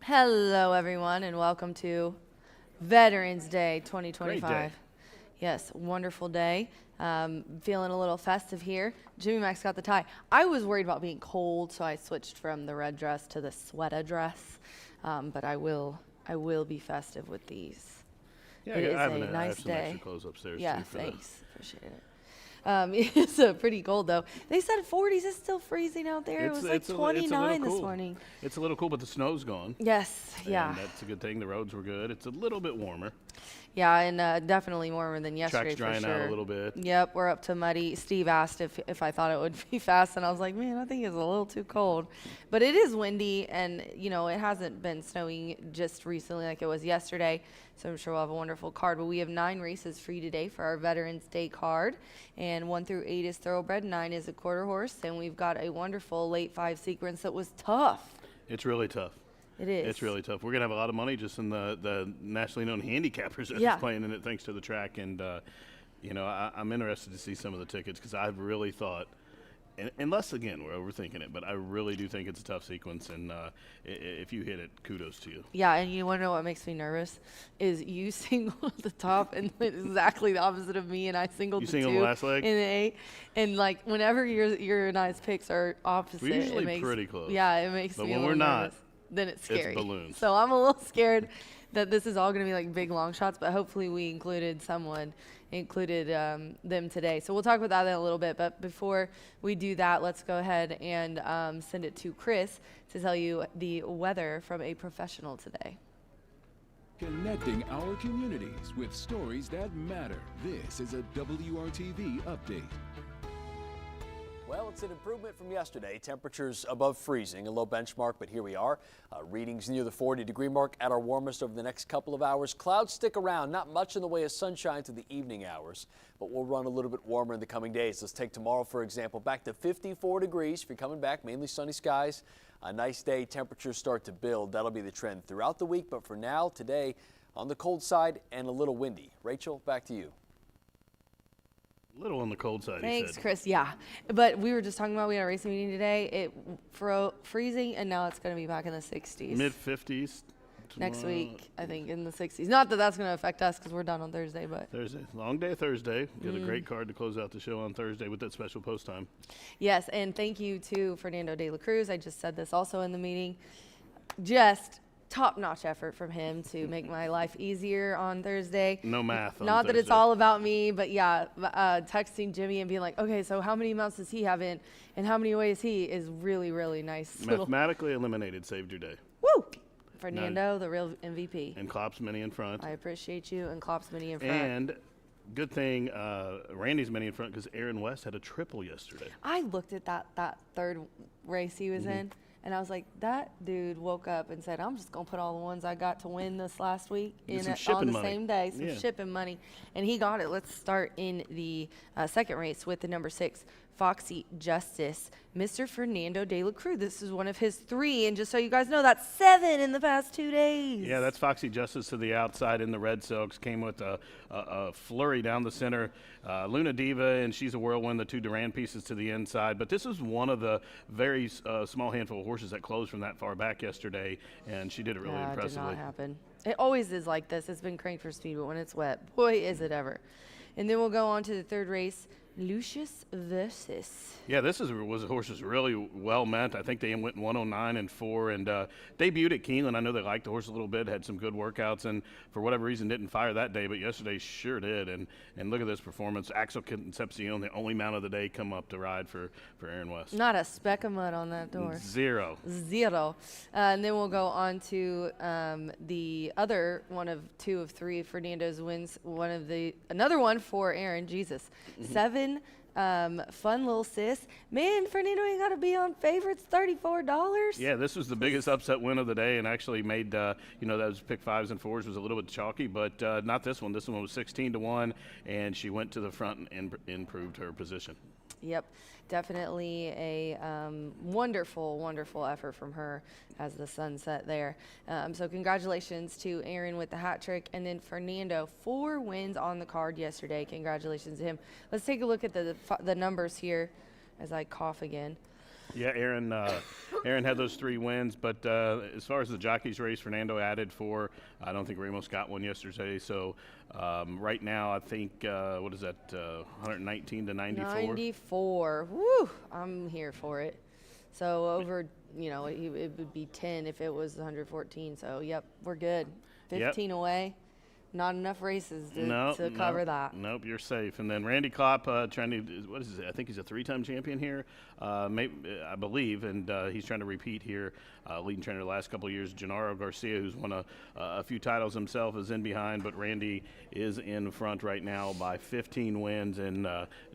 Hello, everyone, and welcome to Veterans Day 2025. Great day. Yes, wonderful day. Feeling a little festive here. Jimmy Max got the tie. I was worried about being cold, so I switched from the red dress to the sweater dress. But I will be festive with these. Yeah, It is I have, a I nice have some day. extra clothes upstairs Yeah, too. thanks. Appreciate it. It's pretty cold though. They said 40s. It's still freezing out there. It was like It's a 29 little this cool. morning. It's a little cool, but the snow's gone. Yes, yeah. And that's a good thing. The roads were good. It's a little bit warmer. Yeah, and definitely warmer than yesterday Track's for drying sure. out a little bit. Yep, we're up to muddy. Steve asked if I thought it would be fast, and I was like, man, I think it's a little too cold. But it is windy, and, it hasn't been snowing just recently like it was yesterday, so I'm sure we'll have a wonderful card. But we have 9 races for you today for our Veterans Day card, and 1 through 8 is thoroughbred, 9 is a quarter horse, and we've got a wonderful late 5 sequence that was tough. It's really tough. It is. It's really tough. We're going to have a lot of money just in the nationally known handicappers that's Yeah. playing in it thanks to the track. And, I'm interested to see some of the tickets because I've really thought, unless, again, we're overthinking it, but I really do think it's a tough sequence. And if you hit it, kudos to you. Yeah, and you want to know what makes me nervous? Is you single at the top and exactly the opposite of me, and I singled You the single 2 the last leg? in the 8. And, whenever your and I's picks are opposite, We're usually it makes, pretty close. Yeah, it makes But me a when little we're not, nervous. Then it's scary. balloons. So I'm a little scared that this is all going to be like big long shots, but hopefully we included them today. So we'll talk about that in a little bit. But before we do that, let's go ahead and send it to Chris to tell you the weather from a professional today. Connecting our communities with stories that matter. This is a WRTV update. Well, it's an improvement from yesterday. Temperatures above freezing, a low benchmark, but here we are. Readings near the 40-degree mark at our warmest over the next couple of hours. Clouds stick around, not much in the way of sunshine to the evening hours, but we'll run a little bit warmer in the coming days. Let's take tomorrow, for example, back to 54 degrees. If you're coming back, mainly sunny skies. A nice day, temperatures start to build. That'll be the trend throughout the week, but for now, today, on the cold side and a little windy. Rachel, back to you. A little on the cold side, he Thanks, said. Chris. Yeah, but we were just talking about we had a racing meeting today. It freezing, and now it's going to be back in the 60s. Mid-50s. Next week, I think, in the 60s. Not that that's going to affect us because we're done on Thursday, but Thursday. Long day Thursday. Got a great card to close out the show on Thursday with that special post time. yes. And thank you to Fernando de la Cruz. I just said this also in the meeting. Just top-notch effort from him to make my life easier on Thursday. No math on Not that it's Thursday. all about me, but yeah, texting Jimmy and being like, okay, so how many mounts does he have in and how many weighs he is really, really nice. little- Mathematically eliminated, saved your day. Woo! Fernando, the real MVP. And Klopp's mini in front. I appreciate you and Klopp's mini in front. And good thing Randy's mini in front because Aaron West had a triple yesterday. I looked at that third race he was in, and I was like, that dude woke up and said, I'm just going to put all the ones I got to win this last week Get some on shipping the money. same day, some Yeah. shipping money. And he got it. Let's start in the second race with the number 6, Foxy Justice, Mr. Fernando de la Cruz. This is one of his 3, and just so you guys know, that's 7 in the past 2 days. Yeah, that's Foxy Justice to the outside in the Red Silks. Came with a flurry down the center. Luna Diva, and She's a Whirlwind, the 2 Duran pieces to the inside. But this is one of the very small handful of horses that closed from that far back yesterday, and she did it really It did impressively. not happen. It always is like this. It's been cranked for speed, but when it's wet, boy, is it ever. And then we'll go on to the third race, Lucius Versus. Yeah, was a horse that's really well meant. I think they went 109 and 4 and debuted at Keeneland. I know they liked the horse a little bit, had some good workouts, and for whatever reason didn't fire that day, but yesterday sure did. And look at this performance. Axel Concepcion, the only mount of the day, come up to ride for Aaron West. Not a speck of mud on that door. Zero. And then we'll go on to the other one of 2 of 3 Fernando's wins. Another one for Aaron. Jesus. 7. Fun Little Sis. Man, Fernando ain't got to be on favorites, $34. Yeah, this was the biggest upset win of the day, and actually made those pick 5s and 4s was a little bit chalky, but not this one. This one was 16-1, and she went to the front and improved her position. Yep, definitely a wonderful, wonderful effort from her as the sun set there. So congratulations to Aaron with the hat trick. And then Fernando, 4 wins on the card yesterday. Congratulations to him. Let's take a look at the numbers here as I cough again. Yeah, Aaron had those 3 wins, but as far as the jockeys race, Fernando added 4. I don't think Ramos got one yesterday. So right now, I think, what is that, 119 to 94? 94. Woo! I'm here for it. So over, it would be 10 if it was 114. So, yep, we're good. 15 away. Not enough races to cover that. Nope, you're safe. And then Randy Klopp trying to, what is it? I think he's a 3-time champion here, I believe, and he's trying to repeat here. Leading trainer the last couple of years, Gennaro Garcia, who's won a few titles himself, is in behind, but Randy is in front right now by 15 wins. And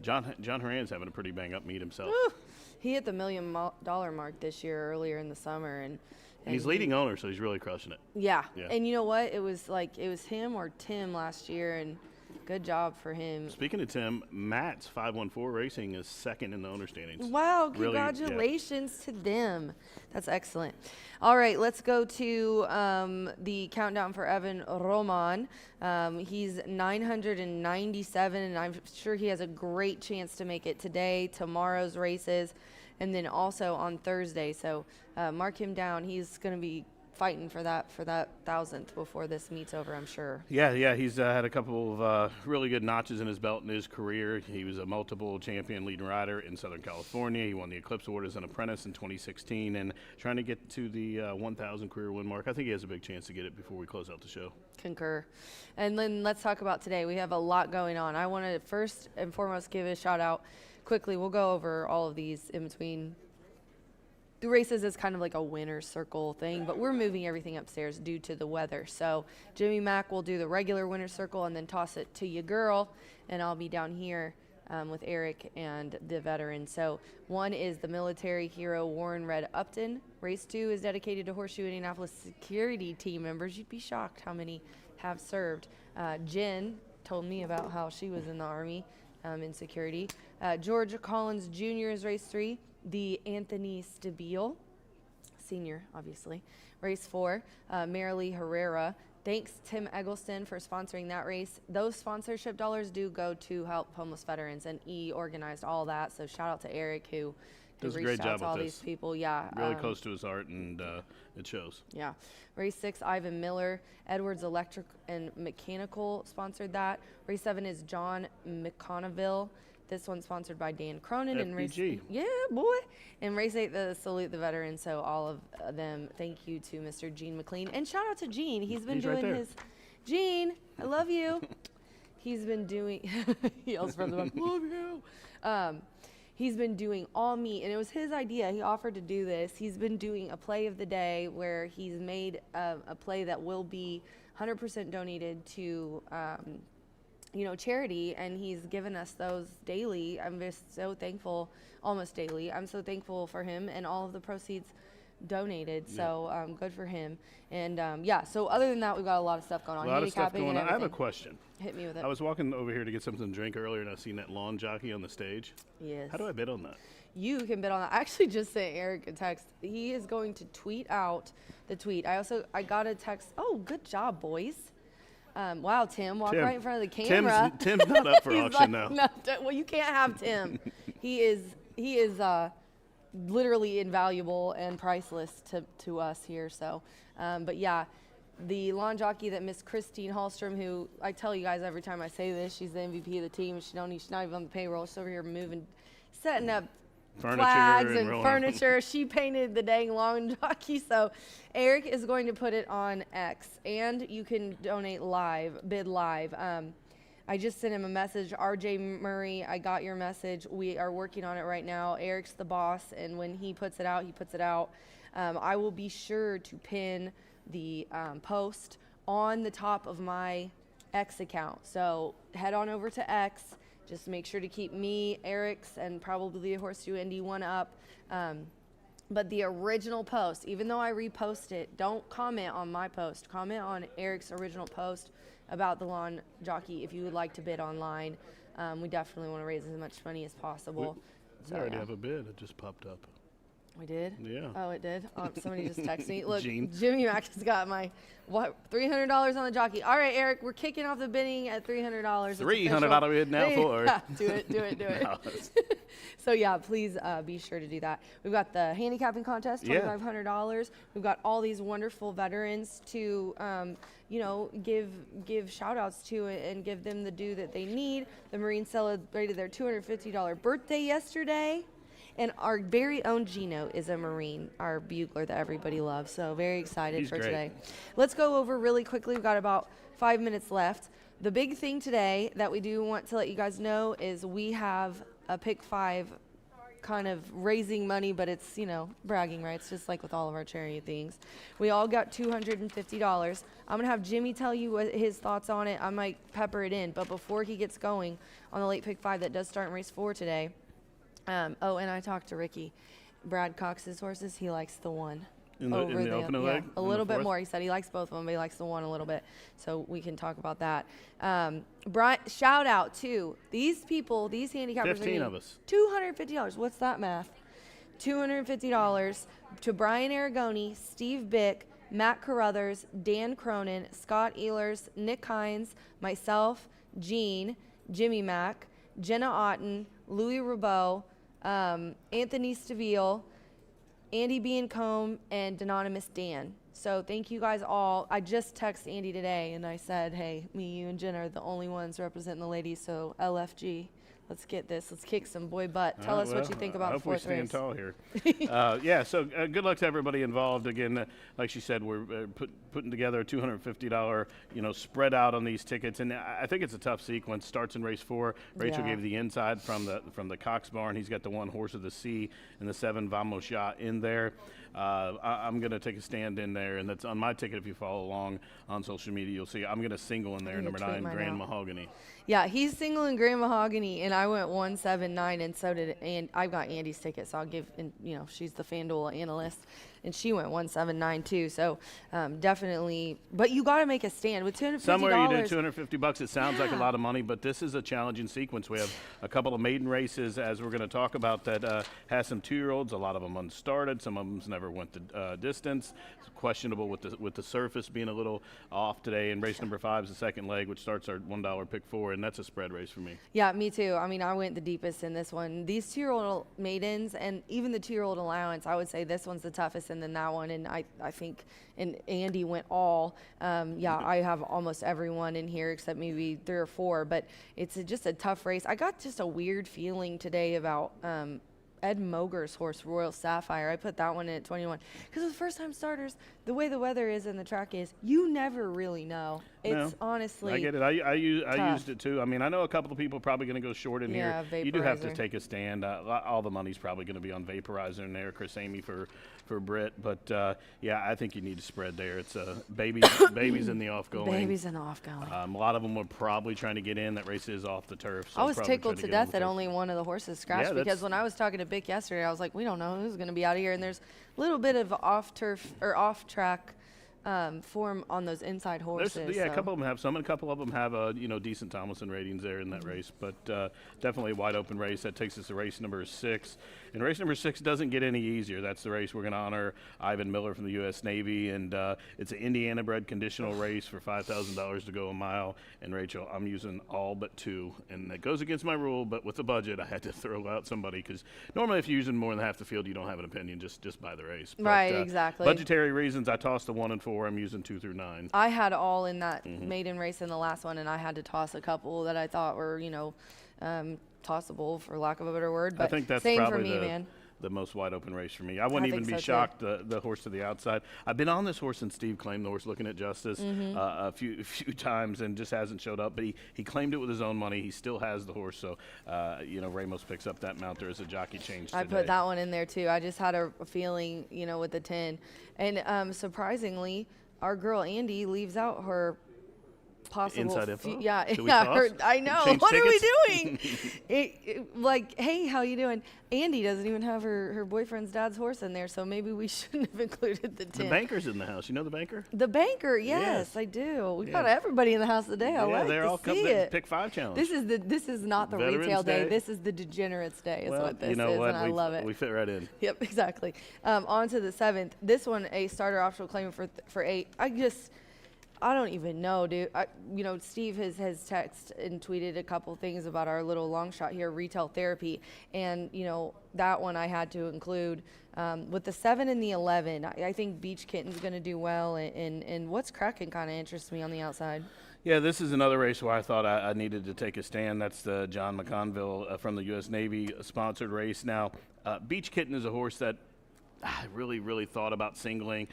John Horan's having a pretty bang-up meet himself. Woo! He hit the $1 million mark this year earlier in the summer, and he's leading owner, so he's really crushing it. Yeah. And you know what? It was him or Tim last year, and good job for him. Speaking of Tim, Matt's 514 Racing is second in the owner standings. Wow, congratulations to them. That's excellent. All right, let's go to the countdown for Evan Roman. He's 997, and I'm sure he has a great chance to make it today, tomorrow's races, and then also on Thursday. So mark him down. He's going to be fighting for that 1,000th before this meet's over, I'm sure. Yeah. He's had a couple of really good notches in his belt in his career. He was a multiple champion leading rider in Southern California. He won the Eclipse Award as an apprentice in 2016, and trying to get to the 1,000 career win mark. I think he has a big chance to get it before we close out the show. Concur. And then let's talk about today. We have a lot going on. I want to first and foremost give a shout out quickly. We'll go over all of these in between the races is kind of like a winner's circle thing, but we're moving everything upstairs due to the weather. So Jimmy Mack will do the regular winner's circle and then toss it to your girl, and I'll be down here with Eric and the veteran. So 1 is the military hero Warren Red Upton. Race 2 is dedicated to Horseshoe Indianapolis security team members. You'd be shocked how many have served. Jen told me about how she was in the Army in security. George Collins Jr. is race 3. The Anthony Stabile, senior, obviously. Race 4, Marilee Herrera. Thanks, Tim Eggleston, for sponsoring that race. Those sponsorship dollars do go to help homeless veterans, and he organized all that. So shout out to Eric, who does a reached great out job to all with these this. people. Yeah, really close to his heart, and it shows. Yeah. Race 6, Ivan Miller. Edwards Electric and Mechanical sponsored that. Race 7 is John McConneville. This one's sponsored by Dan Cronin. And race, yeah, boy. And race 8, the Salute the Veterans. So all of them, thank you to Mr. Gene McLean. And shout out to Gene. He's doing right his. Gene, I love you. He's been doing. He yells from the back, love you. He's been doing all meet, and it was his idea. He offered to do this. He's been doing a play of the day where he's made a play that will be 100% donated to charity, and he's given us those daily. I'm just so thankful, almost daily. I'm so thankful for him and all of the proceeds donated. Yeah. So good for him. And so other than that, we've got a lot of stuff going on. A lot of stuff going on. I have a question. Hit me with it. I was walking over here to get something to drink earlier, and I seen that lawn jockey on the stage. Yes. How do I bid on that? You can bid on that. I actually just sent Eric a text. He is going to tweet out the tweet. I got a text. Oh, good job, boys. Wow, Tim, walk right in front of the camera. Tim's not up for auction now. No, well, you can't have Tim. He is literally invaluable and priceless to us here. So, but yeah, the lawn jockey that Miss Christine Hallstrom, who I tell you guys every time I say this, she's the MVP of the team. She's not even on the payroll. She's over here setting up flags and furniture. She painted the dang lawn jockey. So Eric is going to put it on X, and you can donate live, bid live. I just sent him a message. RJ Murray, I got your message. We are working on it right now. Eric's the boss, and when he puts it out, he puts it out. I will be sure to pin the post on the top of my X account. So head on over to X. Just make sure to keep me, Eric's, and probably the Horseshoe Indy one up. But the original post, even though I repost it, don't comment on my post. Comment on Eric's original post about the lawn jockey if you would like to bid online. We definitely want to raise as much money as possible. We already have a bid. It just popped up. We did? Yeah. Oh, it did? Somebody just texted me. Look, Gene. Jimmy Mack has got my, $300 on the jockey. All right, Eric, we're kicking off the bidding at $300. It's $300 bid now for. Yeah, do it. No. So, yeah, please be sure to do that. We've got the handicapping contest, $2,500. We've got all these wonderful veterans to, give shout-outs to and give them the due that they need. The Marines celebrated their $250 birthday yesterday. And our very own Gino is a Marine, our bugler that everybody loves. So very excited He's for great. today. Let's go over really quickly. We've got about 5 minutes left. The big thing today that we do want to let you guys know is we have a Pick 5 kind of raising money, but it's, bragging rights, just like with all of our charity things. We all got $250. I'm going to have Jimmy tell you what his thoughts on it. I might pepper it in. But before he gets going on the late Pick 5 that does start in race 4 today, and I talked to Ricky. Brad Cox's horses, he likes the one. In the opening leg? A little bit more. He said he likes both of them, but he likes the one a little bit. So we can talk about that. Brian, shout out to these people, these handicappers. 15 of us. $250. What's that math? $250 to Brian Aragoni, Steve Bick, Matt Carruthers, Dan Cronin, Scott Ehlers, Nick Hines, myself, Gene, Jimmy Mack, Jenna Otten, Louis Rabot, Anthony Stivile, Andy Biancombe, and Anonymous Dan. So thank you guys all. I just texted Andy today and I said, hey, me, you, and Jen are the only ones representing the ladies, so LFG. Let's get this. Let's kick some boy butt. Tell us what you think about the fourth race. I hope we stand tall here. So good luck to everybody involved. Again, like she said, we're putting together a $250, spread out on these tickets. And I think it's a tough sequence. Starts in race 4. Rachel gave the inside from the Cox barn. He's got the 1 Horse of the Sea and the 7 Vamos Ya in there. I'm going to take a stand in there, and that's on my ticket. If you follow along on social media, you'll see I'm going to single in there, number 9, Grand Mahogany. Yeah, he's singling Grand Mahogany, and I went 179, and so did I've got Andy's ticket, so I'll give, she's the FanDuel analyst, and she went 179 too. So definitely, but you got to make a stand with $250. Somewhere you do $250. It sounds like a lot of money, but this is a challenging sequence. We have a couple of maiden races, as we're going to talk about, that has some 2-year-olds. A lot of them unstarted. Some of them never went the distance. It's questionable with the surface being a little off today. And race number 5 is the second leg, which starts our $1 Pick 4, and that's a spread race for me. Yeah, me too. I mean, I went the deepest in this one. These 2-year-old maidens and even the 2-year-old allowance, I would say this one's the toughest, and then that one. And I think, and Andy went all. I have almost everyone in here except maybe 3 or 4, but it's just a tough race. I got just a weird feeling today about Ed Moger's horse, Royal Sapphire. I put that one in at 21 because with first-time starters, the way the weather is and the track is, you never really know. It's honestly, I get it. I used it too. I mean, I know a couple of people probably going to go short in here. Vaporizer. You do have to take a stand. All the money's probably going to be on Vaporizer in there. Chris Amy for Britt, but I think you need to spread there. It's babies in the off-going. Babies in the off-going. A lot of them were probably trying to get in. That race is off the turf. So I was tickled to death that only one of the horses scratched because when I was talking to Bick yesterday, I was like, we don't know who's going to be out of here, and there's a little bit of off-turf or off-track form on those inside horses. A couple of them have some, and a couple of them have decent Tomlinson ratings there in that race. But definitely a wide open race. That takes us to race number 6. And race number 6 doesn't get any easier. That's the race we're going to honor Ivan Miller from the U.S. Navy, and it's an Indiana-bred conditional race for $5,000 to go a mile. And Rachel, I'm using all but 2, and that goes against my rule. But with the budget, I had to throw out somebody because normally if you're using more than half the field, you don't have an opinion. Just buy the race. Right, exactly. Budgetary reasons, I tossed the 1 and 4. I'm using 2 through 9. I had all in that maiden race in the last one, and I had to toss a couple that I thought were, tossable, for lack of a better word. But I think that's same probably for me, man. The most wide open race for me. I wouldn't even be shocked the horse to the outside. I've been on this horse since Steve claimed the horse, looking at Justice a few times, and just hasn't showed up. But he claimed it with his own money. He still has the horse. So Ramos picks up that mount. There is a jockey change today. I put that one in there too. I just had a feeling, with the 10, and surprisingly, our girl Andy leaves out her possible. Inside info? Yeah, Did we yeah. toss? I know. Change What are we tickets? doing? Like, hey, how you doing? Andy doesn't even have her boyfriend's dad's horse in there, so maybe we shouldn't have included the The tent. banker's in the house. You know the banker? The banker, yes, Yes. I do. We've Yeah. got everybody in the house today. I Yeah, like they're to all see the it. Pick 5 challenge. This is not the Veterans retail day. Day. This is the degenerates day. Is well, what this you know is, what? and I love it. We fit right in. Yep, exactly. On to the 7th. This one, a starter optional claim for 8. I don't even know, dude. Steve has texted and tweeted a couple things about our little long shot here, retail therapy, and that one I had to include. With the 7 and the 11, I think Beach Kitten's going to do well, and what's cracking kind of interests me on the outside. Yeah, this is another race where I thought I needed to take a stand. That's the John McConville from the U.S. Navy sponsored race. Now, Beach Kitten is a horse that I really, really thought about singling.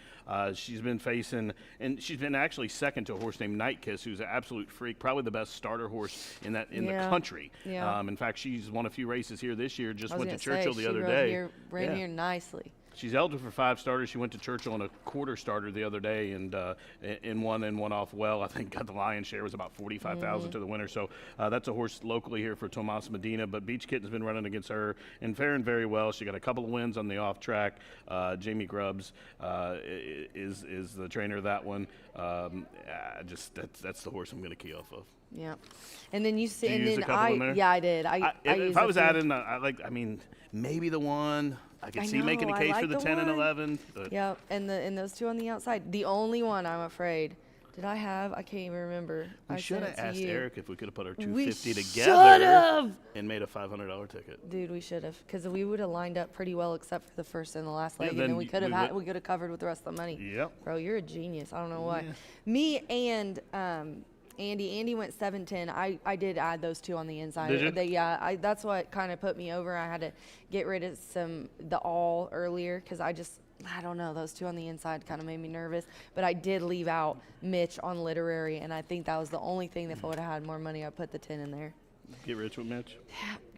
She's been facing, and she's been actually second to a horse named Night Kiss, who's an absolute freak, probably the best starter horse in the country. Yeah. In fact, she's won a few races here this year. Just I was went to gonna say, Churchill the she other rode day. Ran here nicely. She's eligible for 5 starters. She went to Churchill in a quarter starter the other day and won off well. I think got the lion's share, was about 45,000 to the winner. So that's a horse locally here for Tomas Medina. But Beach Kitten's been running against her and faring very well. She got a couple of wins on the off track. Jamie Grubbs is the trainer of that one. That's the horse I'm going to key off of. Yeah, and then you see, Did and you use then a couple in there? yeah, I did. If I was adding, maybe the 1. I could see making a I case like for the the 10 and 1. 11. But Yep, and those 2 on the outside. The only one I'm afraid. Did I have? I can't even remember. we I should sent have it to asked you. Eric if we could have put our We 250 should together have. and made a $500 ticket. Dude, we should have, because we would have lined up pretty well, except for the first and the last leg, and then then we could have would- we could have covered with the rest of the money. Yep. Bro, you're a genius. I don't know why. Yeah. Me and Andy went 7-10. I did add those 2 on the inside. Did you? That's what kind of put me over. I had to get rid of the all earlier because I don't know, those 2 on the inside kind of made me nervous. But I did leave out Mitch on literary, and I think that was the only thing that if I would have had more money, I'd put the 10 in there. Get rich with Mitch.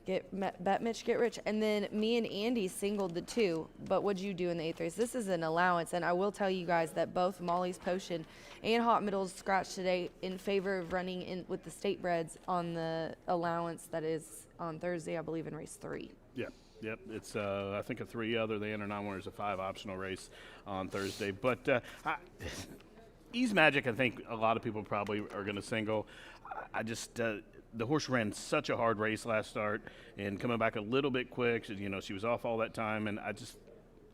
Bet Mitch, get rich. And then me and Andy singled the 2. But what'd you do in the 8th race? This is an allowance, and I will tell you guys that both Molly's Potion and Hot Middles scratched today in favor of running in with the state breds on the allowance that is on Thursday, I believe, in race 3. Yep. It's I think a 3 other than, and 9 winners, a 5 optional race on Thursday. But Ease Magic, I think a lot of people probably are going to single. The horse ran such a hard race last start and coming back a little bit quick. She was off all that time, and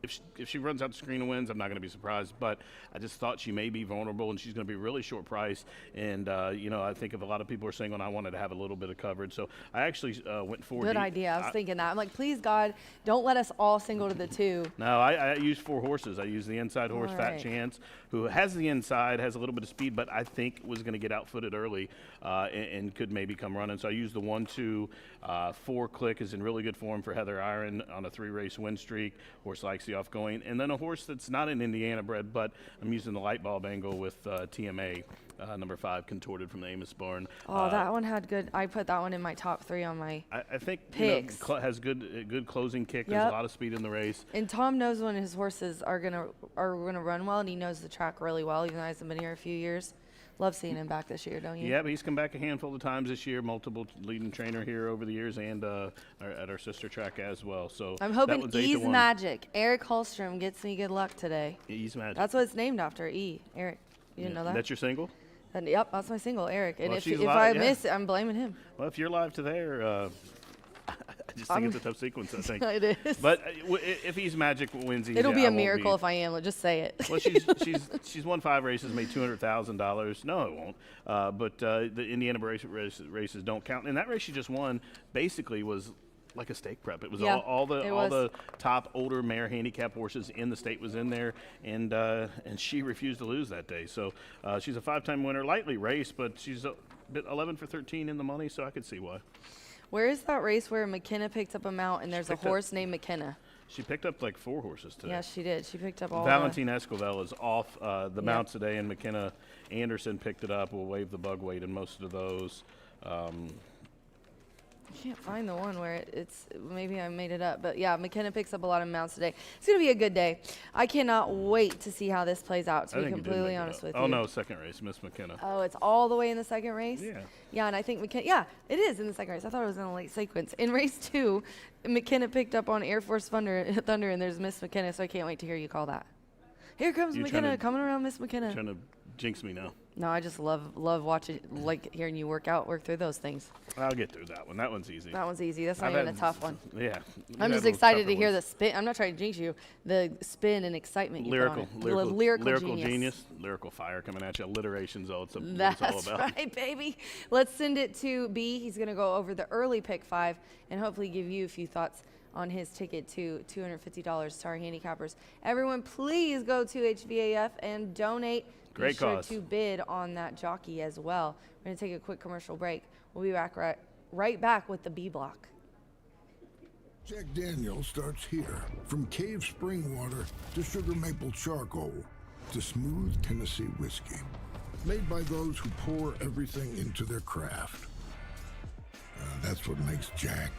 if she runs out the screen and wins, I'm not going to be surprised. But I just thought she may be vulnerable, and she's going to be really short price. And I think if a lot of people are single, I wanted to have a little bit of coverage, so I actually went 4 Good deep. idea. I was thinking that. I'm like, please, God, don't let us all single to the 2. No, I used 4 horses. I used the inside horse, All Fat right. Chance, who has the inside, has a little bit of speed, but I think was going to get outfooted early and could maybe come running. So I used the 1-2, 4 Click is in really good form for Heather Iron on a 3-race win streak. Horse likes the off-going. And then a horse that's not an Indiana bred, but I'm using the light bulb angle with TMA, number 5, Contorted from the Amos Barn. Oh, that one had good. I put that one in my top 3 on my. I think picks. Has good closing kick. Yep. There's a lot of speed in the race. And Tom knows when his horses are gonna run well, and he knows the track really well. Even though he hasn't been here a few years. Love seeing him back this year, don't you? Yeah, but he's come back a handful of times this year, multiple leading trainer here over the years, and at our sister track as well. So I'm that hoping one's E's 8-1. Magic. Eric Holstrom gets me good luck today. E's Magic. That's what it's named after, E. Eric. You didn't know that? That's your single? And, yep, that's my single, Eric. And Well, if she's I live, yeah. miss it, I'm blaming him. Well, if you're live to there, I just think it's a tough sequence, I think. It is. But if E's Magic wins, It'll be a miracle if I am. Just say it. Well, she's won 5 races, made $200,000. No, it won't. But the Indiana races don't count. And that race she just won basically was like a stake prep. It was Yeah, all it the was. top older mare handicap horses in the state was in there, and she refused to lose that day. So she's a 5-time winner, lightly raced, but she's a bit 11 for 13 in the money, so I could see why. Where is that race where McKenna picked up a mount and there's a horse named McKenna? She picked up like 4 horses today. Yes, she did. She picked up all Valentine Escovel is off the mounts today, and McKenna Anderson picked it up. We'll waive the bug weight in most of those. I can't find the one where it's maybe I made it up, but yeah, McKenna picks up a lot of mounts today. It's gonna be a good day. I cannot wait to see how this plays out. To I be think you did completely make it honest up. with Oh you. no, second race, Miss McKenna. Oh, it's all the way in the second race. Yeah. Yeah, and I think McKenna. Yeah, it is in the second race. I thought it was in a late sequence. In race 2, McKenna picked up on Air Force Thunder, and there's Miss McKenna. So I can't wait to hear you call that. Here comes McKenna coming around, Miss McKenna. Trying to jinx me now. No, I just love watching, like hearing you work through those things. I'll get through that one. That one's easy. That one's easy. That's not I've even had a tough one. Yeah. I'm just excited to hear the spin. I'm not trying to jinx you. The spin and excitement you put on it. Lyrical genius. Lyrical fire coming at you. Alliteration's all it's all That's about. right, baby. Let's send it to B. He's going to go over the early pick 5 and hopefully give you a few thoughts on his ticket to $250 to our handicappers. Everyone, please go to HVAF and donate. Great Be sure cause. to bid on that jockey as well. We're going to take a quick commercial break. We'll be back right back with the B block. Jack Daniels starts here. From cave spring water to sugar maple charcoal to smooth Tennessee whiskey. Made by those who pour everything into their craft. That's what makes Jack,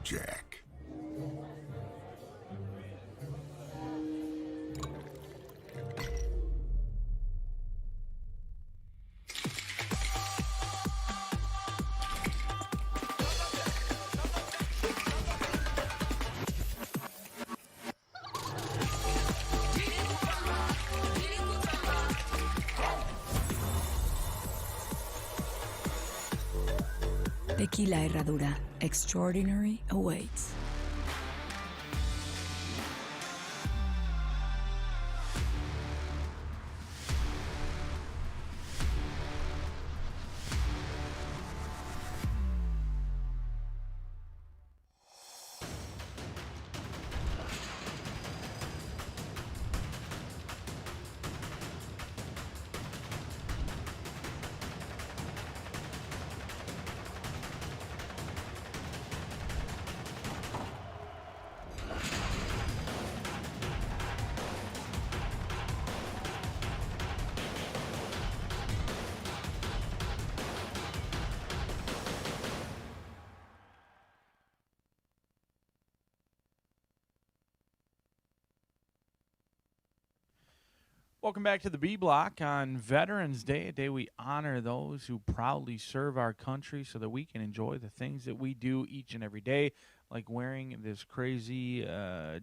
Jack. Tequila Herradura. Extraordinary awaits. Welcome back to the B Block on Veterans Day, a day we honor those who proudly serve our country so that we can enjoy the things that we do each and every day, like wearing this crazy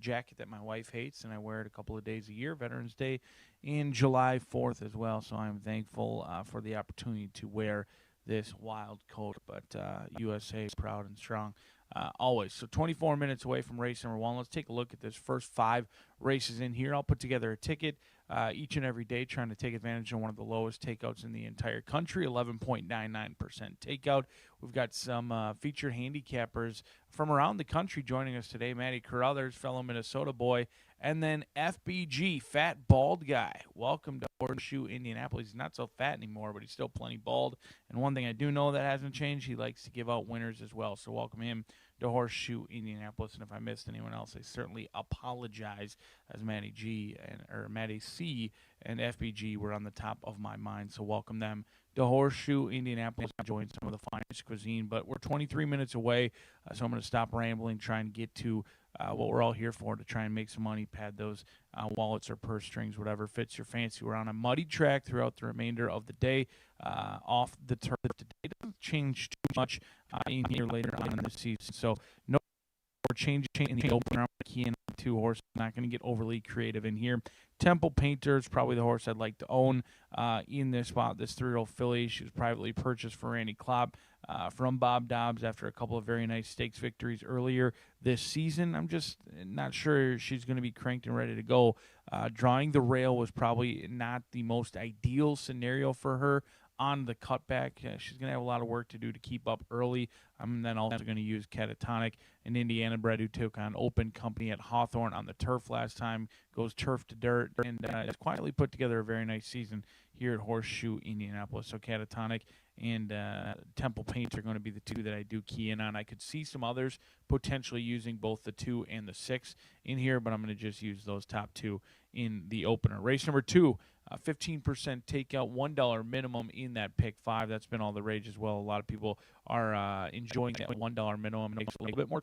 jacket that my wife hates, and I wear it a couple of days a year, Veterans Day, and July 4th as well, so I'm thankful for the opportunity to wear this wild coat, but USA proud and strong. Always. So 24 minutes away from race number 1. Let's take a look at this first 5 races in here. I'll put together a ticket each and every day, trying to take advantage of one of the lowest takeouts in the entire country, 11.99% takeout. We've got some featured handicappers from around the country joining us today. Matty Carruthers, fellow Minnesota boy, and then FBG, fat bald guy. Welcome to Horseshoe Indianapolis. He's not so fat anymore, but he's still plenty bald. And one thing I do know that hasn't changed, he likes to give out winners as well. So welcome him to Horseshoe Indianapolis. And if I missed anyone else, I certainly apologize, as Matty C and FBG were on the top of my mind. So welcome them to Horseshoe Indianapolis. Enjoying some of the finest cuisine, but we're 23 minutes away, so I'm going to stop rambling, try and get to what we're all here for, to try and make some money, pad those wallets or purse strings, whatever fits your fancy. We're on a muddy track throughout the remainder of the day. Off the turf today, it doesn't change too much in here later on in the season. So no more change in the opener. I'm keying two horses. Not going to get overly creative in here. Temple Painter is probably the horse I'd like to own in this spot. This 3-year-old filly, she was privately purchased for Randy Klopp from Bob Dobbs after a couple of very nice stakes victories earlier this season. I'm just not sure she's going to be cranked and ready to go. Drawing the rail was probably not the most ideal scenario for her on the cutback. She's going to have a lot of work to do to keep up early. I'm then also going to use Catatonic, an Indiana bred who took on Open Company at Hawthorne on the turf last time, goes turf to dirt, and has quietly put together a very nice season here at Horseshoe Indianapolis. So Catatonic and Temple Paint are going to be the two that I do key in on. I could see some others potentially using both the 2 and the 6 in here, but I'm going to just use those top 2 in the opener. Race number 2, 15% takeout, $1 minimum in that pick 5. That's been all the rage as well. A lot of people are enjoying that $1 minimum. It makes a little bit more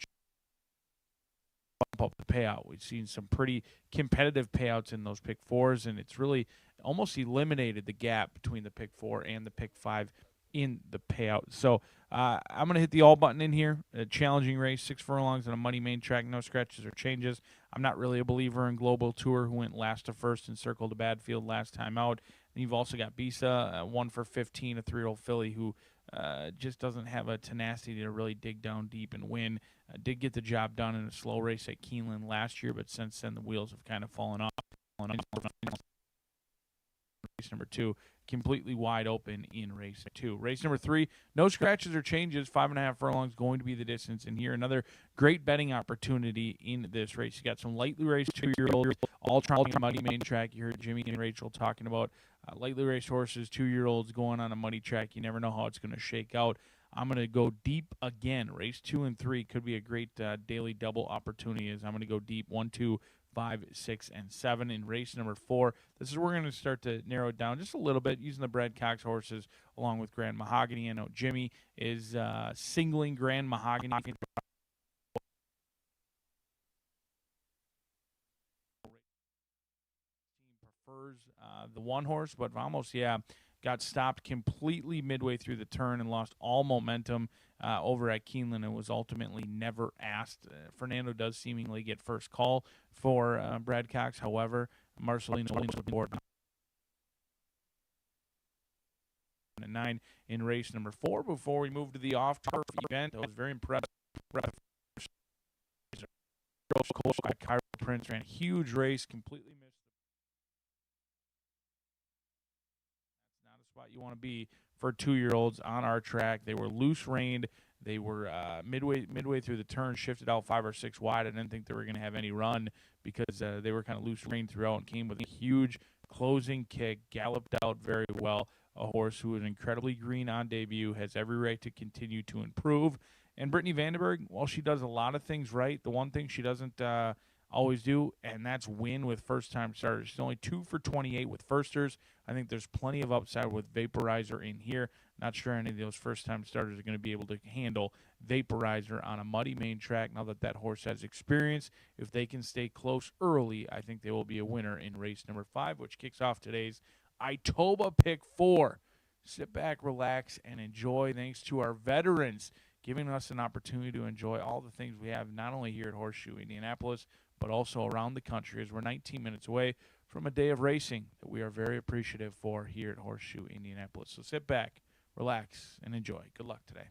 bump up the payout. We've seen some pretty competitive payouts in those pick 4s, and it's really almost eliminated the gap between the pick 4 and the pick 5 in the payout. So I'm going to hit the all button in here. A challenging race, 6 furlongs on a muddy main track, no scratches or changes. I'm not really a believer in Global Tour, who went last to first and circled a bad field last time out. And you've also got Bisa, 1 for 15, a 3-year-old filly who just doesn't have a tenacity to really dig down deep and win. Did get the job done in a slow race at Keeneland last year, but since then the wheels have kind of fallen off. Race number 2, completely wide open in race 2. Race number 3, no scratches or changes. 5.5 furlongs going to be the distance. And here, another great betting opportunity in this race. You got some lightly raced 2-year-olds, all trying a muddy main track. You heard Jimmy and Rachel talking about lightly raced horses, 2-year-olds going on a muddy track. You never know how it's going to shake out. I'm going to go deep again. Race 2 and 3 could be a great daily double opportunity, as I'm going to go deep 1, 2, 5, 6, and 7 in race number 4. This is where we're going to start to narrow it down just a little bit using the Brad Cox horses along with Grand Mahogany. I know Jimmy is singling Grand Mahogany. Prefers the one horse, but Vamos, got stopped completely midway through the turn and lost all momentum over at Keeneland and was ultimately never asked. Fernando does seemingly get first call for Brad Cox. However, Marcelino Williams with board 9 in race number 4. Before we move to the off-turf event, I was very impressed. Cairo Prince ran a huge race, completely missed. That's not a spot you want to be for 2-year-olds on our track. They were loose reined. They were midway through the turn, shifted out 5 or 6 wide. I didn't think they were going to have any run because they were kind of loose reined throughout and came with a huge closing kick, galloped out very well. A horse who is incredibly green on debut, has every right to continue to improve. And Brittany Vandenberg, while she does a lot of things right, the one thing she doesn't always do, and that's win with first-time starters. She's only 2 for 28 with firsters. I think there's plenty of upside with Vaporizer in here. Not sure any of those first-time starters are going to be able to handle Vaporizer on a muddy main track now that that horse has experience. If they can stay close early, I think they will be a winner in race number 5, which kicks off today's Itoba Pick 4. Sit back, relax, and enjoy. Thanks to our veterans giving us an opportunity to enjoy all the things we have, not only here at Horseshoe Indianapolis, but also around the country, as we're 19 minutes away from a day of racing that we are very appreciative for here at Horseshoe Indianapolis. So sit back, relax, and enjoy. Good luck today.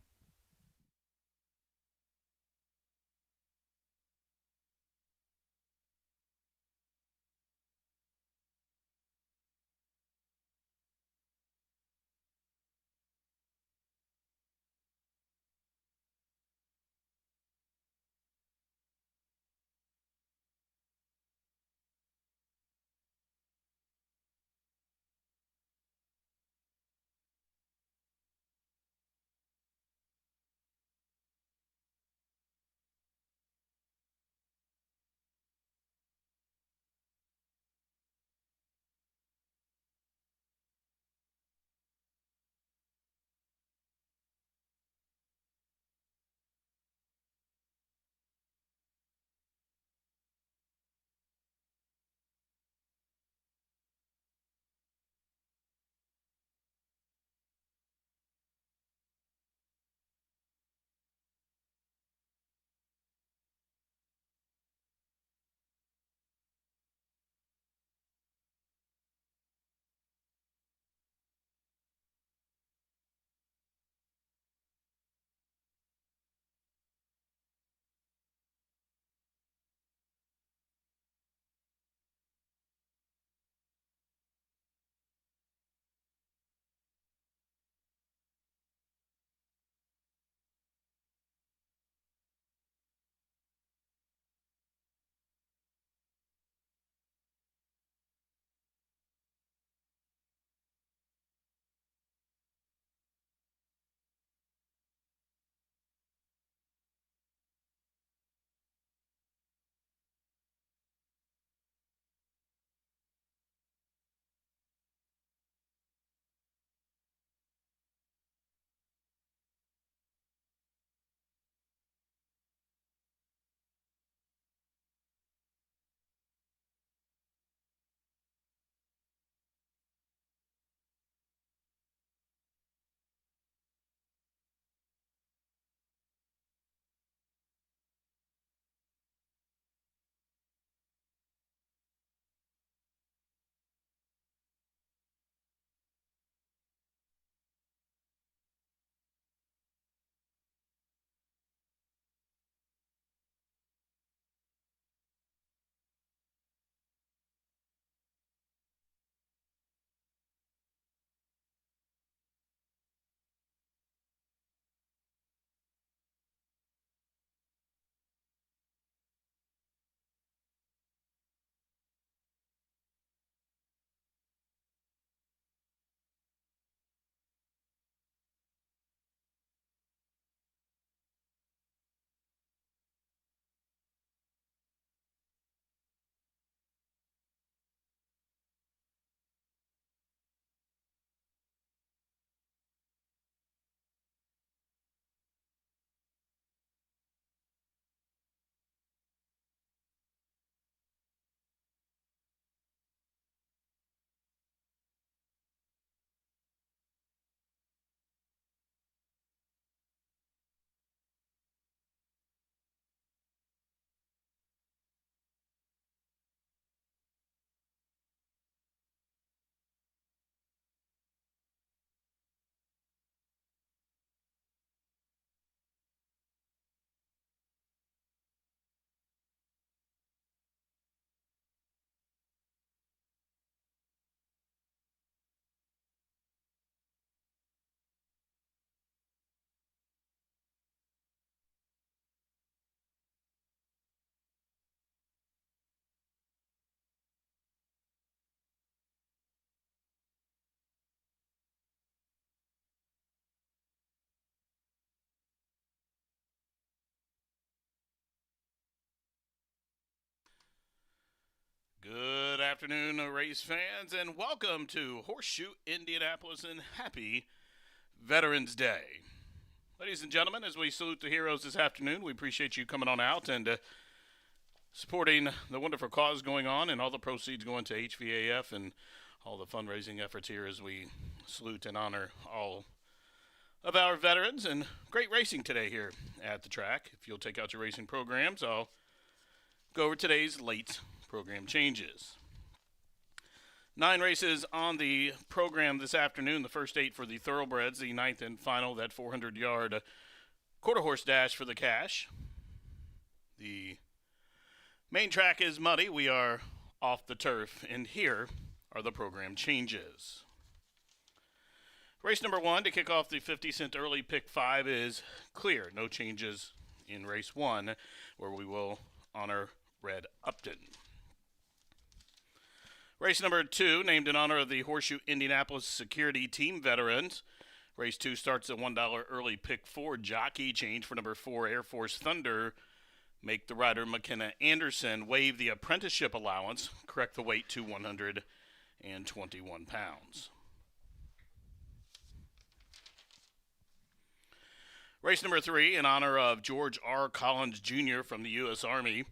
Good afternoon, race fans, and welcome to Horseshoe Indianapolis, and happy Veterans Day. Ladies and gentlemen, as we salute the heroes this afternoon, we appreciate you coming on out and supporting the wonderful cause going on, and all the proceeds going to HVAF and all the fundraising efforts here as we salute and honor all of our veterans. And great racing today here at the track. If you'll take out your racing programs, I'll go over today's late program changes. 9 races on the program this afternoon. The first 8 for the thoroughbreds, the 9th and final, that 400-yard quarter horse dash for the cash. The main track is muddy. We are off the turf, and here are the program changes. Race number 1 to kick off the 50-cent early pick 5 is clear. No changes in race 1, where we will honor Red Upton. Race number 2, named in honor of the Horseshoe Indianapolis Security Team veterans. Race 2 starts at $1 early pick 4 jockey change for number 4 Air Force Thunder. Make the rider McKenna Anderson waive the apprenticeship allowance. Correct the weight to 121 pounds. Race number 3, in honor of George R. Collins Jr. from the U.S. Army.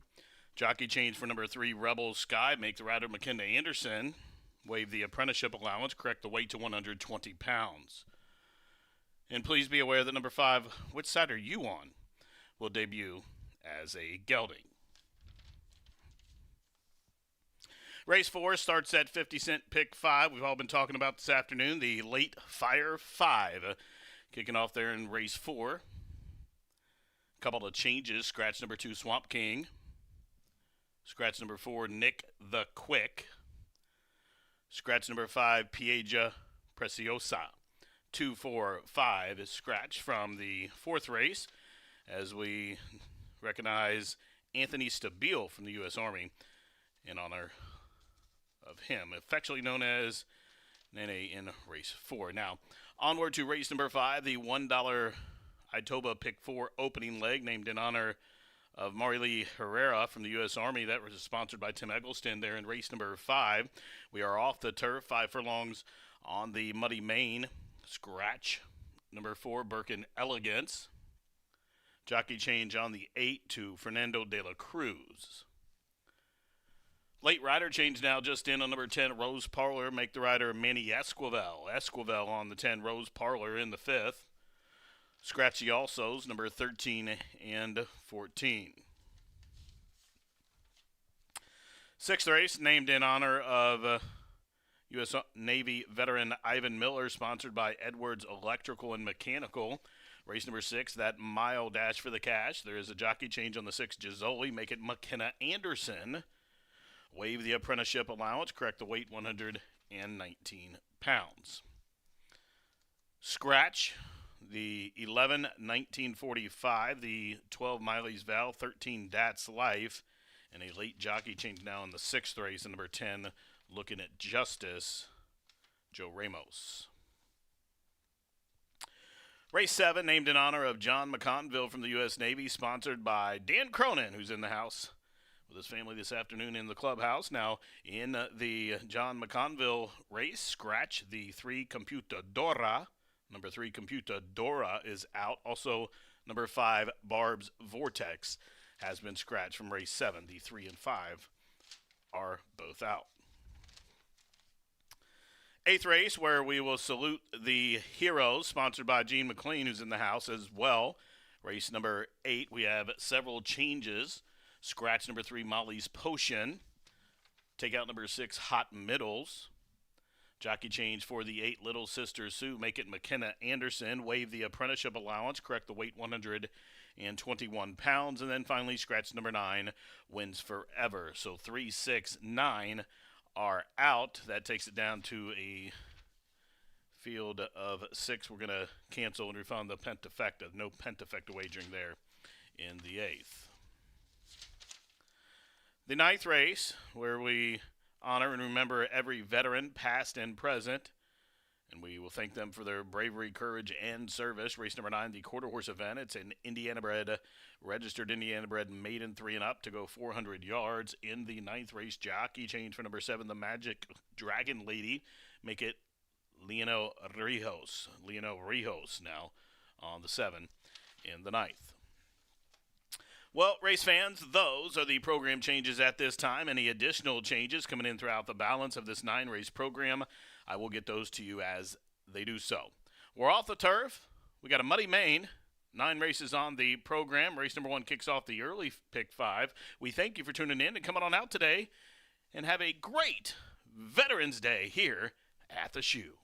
Jockey change for number 3, Rebel Sky. Make the rider McKenna Anderson waive the apprenticeship allowance. Correct the weight to 120 pounds. And please be aware that number 5, Which Side Are You On?, will debut as a gelding. Race 4 starts at 50-cent pick 5. We've all been talking about this afternoon, the Late Fire 5. Kicking off there in race 4. A couple of changes. Scratch number 2, Swamp King. Scratch number 4, Nick the Quick. Scratch number 5, Pieja Preciosa. 2, 4, 5 is scratch from the 4th race as we recognize Anthony Stabile from the U.S. Army in honor of him, affectionately known as Nene in race 4. Now, onward to race number 5, the $1 Itoba pick 4 opening leg, named in honor of Marilee Herrera from the U.S. Army. That was sponsored by Tim Eggleston there in race number 5. We are off the turf, 5 furlongs on the muddy main. Scratch number 4, Birkin Elegance. Jockey change on the 8 to Fernando de la Cruz. Late rider change now just in on number 10, Rose Parlor. Make the rider Manny Esquivel. Esquivel on the 10, Rose Parlor in the 5th. Scratch the alsos, number 13 and 14. 6th race, named in honor of U.S. Navy veteran Ivan Miller, sponsored by Edwards Electrical and Mechanical. Race number 6, that mile dash for the cash. There is a jockey change on the 6, Gisoli. Make it McKenna Anderson. Waive the apprenticeship allowance. Correct the weight, 119 pounds. Scratch the 11, 1945, the 12 Miley's Val, 13 Dat's Life, and a late jockey change now in the 6th race, and number 10, Looking at Justice, Joe Ramos. Race 7, named in honor of John McConville from the U.S. Navy, sponsored by Dan Cronin, who's in the house with his family this afternoon in the clubhouse. Now, in the John McConville race, scratch the 3 Computadora. Number 3, Computadora, is out. Also, number 5, Barb's Vortex, has been scratched from race 7. The 3 and 5 are both out. 8th race, where we will salute the heroes, sponsored by Gene McLean, who's in the house as well. Race number 8, we have several changes. Scratch number 3, Molly's Potion. Take out number 6, Hot Middles. Jockey change for the 8, Little Sister Sue. Make it McKenna Anderson. Waive the apprenticeship allowance. Correct the weight, 121 pounds. And then finally, scratch number 9, Wins Forever. So 3, 6, 9 are out. That takes it down to a field of 6. We're going to cancel and refund the pentafecta. No pentafecta wagering there in the 8th. The 9th race, where we honor and remember every veteran, past and present, And we will thank them for their bravery, courage, and service. Race number 9, the quarter horse event. It's an registered Indiana bred maiden 3 and up to go 400 yards. In the 9th race, jockey change for number 7, the Magic Dragon Lady. Make it Leonel Rijos now on the 7 in the 9th. Well, race fans, those are the program changes at this time. Any additional changes coming in throughout the balance of this 9-race program, I will get those to you as they do so. We're off the turf. We got a muddy main. 9 races on the program. Race number 1 kicks off the early pick 5. We thank you for tuning in and coming on out today, and have a great Veterans Day here at the Shoe.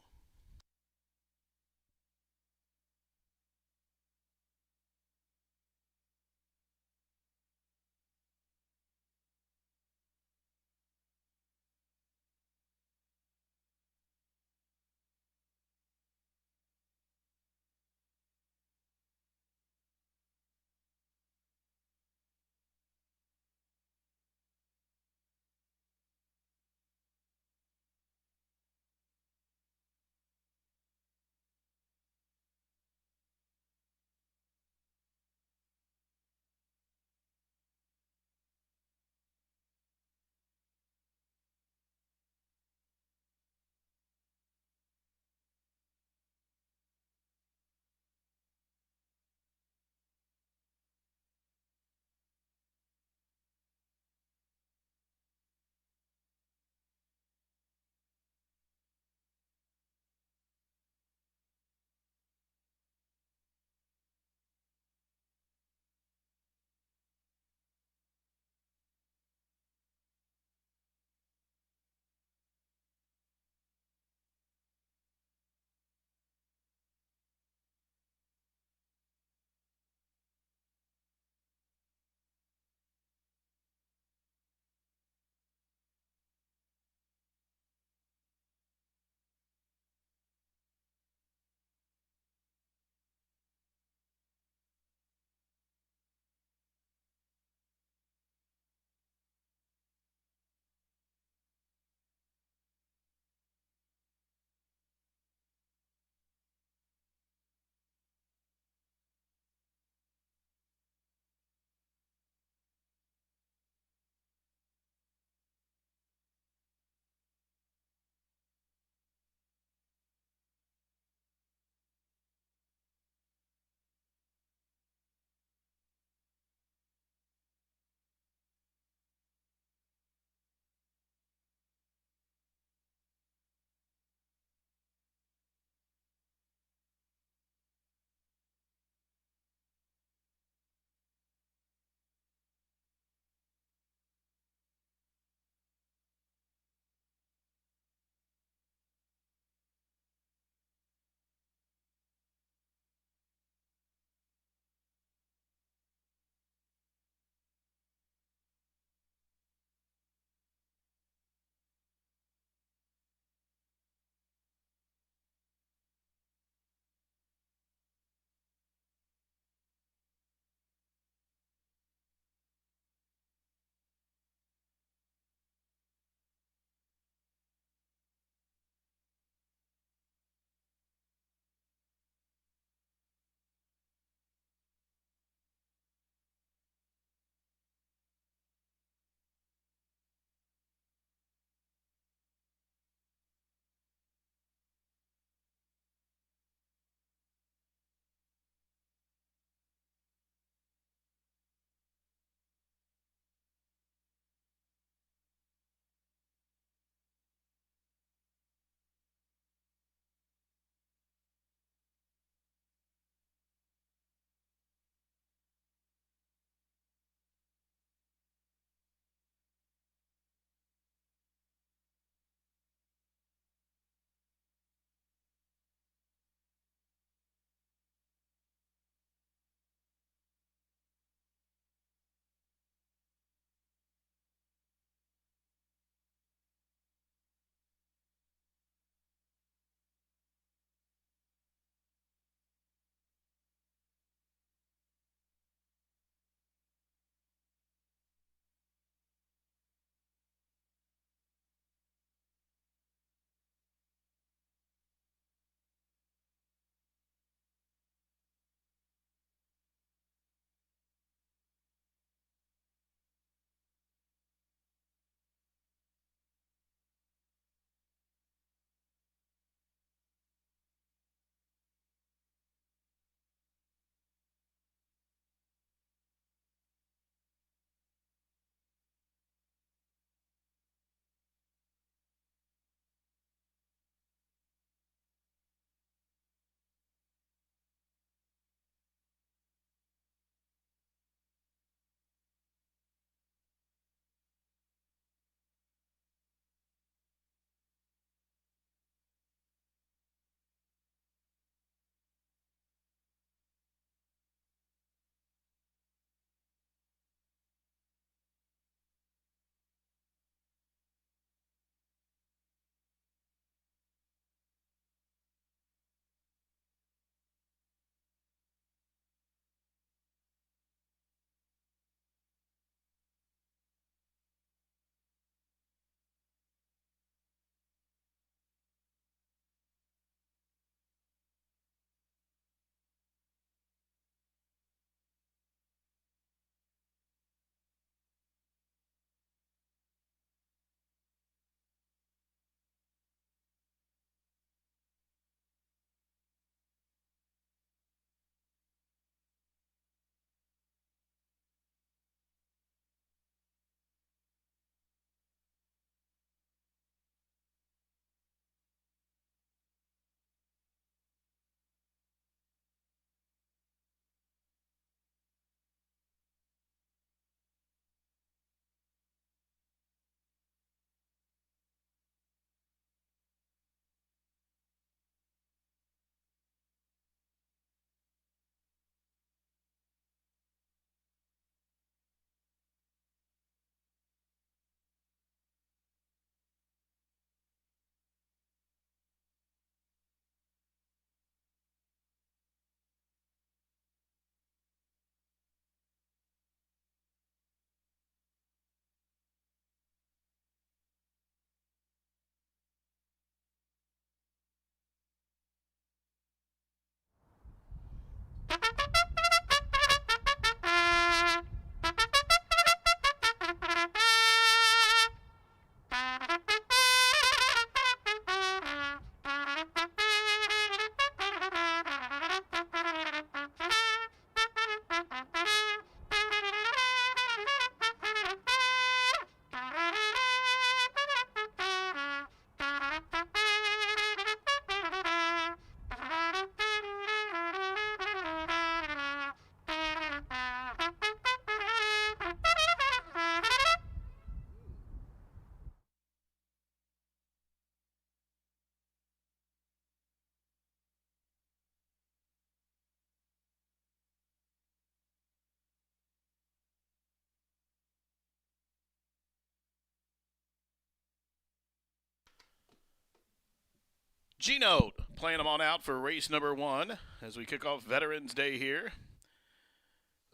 G-Note playing them on out for race number 1 as we kick off Veterans Day here.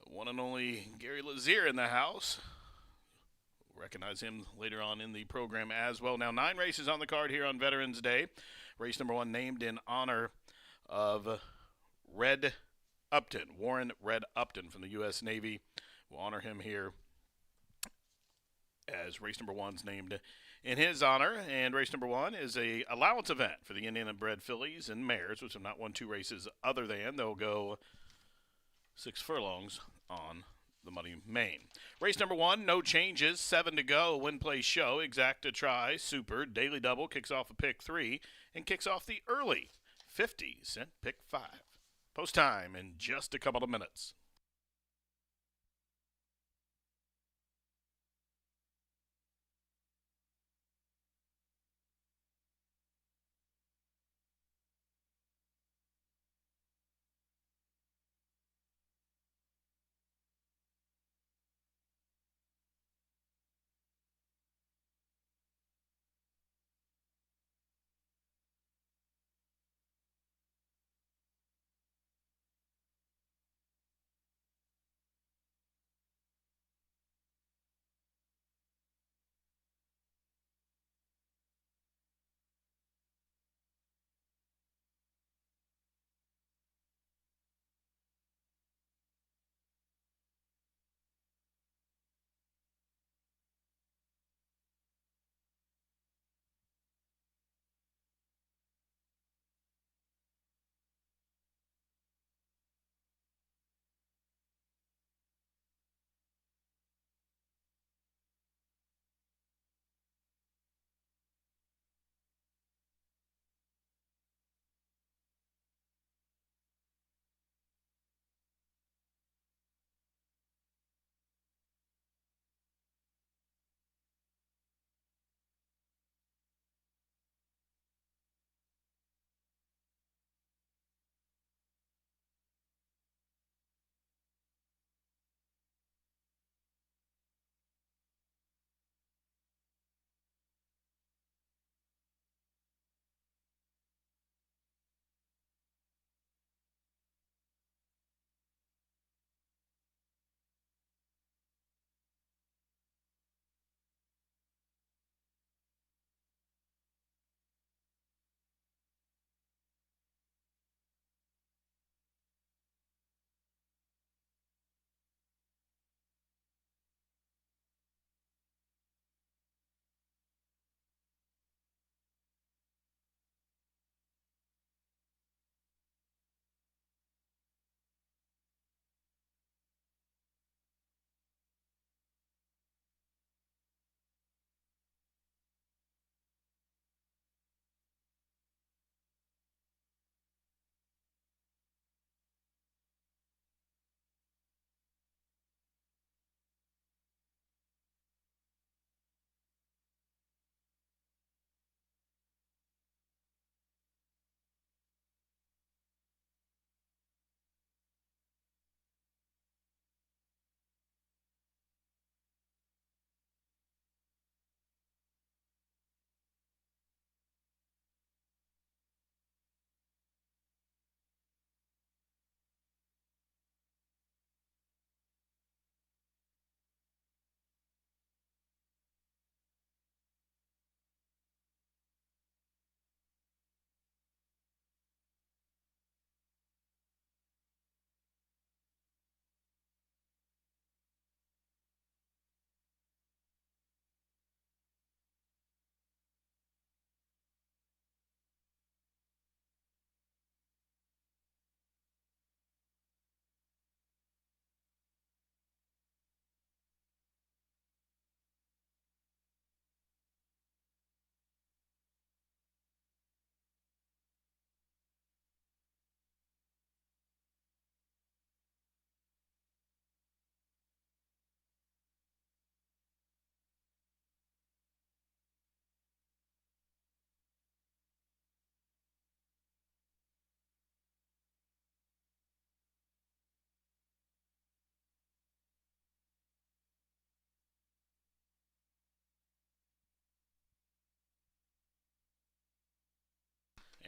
The one and only Gary Lazier in the house. We'll recognize him later on in the program as well. Now 9 races on the card here on Veterans Day. Race number 1 named in honor of Red Upton, Warren Red Upton from the U.S. Navy. We'll honor him here as race number 1's named in his honor. And race number 1 is a allowance event for the Indiana-bred fillies and mares, which have not won 2 races other than they'll go 6 furlongs on the Muddy Main. Race number 1, no changes, 7 to go. Win, play, show, exacta, try, super, daily double, kicks off a pick 3, and kicks off the early 50-cent pick 5. Post time in just a couple of minutes.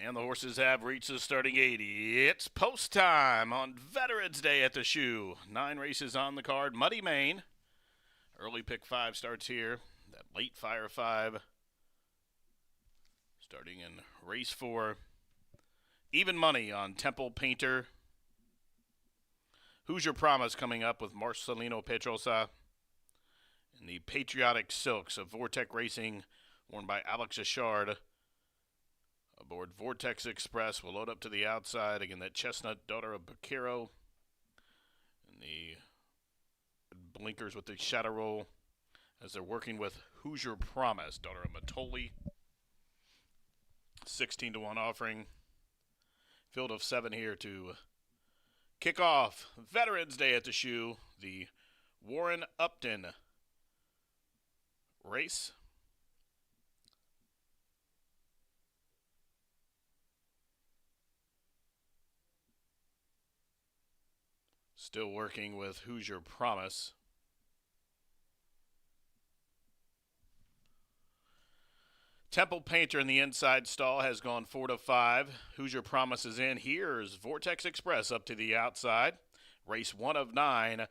And the horses have reached the starting 80. It's post time on Veterans Day at the Shoe. 9 races on the card. Muddy Main. Early pick 5 starts here. That late fire 5 starting in race 4. Even money on Temple Painter. Who's Your Promise coming up with Marcelino Pedrosa. And the Patriotic Silks of Vortex Racing, worn by Alex Achard. Aboard Vortex Express, we'll load up to the outside. Again, that Chestnut, daughter of Bakero. And the blinkers with the shadow roll as they're working with Who's Your Promise, daughter of Matoli. 16-1 offering. Field of 7 here to kick off Veterans Day at the Shoe. The Warren Upton race. Still working with Who's Your Promise. Temple Painter in the inside stall has gone 4 to 5. Who's Your Promise is in. Here's Vortex Express up to the outside. Race 1 of 9.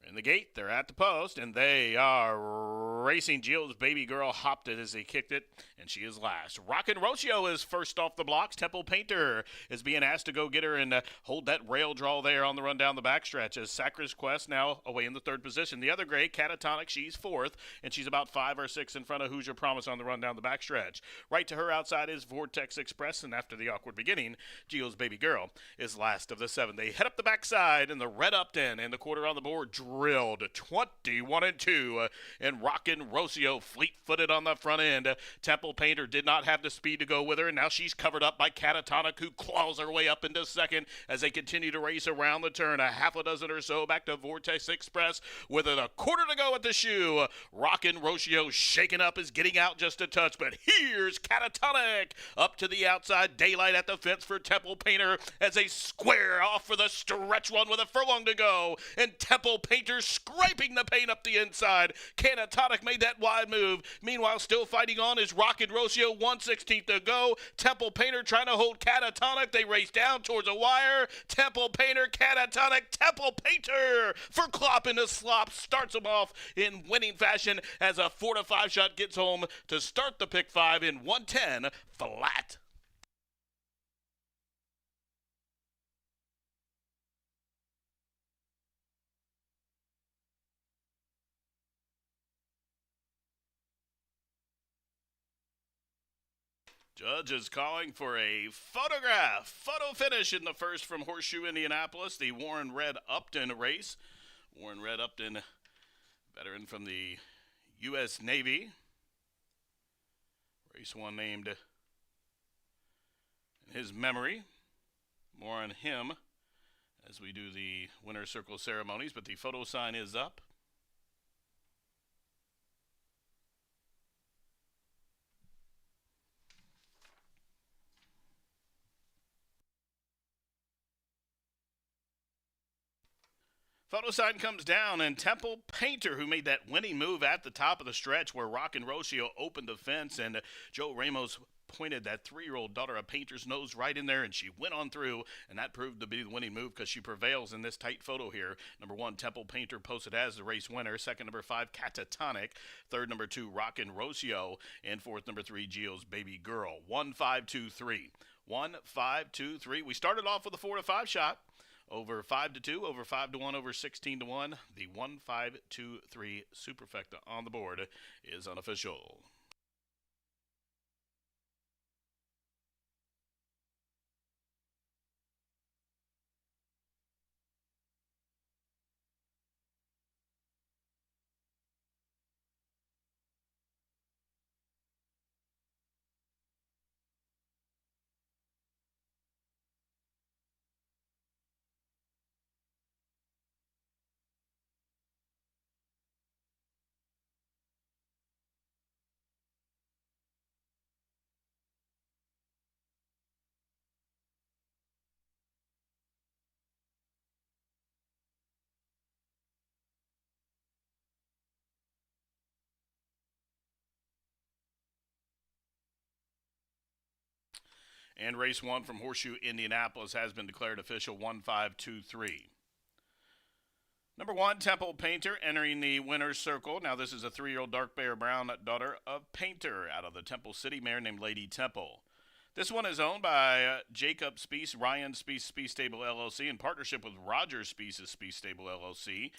In the gate, they're at the post, and they are racing. Jill's baby girl hopped it as they kicked it, and she is last. Rockin' Rocio is first off the blocks. Temple Painter is being asked to go get her and hold that rail draw there on the run down the backstretch as Sacra's Quest now away in the 3rd position. The other gray, Catatonic, she's 4th, and she's about 5 or 6 in front of Who's Your Promise on the run down the backstretch. Right to her outside is Vortex Express, and after the awkward beginning, Jill's baby girl is last of the 7. They head up the backside, and the Red Upton and the quarter on the board drilled 21-2, and Rockin' Rocio fleet-footed on the front end. Temple Painter did not have the speed to go with her, and now she's covered up by Catatonic, who claws her way up into 2nd as they continue to race around the turn. A half a dozen or so back to Vortex Express with a quarter to go at the Shoe. Rockin' Rocio shaking up is getting out just a touch, but here's Catatonic up to the outside. Daylight at the fence for Temple Painter as they square off for the stretch one with a furlong to go, and Temple Painter scraping the paint up the inside. Catatonic made that wide move. Meanwhile, still fighting on is Rockin' Rocio, 1/16 to go. Temple Painter trying to hold Catatonic. They race down towards a wire. Temple Painter, Catatonic, Temple Painter for Klopp into slop. Starts them off in winning fashion as a 4 to 5 shot gets home to start the pick 5 in 110 flat. Judge is calling for a photograph. Photo finish in the first from Horseshoe Indianapolis, the Warren Red Upton race. Warren Red Upton, veteran from the U.S. Navy. Race 1 named in his memory. More on him as we do the winner's circle ceremonies, but the photo sign is up. Photo sign comes down, and Temple Painter, who made that winning move at the top of the stretch where Rockin' Rocio opened the fence, and Joe Ramos pointed that 3-year-old daughter of Painter's nose right in there, and she went on through, and that proved to be the winning move because she prevails in this tight photo here. Number 1, Temple Painter posted as the race winner. 2nd, number 5, Catatonic. 3rd, number 2, Rockin' Rocio. And 4th, number 3, Gio's Baby Girl. 1-5-2-3. 1-5-2-3. We started off with a 4 to 5 shot. Over 5 to 2, over 5 to 1, over 16 to 1. The 1-5-2-3 superfecta on the board is unofficial. And race 1 from Horseshoe Indianapolis has been declared official 1523. Number 1, Temple Painter entering the winner's circle. Now this is a 3-year-old dark bear brown daughter of Painter out of the Temple City mare named Lady Temple. This one is owned by Jacob Speece, Ryan Speece, Speece Stable LLC, in partnership with Roger Speece's Speece Stable LLC.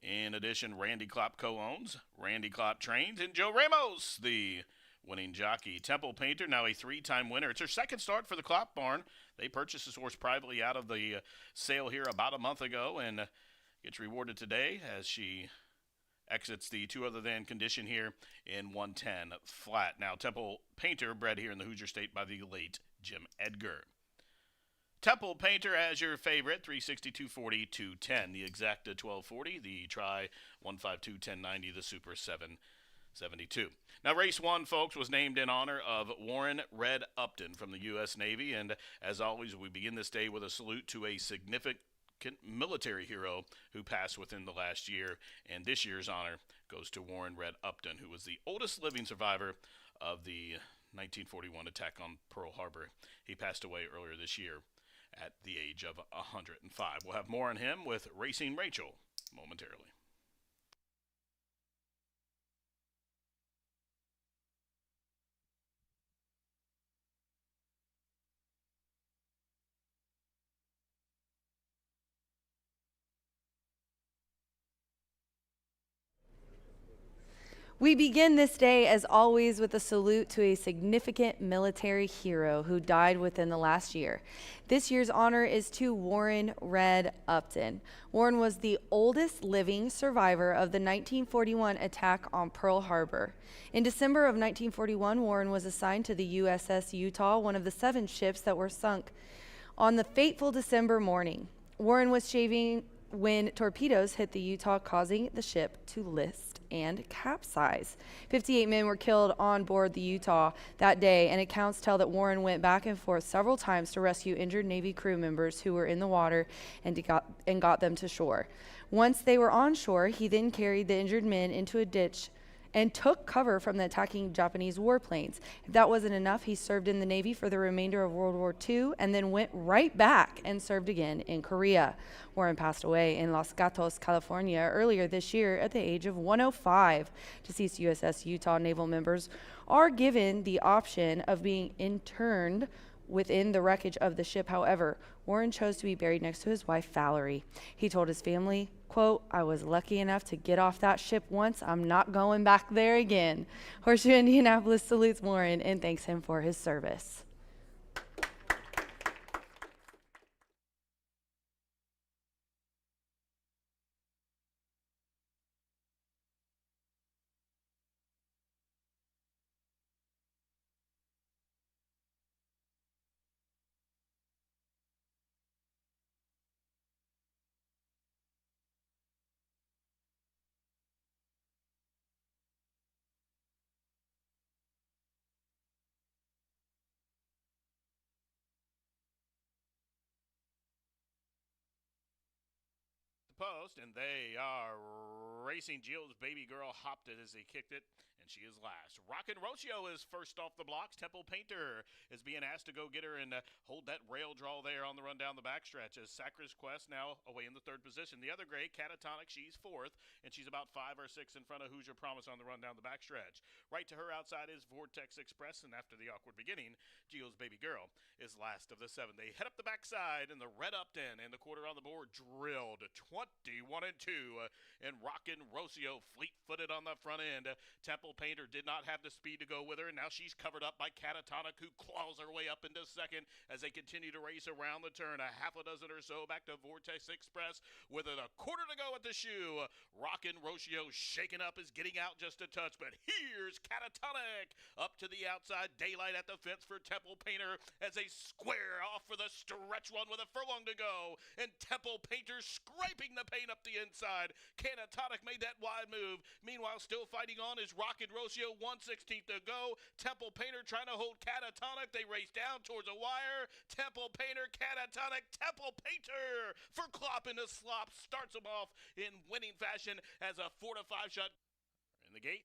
In addition, Randy Klopp co-owns, Randy Klopp trains, and Joe Ramos, the winning jockey. Temple Painter, now a 3-time winner. It's her second start for the Klopp barn. They purchased this horse privately out of the sale here about a month ago, and gets rewarded today as she exits the 2 other than condition here in 110 flat. Now, Temple Painter, bred here in the Hoosier State by the late Jim Edgar. Temple Painter as your favorite, 360, 240, 210. The exacta 1240, the try 152, 1090, the super 772. Now, race 1, folks, was named in honor of Warren Red Upton from the U.S. Navy. And as always, we begin this day with a salute to a significant military hero who passed within the last year, and this year's honor goes to Warren Red Upton, who was the oldest living survivor of the 1941 attack on Pearl Harbor. He passed away earlier this year at the age of 105. We'll have more on him with Racing Rachel momentarily. We begin this day, as always, with a salute to a significant military hero who died within the last year. This year's honor is to Warren Red Upton. Warren was the oldest living survivor of the 1941 attack on Pearl Harbor. In December of 1941, Warren was assigned to the USS Utah, one of the 7 ships that were sunk on the fateful December morning. Warren was shaving when torpedoes hit the Utah, causing the ship to list and capsize. 58 men were killed on board the Utah that day, and accounts tell that Warren went back and forth several times to rescue injured Navy crew members who were in the water and got them to shore. Once they were on shore, he then carried the injured men into a ditch and took cover from the attacking Japanese warplanes. If that wasn't enough, he served in the Navy for the remainder of World War II and then went right back and served again in Korea. Warren passed away in Los Gatos, California earlier this year at the age of 105. Deceased USS Utah naval members are given the option of being interned within the wreckage of the ship. However, Warren chose to be buried next to his wife, Valerie. He told his family, quote, "I was lucky enough to get off that ship once. I'm not going back there again." Horseshoe Indianapolis salutes Warren and thanks him for his service. Post, and they are racing. Jill's baby girl hopped it as they kicked it, and she is last. Rockin' Rocio is first off the blocks. Temple Painter is being asked to go get her and hold that rail draw there on the run down the backstretch, as Sacra's Quest now away in the 3rd position. The other gray, Catatonic, she's 4th, and she's about 5 or 6 in front of Hoosier Promise on the run down the backstretch. Right to her outside is Vortex Express, and after the awkward beginning, Gio's baby girl is last of the 7. They head up the backside, and the Red Upton and the quarter on the board drilled 21-2, and Rockin' Rocio fleet-footed on the front end. Temple Painter did not have the speed to go with her, and now she's covered up by Catatonic, who claws her way up into 2nd as they continue to race around the turn. A half a dozen or so back to Vortex Express with a quarter to go at the shoe. Rockin' Rocio shaking up, is getting out just a touch, but here's Catatonic up to the outside. Daylight at the fence for Temple Painter as they square off for the stretch one with a furlong to go, and Temple Painter scraping the paint up the inside. Catatonic made that wide move. Meanwhile, still fighting on is Rockin' Rocio, 1/16 to go. Temple Painter trying to hold Catatonic. They race down towards a wire. Temple Painter, Catatonic, Temple Painter for Klopp in the slop. Starts them off in winning fashion as a 4-5 shot in the gate.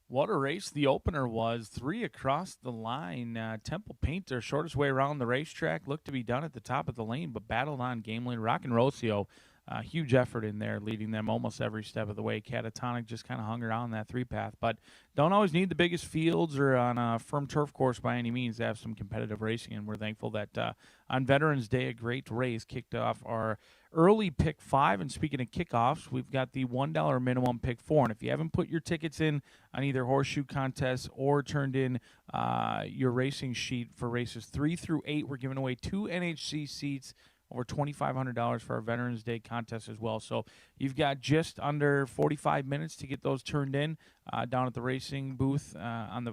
What a race the opener was. 3 across the line. Temple Painter, shortest way around the racetrack, looked to be done at the top of the lane, but battled on gamely. Rock and Rocio, huge effort in there, leading them almost every step of the way. Catatonic just kind of hung around that 3-path, but don't always need the biggest fields or on a firm turf course by any means to have some competitive racing, and we're thankful that on Veterans Day, a great race kicked off our early pick 5. And speaking of kickoffs, we've got the $1 minimum pick 4. And if you haven't put your tickets in on either horseshoe contests or turned in your racing sheet for races 3 through 8, we're giving away 2 NHC seats, over $2,500 for our Veterans Day contest as well. So you've got just under 45 minutes to get those turned in down at the racing booth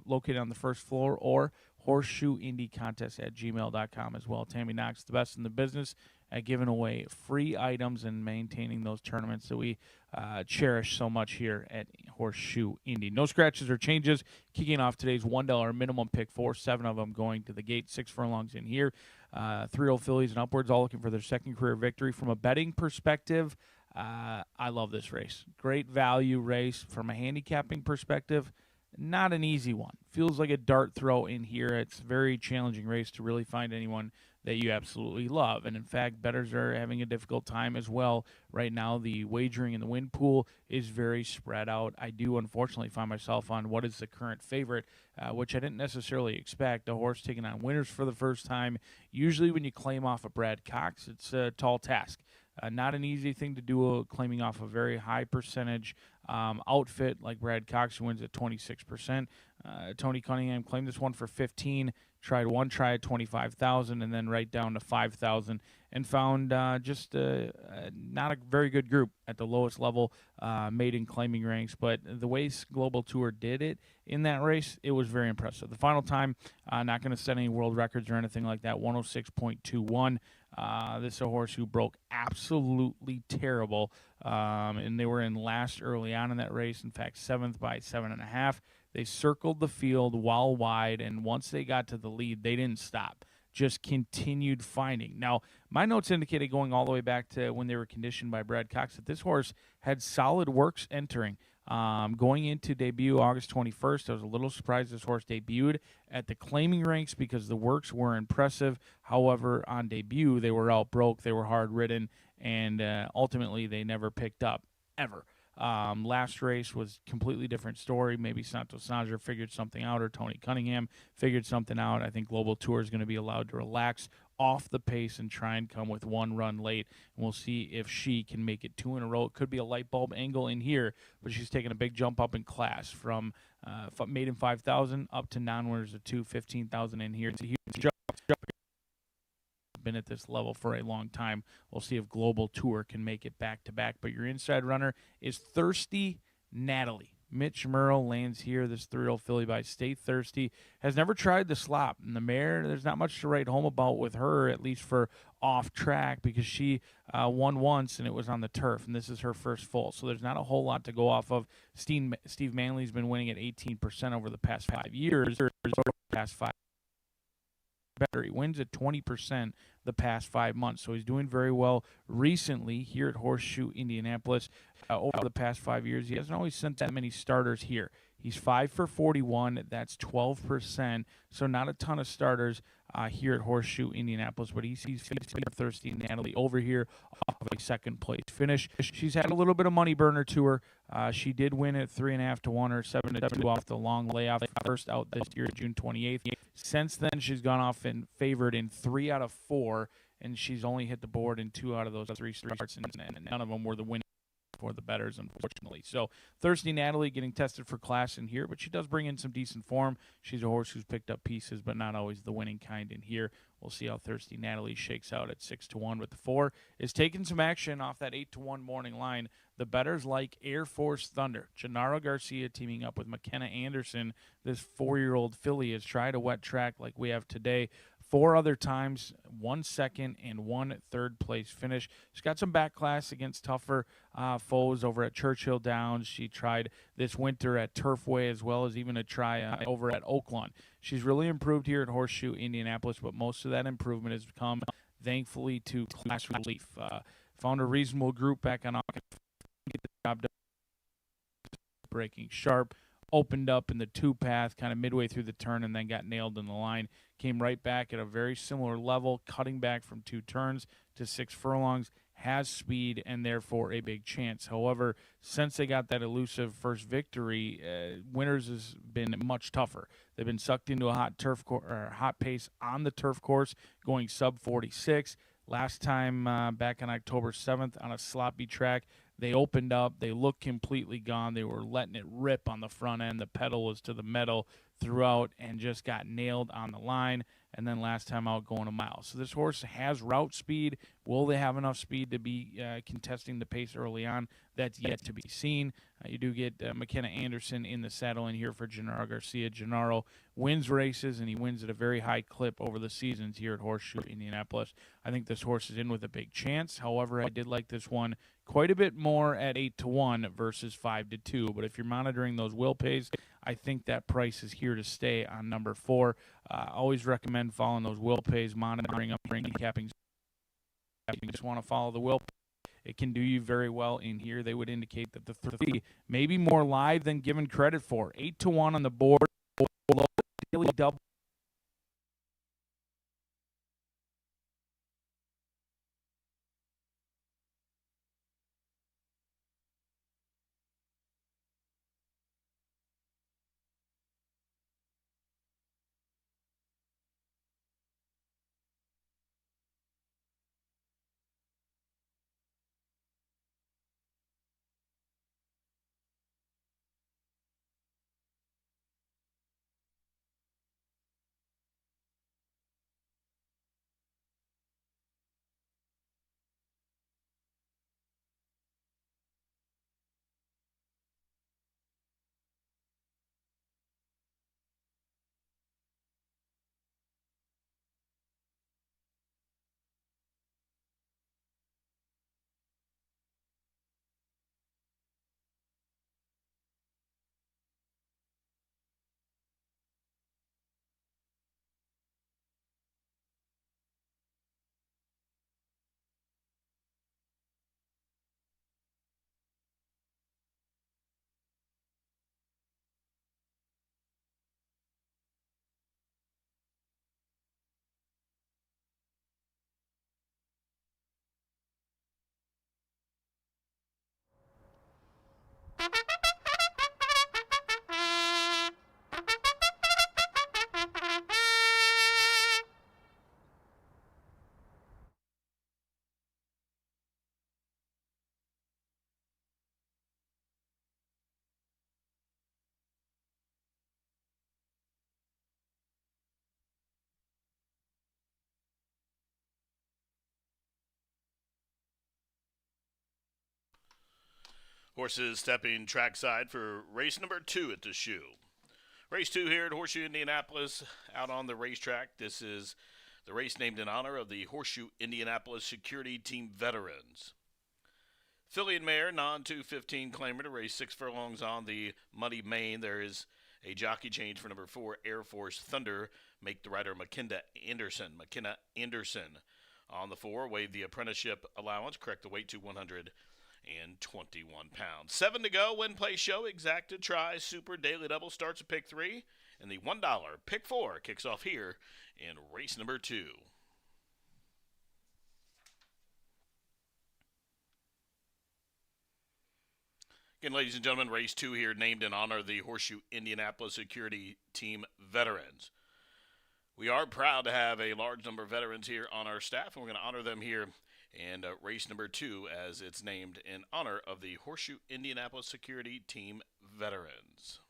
located on the first floor, or horseshoeindycontest@gmail.com as well. Tammy Knox, the best in the business at giving away free items and maintaining those tournaments that we cherish so much here at Horseshoe Indy. No scratches or changes. Kicking off today's $1 minimum pick 4, 7 of them going to the gate, 6 furlongs in here. 3-year-old fillies and upwards, all looking for their second career victory. From a betting perspective, I love this race. Great value race. From a handicapping perspective, not an easy one. Feels like a dart throw in here. It's a very challenging race to really find anyone that you absolutely love. And in fact, bettors are having a difficult time as well. Right now, the wagering in the win pool is very spread out. I do unfortunately find myself on what is the current favorite, which I didn't necessarily expect. A horse taking on winners for the first time. Usually when you claim off of Brad Cox, it's a tall task. Not an easy thing to do, claiming off a very high percentage outfit like Brad Cox, who wins at 26%. Tony Cunningham claimed this one for 15, tried one try at 25,000, and then right down to 5,000, and found just not a very good group at the lowest level, maiden claiming ranks. But the way Global Tour did it in that race, it was very impressive. The final time, not going to set any world records or anything like that, 106.21. This is a horse who broke absolutely terrible, and they were in last early on in that race. In fact, 7th by 7.5. They circled the field while wide, and once they got to the lead, they didn't stop. Just continued finding. Now, my notes indicated, going all the way back to when they were conditioned by Brad Cox, that this horse had solid works entering. Going into debut August 21st, I was a little surprised this horse debuted at the claiming ranks because the works were impressive. However, on debut, they were outbroke, they were hard-ridden, and ultimately they never picked up, ever. Last race was completely different story. Maybe Santos Sanger figured something out, or Tony Cunningham figured something out. I think Global Tour is going to be allowed to relax off the pace and try and come with one run late, and we'll see if she can make it 2 in a row. It could be a light bulb angle in here, but she's taking a big jump up in class from maiden 5,000 up to non-winners of 15,000 in here. It's a huge jump. Been at this level for a long time. We'll see if Global Tour can make it back-to-back. But your inside runner is Thirsty Natalie. Mitch Merle lands here, this 3-year-old filly by Stay Thirsty. Has never tried the slop. And the mare, there's not much to write home about with her, at least for off-track, because she won once, and it was on the turf, and this is her first full. So there's not a whole lot to go off of. Steve Manley's been winning at 18% over the past 5 years. Better. He wins at 20% the past 5 months, so he's doing very well recently here at Horseshoe Indianapolis. Over the past 5 years, he hasn't always sent that many starters here. He's 5 for 41. That's 12%, so not a ton of starters here at Horseshoe Indianapolis, but he sees Thirsty Natalie over here off of a second-place finish. She's had a little bit of money burner to her. She did win at 3.5 to 1 or 7 to 2 off the long layoff. First out this year, June 28th. Since then, she's gone off and favored in 3 out of 4, and she's only hit the board in 2 out of those 3 starts, and none of them were the winning for the bettors, unfortunately. So Thirsty Natalie getting tested for class in here, but she does bring in some decent form. She's a horse who's picked up pieces, but not always the winning kind in here. We'll see how Thirsty Natalie shakes out at 6 to 1, but the 4 is taking some action off that 8 to 1 morning line. The bettors like Air Force Thunder. Gennaro Garcia teaming up with McKenna Anderson. This 4-year-old filly has tried a wet track like we have today 4 other times, 1 second and 1 third place finish. She's got some back class against tougher foes over at Churchill Downs. She tried this winter at Turfway, as well as even a try over at Oaklawn. She's really improved here at Horseshoe Indianapolis, but most of that improvement has come, thankfully, to class relief. Found a reasonable group back on August. Get the job done. Breaking sharp. opened up in the two path kind of midway through the turn and then got nailed in the line. Came right back at a very similar level, cutting back from 2 turns to 6 furlongs, has speed and therefore a big chance. However, since they got that elusive first victory, Winners has been much tougher. They've been sucked into a hot pace on the turf course, going sub 46. Last time back on October 7th on a sloppy track, they opened up. They looked completely gone. They were letting it rip on the front end. The pedal was to the metal throughout and just got nailed on the line. And then last time out going a mile. So this horse has route speed. Will they have enough speed to be contesting the pace early on? That's yet to be seen. You do get McKenna Anderson in the saddle in here for Gennaro Garcia. Gennaro wins races, and he wins at a very high clip over the seasons here at Horseshoe Indianapolis. I think this horse is in with a big chance. However, I did like this one quite a bit more at 8-1 versus 5-2. But if you're monitoring those will pays, I think that price is here to stay on number 4. Always recommend following those will pays, monitoring up, handicapping. If you just want to follow the will, it can do you very well in here. They would indicate that the 3 may be more live than given credit for. 8-1 on the board. Daily double. Horses stepping trackside for race number 2 at the shoe. Race 2 here at Horseshoe Indianapolis, out on the racetrack. This is the race named in honor of the Horseshoe Indianapolis Security Team veterans. Filly and Mare, non-215 claimer to race 6 furlongs on the muddy main. There is a jockey change for number 4, Air Force Thunder. Make the rider McKenna Anderson. On the 4, waive the apprenticeship allowance. Correct the weight to 121 pounds. 7 to go. Win, play, show. Exacta, try. Super Daily Double starts at pick 3. And the $1 pick 4 kicks off here in race number 2. Again, ladies and gentlemen, race 2 here named in honor of the Horseshoe Indianapolis Security Team veterans. We are proud to have a large number of veterans here on our staff, and we're going to honor them here in race number 2 as it's named in honor of the Horseshoe Indianapolis Security Team veterans.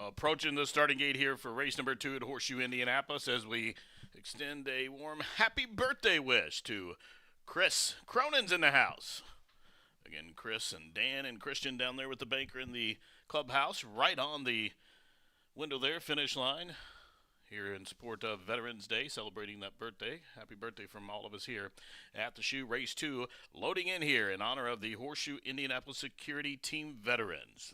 Approaching the starting gate here for race number 2 at Horseshoe Indianapolis as we extend a warm happy birthday wish to Chris. Cronin's in the house. Again, Chris and Dan and Christian down there with the banker in the clubhouse, right on the window there, finish line, here in support of Veterans Day, celebrating that birthday. Happy birthday from all of us here at the shoe. Race 2 loading in here in honor of the Horseshoe Indianapolis Security Team Veterans.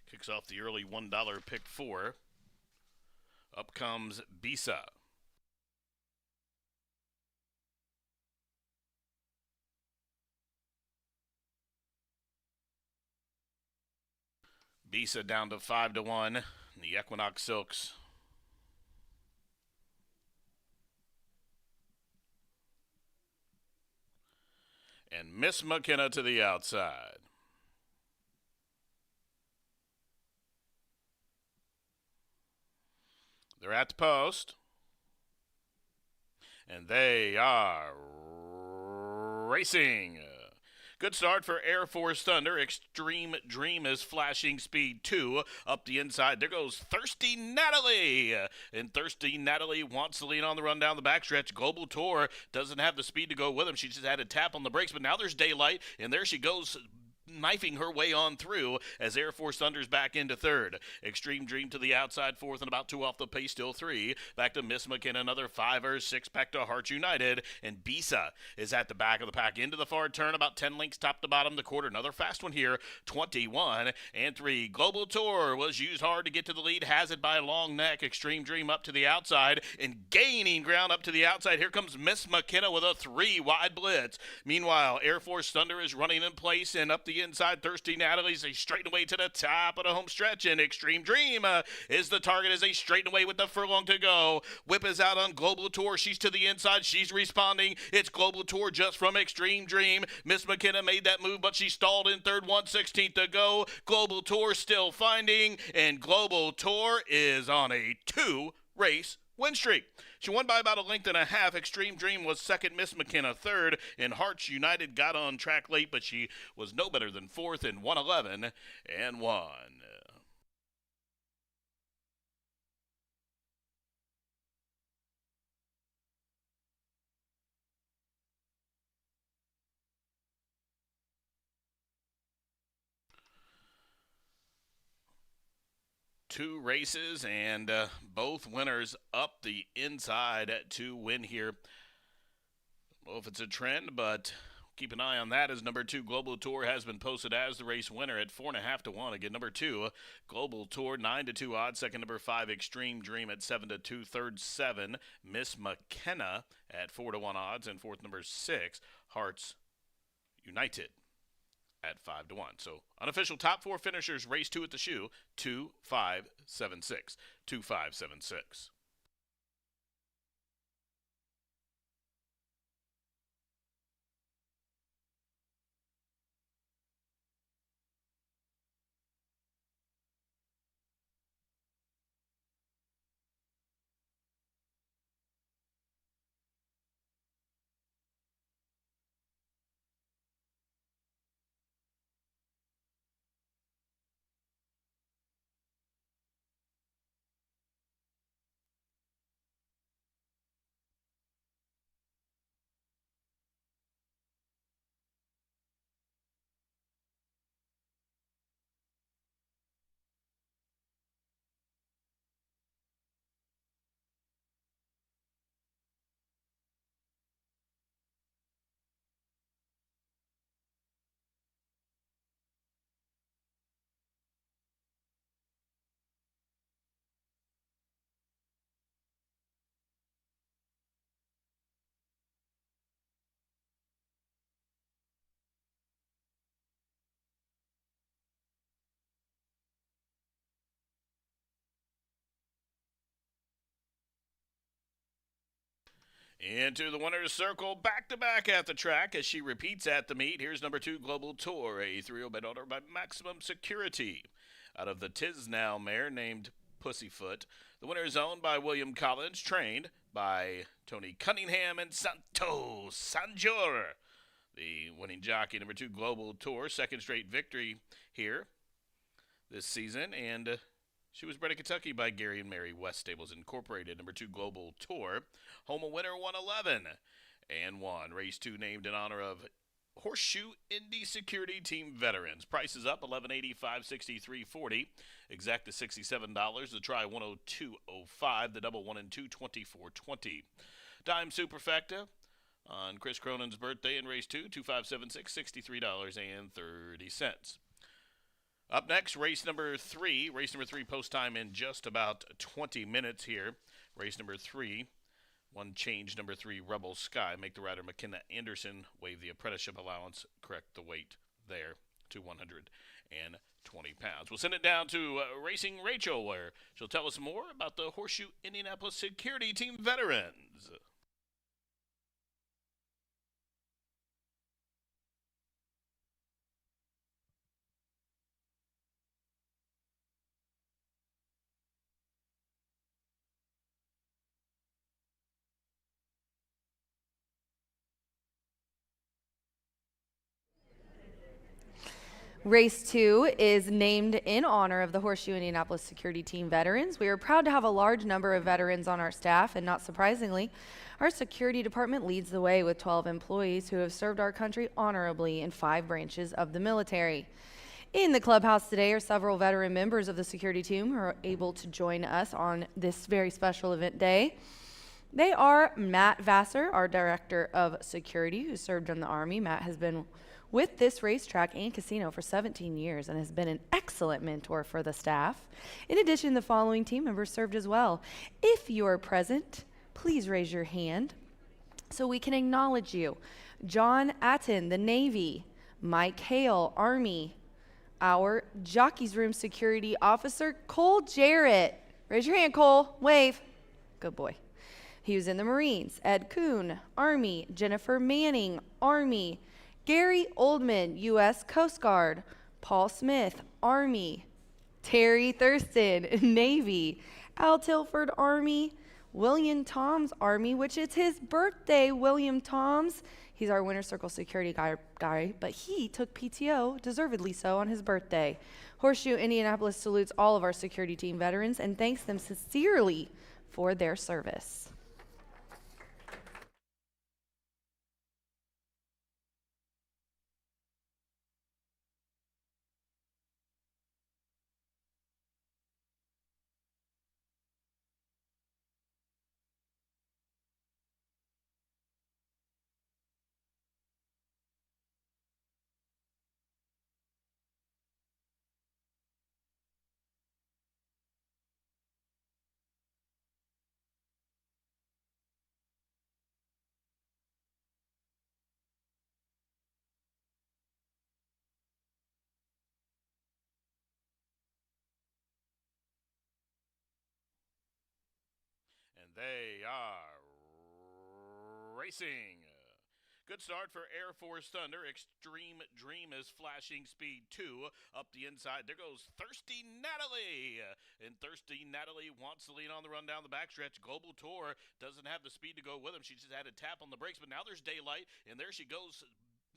Kicks off the early $1 pick 4. Up comes Bisa. Bisa down to 5-1. The Equinox Silks. And Miss McKenna to the outside. They're at the post. And they are racing. Good start for Air Force Thunder. Extreme Dream is flashing speed 2 up the inside. There goes Thirsty Natalie. And Thirsty Natalie wants to lean on the run down the backstretch. Global Tour doesn't have the speed to go with him. She just had a tap on the brakes, but now there's daylight, and there she goes, knifing her way on through as Air Force Thunder's back into third. Extreme Dream to the outside, fourth, and about 2 off the pace, still 3. Back to Miss McKenna, another 5 or 6 back to Hearts United, and Bisa is at the back of the pack into the far turn, about 10 lengths top to bottom the quarter. Another fast one here, 21 and 3. Global Tour was used hard to get to the lead, has it by a long neck. Extreme Dream up to the outside and gaining ground up to the outside. Here comes Miss McKenna with a 3-wide blitz. Meanwhile, Air Force Thunder is running in place, and up the inside, Thirsty Natalie's a straighten away to the top of the home stretch, and Extreme Dream is the target as they straighten away with the furlong to go. Whip is out on Global Tour. She's to the inside. She's responding. It's Global Tour just from Extreme Dream. Miss McKenna made that move, but she stalled in third, 1/16 to go. Global Tour still finding, and Global Tour is on a 2-race win streak. She won by about a length and a half. Extreme Dream was second, Miss McKenna third, and Hearts United got on track late, but she was no better than fourth in 1:11 and 1. Two races and both winners up the inside to win here. I don't know if it's a trend, but keep an eye on that as number 2 Global Tour has been posted as the race winner at 4.5 to 1. Again, number 2 Global Tour 9 to 2 odds. Second, number 5 Extreme Dream at 7 to 2. Third, 7 Miss McKenna at 4 to 1 odds, and fourth, number 6 Hearts United at 5 to 1. So unofficial top 4 finishers, race 2 at the shoe, 2-5-7-6. 2-5-7-6. Into the winner's circle, back-to-back at the track as she repeats at the meet. Here's number 2 Global Tour, a 3-year-old owner by Maximum Security. Out of the Tisnow mare named Pussyfoot. The winner is owned by William Collins, trained by Tony Cunningham and Santo Sanjur. The winning jockey, number 2 Global Tour, second straight victory here. this season, and she was bred in Kentucky by Gary and Mary West Stables Incorporated. Number 2 Global Tour, home a winner 111 and 1. Race 2 named in honor of Horseshoe Indy Security Team veterans. Price is up, $11.85, $63.40. Exact is $67. The try 102.05. The double 1 and 2 24.20. Dime Superfecta on Chris Cronin's birthday in race 2, 2576, $63.30. Up next, race number 3. Race number 3 post time in just about 20 minutes here. Race number 3. One change, number 3, Rebel Sky. Make the rider McKenna Anderson waive the apprenticeship allowance. Correct the weight there to 120 pounds. We'll send it down to Racing Rachel, where she'll tell us more about the Horseshoe Indianapolis Security Team veterans. Race 2 is named in honor of the Horseshoe Indianapolis Security Team veterans. We are proud to have a large number of veterans on our staff, and not surprisingly, our security department leads the way with 12 employees who have served our country honorably in 5 branches of the military. In the clubhouse today are several veteran members of the security team who are able to join us on this very special event day. They are Matt Vassar, our Director of Security, who served in the Army. Matt has been with this racetrack and casino for 17 years and has been an excellent mentor for the staff. In addition, the following team members served as well. If you are present, please raise your hand so we can acknowledge you. John Atten, the Navy. Mike Hale, Army. Our Jockey's Room Security Officer, Cole Jarrett. Raise your hand, Cole. Wave. Good boy. He was in the Marines. Ed Kuhn, Army. Jennifer Manning, Army. Gary Oldman, U.S. Coast Guard. Paul Smith, Army. Terry Thurston, Navy. Al Tilford, Army. William Toms, Army, which is his birthday, William Toms. He's our Winter Circle security guy, but he took PTO, deservedly so, on his birthday. Horseshoe Indianapolis salutes all of our security team veterans and thanks them sincerely for their service. And they are racing. Good start for Air Force Thunder. Extreme Dream is flashing speed 2 up the inside. There goes Thirsty Natalie. And Thirsty Natalie wants to lead on the run down the backstretch. Global Tour doesn't have the speed to go with him. She just had a tap on the brakes, but now there's daylight, and there she goes,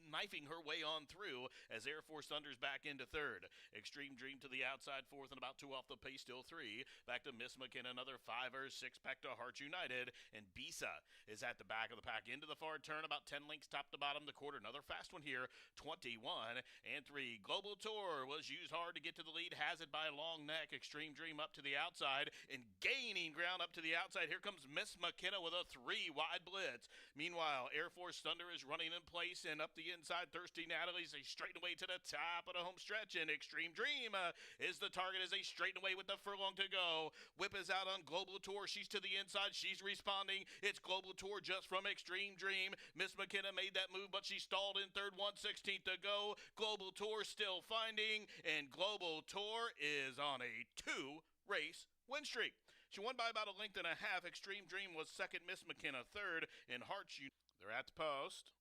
knifing her way on through as Air Force Thunder's back into third. Extreme Dream to the outside fourth and about 2 off the pace, still 3. Back to Miss McKenna, another 5 or 6 back to Hearts United. And Bisa is at the back of the pack into the far turn, about 10 lengths top to bottom the quarter. Another fast one here, 21 and 3. Global Tour was used hard to get to the lead, has it by a long neck. Extreme Dream up to the outside and gaining ground up to the outside. Here comes Miss McKenna with a 3-wide blitz. Meanwhile, Air Force Thunder is running in place, and up the inside, Thirsty Natalie's a straightaway to the top of the home stretch, and Extreme Dream is the target as they straighten away with the furlong to go. Whip is out on Global Tour. She's to the inside. She's responding. It's Global Tour just from Extreme Dream. Miss McKenna made that move, but she stalled in third. 1/16 to go. Global Tour still finding, and Global Tour is on a 2-race win streak. She won by about a length and a half. Extreme Dream was second. Miss McKenna third. And Hearts, they're at the post.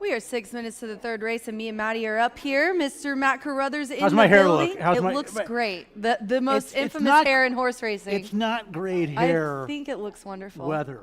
We are 6 minutes to the third race, and me and Maddie are up here. Mr. Matt Carruthers in How's the my hair building. look? How's it my- looks great. The most It's infamous not- hair in horse racing. It's not great hair I think it looks wonderful. weather.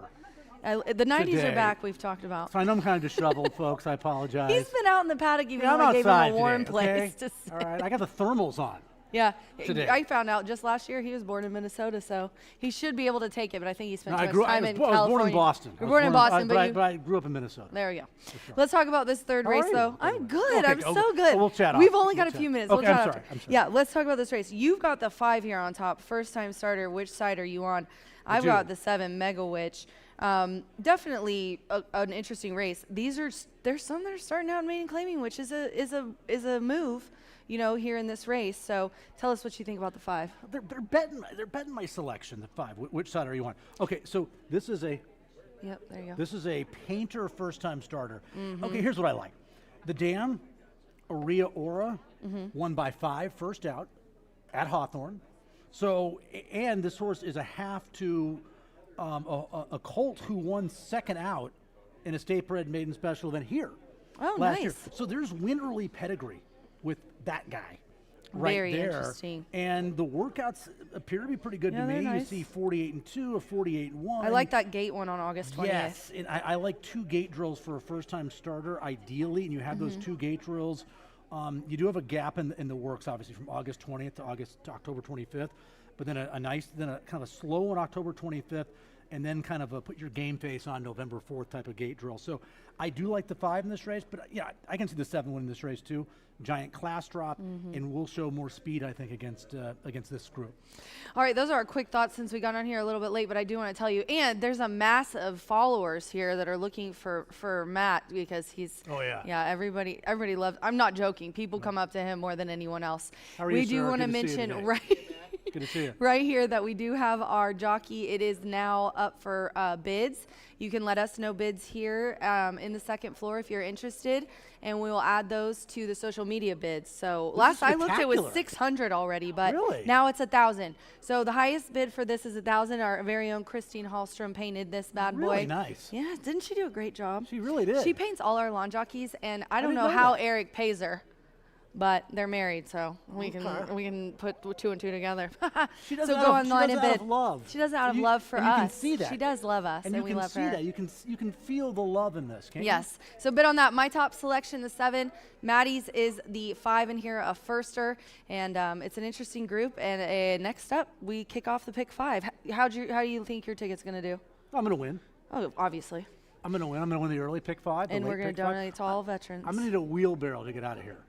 The 90s today. are back, we've talked about. So I know I'm kind of disheveled, folks. I apologize. He's been out in the paddock, even Yeah, I'm though I gave him outside a warm today, place okay? to sit. All right, I got the thermals on. Yeah, Today. I found out just last year he was born in Minnesota, so he should be able to take it, but I think he spent No, too much time in I was California. born in Boston. You were born in Boston, but but I grew up in Minnesota. there you go. Let's talk about this third How race, are you, though. by the I'm way? good. Okay, I'm so good. we'll chat We've off. only got We'll a few chat. minutes. Okay, we'll chat I'm after. sorry. I'm sorry. Yeah, let's talk about this race. You've got the 5 here on top, first-time starter. Which side are you on? I've got the 7, Mega Witch. Definitely an interesting race. There's some that are starting out maiden claiming, which is a move, here in this race. So tell us what you think about the 5. They're betting my selection, the 5. Which side are you on? Okay, so this is a Yep, there you go. This is a painter first-time starter. Mm-hmm. Okay, here's what I like. The dam, Aria Aura, Mm-hmm. won by 5, first out at Hawthorne. So, and this horse is a half to a colt who won second out in a state bred maiden special event here Oh, last year. nice. So there's win early pedigree with that guy. Right Very there. interesting. And the workouts appear to be pretty good Yeah, to me. they're nice. You see 48-2, a 48-1. I like that gate one on August 20th. Yes, and I like 2 gate drills for a first-time starter, ideally, and you have those 2 gate drills. You do have a gap in the works, obviously, from August 20th to October 25th, but then a kind of a slow on October 25th, and then kind of a put your game face on November 4th type of gate drill. So I do like the 5 in this race, but yeah, I can see the 7 winning this race too. Giant class drop, and will show more speed, I think, against this group. All right, those are our quick thoughts since we got on here a little bit late, but I do want to tell you, and there's a mass of followers here that are looking for Matt because he's. Oh, yeah. Yeah, everybody loves. I'm not joking. People come up to him more than anyone else. How are we you, do sir? want to Good to see you mention today. Good to see you. right here that we do have our jockey. It is now up for bids. You can let us know bids here in the second floor if you're interested, and we will add those to the social media bids. So last I looked, it was spectacular. 600 already, but Really? now it's 1,000. So the highest bid for this is 1,000. Our very own Christine Hallstrom painted this bad boy. Really nice. Yeah, didn't she do a great job? She really did. She paints all our lawn jockeys, and I don't didn't know know how that. Eric pays her. But they're married, so we can put 2 and 2 together. She does so it go out of- she online does and it out bid. of love. She does it out of You- love for and us. you can see that. She does love us, and, you we can love see her. that. You can feel the love in this, can't you? Yes. So bid on that. My top selection, the 7. Maddie's is the 5 in here, a firster, and it's an interesting group. And next up, we kick off the pick 5. How do you think your ticket's gonna do? I'm going to win. Oh, obviously. I'm going to win. I'm going to win the early pick 5. And the we're late gonna pick 5. donate to all veterans. I'm going to need a wheelbarrow to get out of here.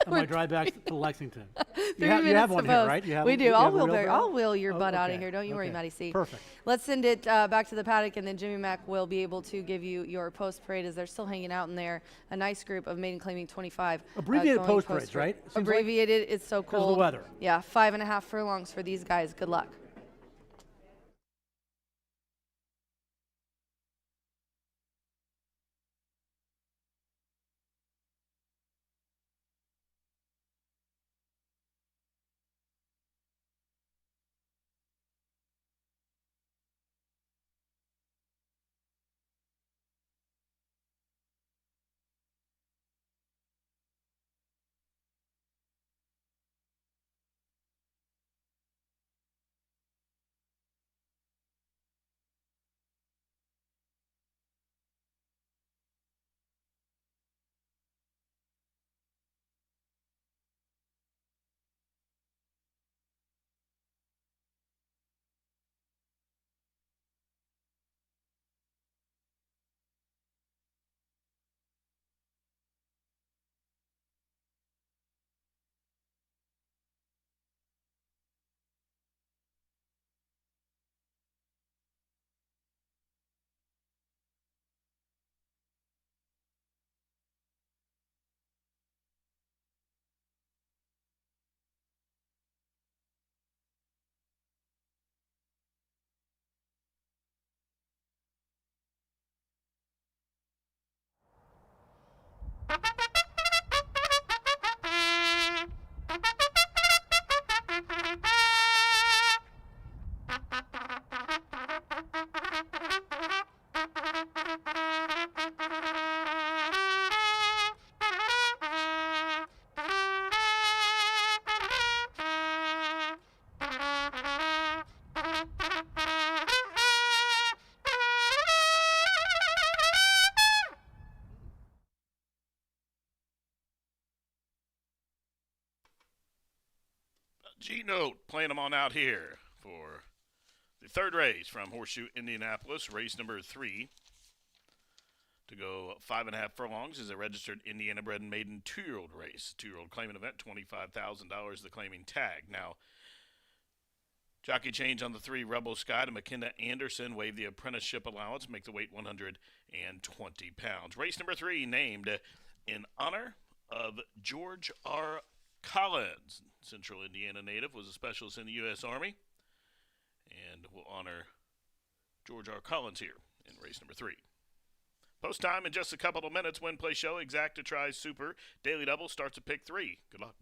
On my drive back to Lexington. 3 you have minutes one to here, post. right? You have We a- do. you I'll have a wheelbarrow. wheelbarrow? I'll wheel your Oh, butt out of okay. here. Don't you worry, Okay. Maddie C. Perfect. Let's send it back to the paddock, and then Jimmy Mack will be able to give you your post parade as they're still hanging out in there. A nice group of maiden claiming 25. Abbreviated going post parades, right? Seems like- Abbreviated. It's so 'Cause of the cold. weather. Yeah, 5.5 furlongs for these guys. Good luck. G-Note playing them on out here for the third race from Horseshoe Indianapolis, race number 3. To go 5.5 furlongs is a registered Indiana-bred maiden 2-year-old race. 2-year-old claiming event, $25,000 the claiming tag. Now, jockey change on the 3, Rebel Sky to McKenna Anderson. Waive the apprenticeship allowance, make the weight 120 pounds. Race number 3 named in honor of George R. Collins. Central Indiana native, was a specialist in the U.S. Army. And we'll honor George R. Collins here in race number 3. Post time in just a couple of minutes. Win, play, show, Exacta tries Super. Daily Double starts at pick 3. Good luck.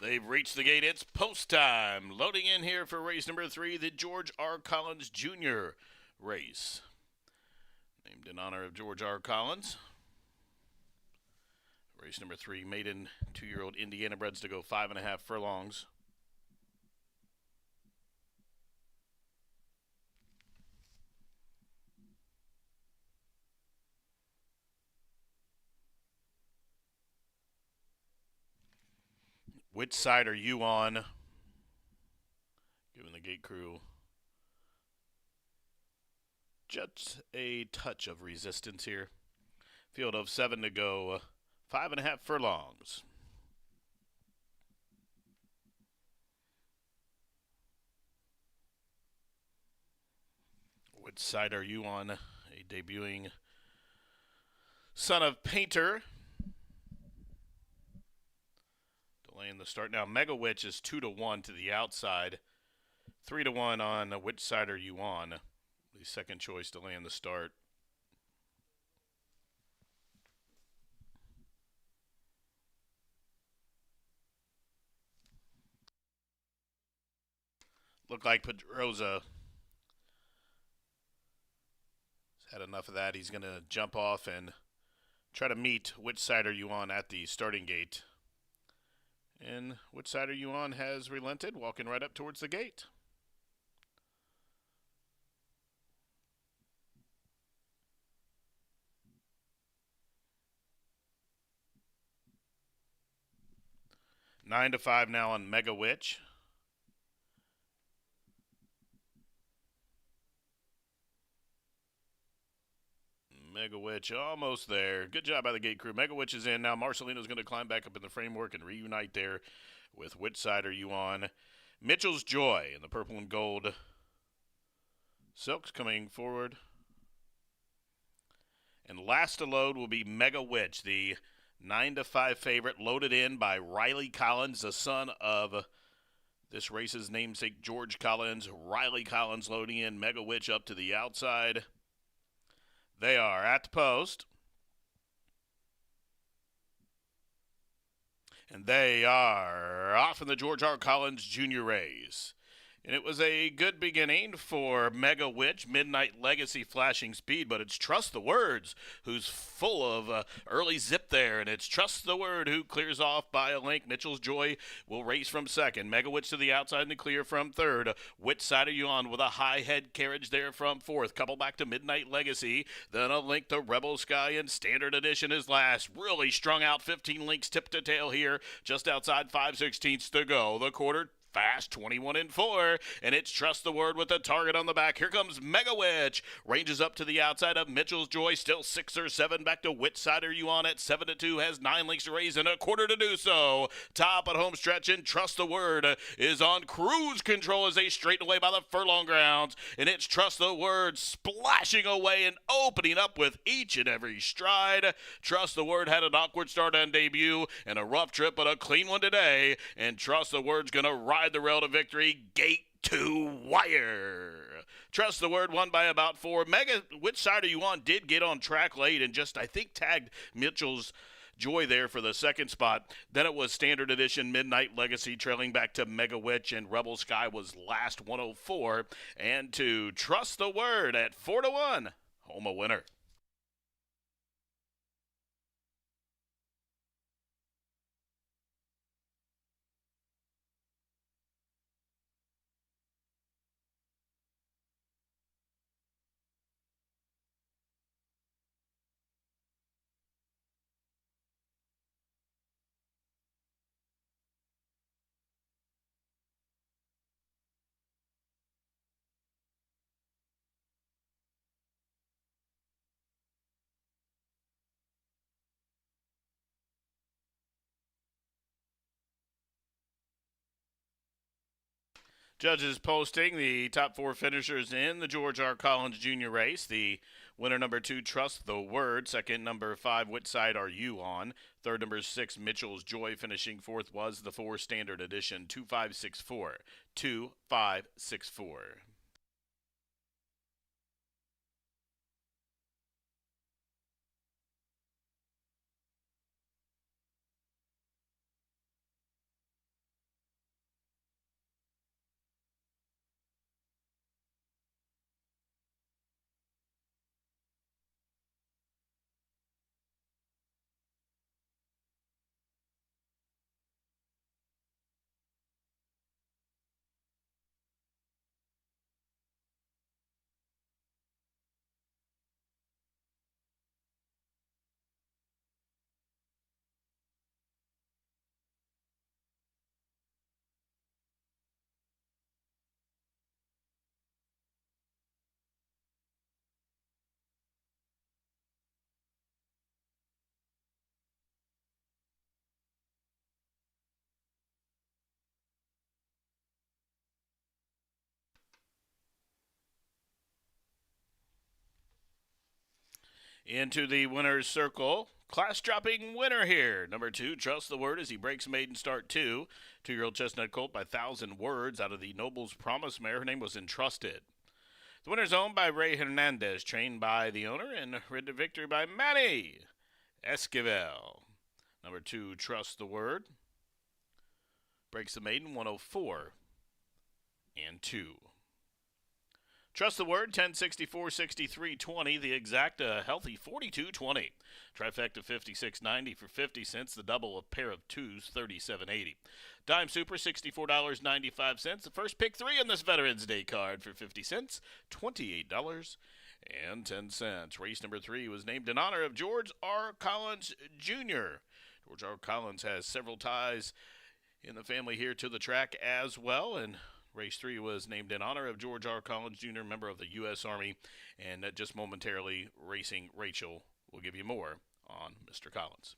They've reached the gate. It's post time. Loading in here for race number 3, the George R. Collins Jr. race. Named in honor of George R. Collins. Race number 3, maiden 2-year-old Indiana breds to go 5.5 furlongs. Which side are you on? Giving the gate crew just a touch of resistance here. Field of 7 to go, 5.5 furlongs. Which side are you on? A debuting Son of Painter. Delaying the start. Now, Mega Witch is 2-1 to the outside. 3-1 on which side are you on? The second choice delaying the start. Looked like Pedroza had enough of that. He's going to jump off and try to meet which side are you on at the starting gate. And which side are you on has relented, walking right up towards the gate. Nine to 5 now on Mega Witch. Mega Witch almost there. Good job by the gate crew. Mega Witch is in. Now Marcelino's going to climb back up in the framework and reunite there with which side are you on? Mitchell's Joy in the purple and gold. Silk's coming forward. And last to load will be Mega Witch, the 9 to 5 favorite, loaded in by Riley Collins, the son of this race's namesake George Collins. Riley Collins loading in. Mega Witch up to the outside. They are at the post. And they are off in the George R. Collins Jr. race. And it was a good beginning for Mega Witch, Midnight Legacy flashing speed, but it's Trust the Words who's full of early zip there, and it's Trust the Word who clears off by a link. Mitchell's Joy will race from second. Mega Witch to the outside in the clear from third. Which side are you on with a high head carriage there from fourth? Couple back to Midnight Legacy, then a link to Rebel Sky, and Standard Edition is last. Really strung out, 15 links tip to tail here, just outside 5/16 to go. The quarter fast, 21-4, and it's Trust the Word with the target on the back. Here comes Mega Witch, ranges up to the outside of Mitchell's Joy, still 6 or 7 back to which side are you on at 7-2, has 9 lengths to raise and a quarter to do so. Top at home stretch, and Trust the Word is on cruise control as they straighten away by the furlong grounds, and it's Trust the Word splashing away and opening up with each and every stride. Trust the Word had an awkward start on debut and a rough trip, but a clean one today, and Trust the Word's gonna ride the rail to victory, gate to wire. Trust the Word won by about 4. Mega, which side are you on, did get on track late and just, I think, tagged Mitchell's Joy there for the second spot. Then it was Standard Edition, Midnight Legacy trailing back to Mega Witch, and Rebel Sky was last, 104. And to Trust the Word at 4-1, home a winner. Judges posting the top 4 finishers in the George R. Collins Jr. race. The winner, number 2, Trust the Word. Second, number 5, Which Side Are You On? Third, number 6, Mitchell's Joy. Finishing fourth was the 4 Standard Edition, 2564. 2564. Into the winner's circle. Class dropping winner here. Number 2, Trust the Word as he breaks maiden start 2. 2-year-old chestnut colt by 1,000 Words out of the Noble's Promise mare. Her name was Entrusted. The winner's owned by Ray Hernandez, trained by the owner, and ridden to victory by Manny Esquivel. Number 2, Trust the Word. Breaks the maiden 104 and 2. Trust the Word, 1064, 63, 20. The exact healthy 42, 20. Trifecta 56.90 for 50 cents. The double, a pair of twos, 37.80. Dime Super, $64.95. The first pick 3 on this Veterans Day card for 50 cents, $28.10. Race number 3 was named in honor of George R. Collins, Jr. George R. Collins has several ties in the family here to the track as well, and Race 3 was named in honor of George R. Collins, Jr., member of the U.S. Army, and just momentarily, Racing Rachel will give you more on Mr. Collins.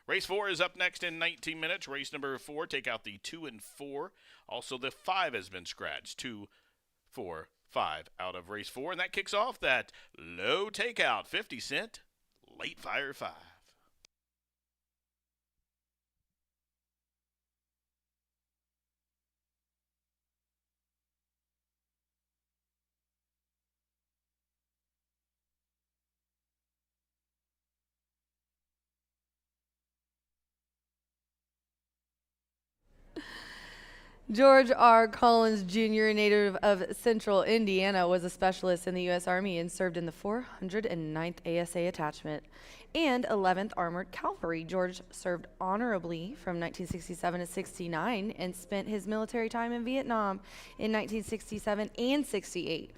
Race 4 is up next in 19 minutes. Race number 4, take out the 2 and 4. Also, the 5 has been scratched. 2, 4, 5 out of race 4, and that kicks off that low takeout, 50 cent, late fire 5. George R. Collins Jr., a native of central Indiana, was a specialist in the U.S. Army and served in the 409th ASA Attachment and 11th Armored Cavalry. George served honorably from 1967 to 69 and spent his military time in Vietnam in 1967 and 68.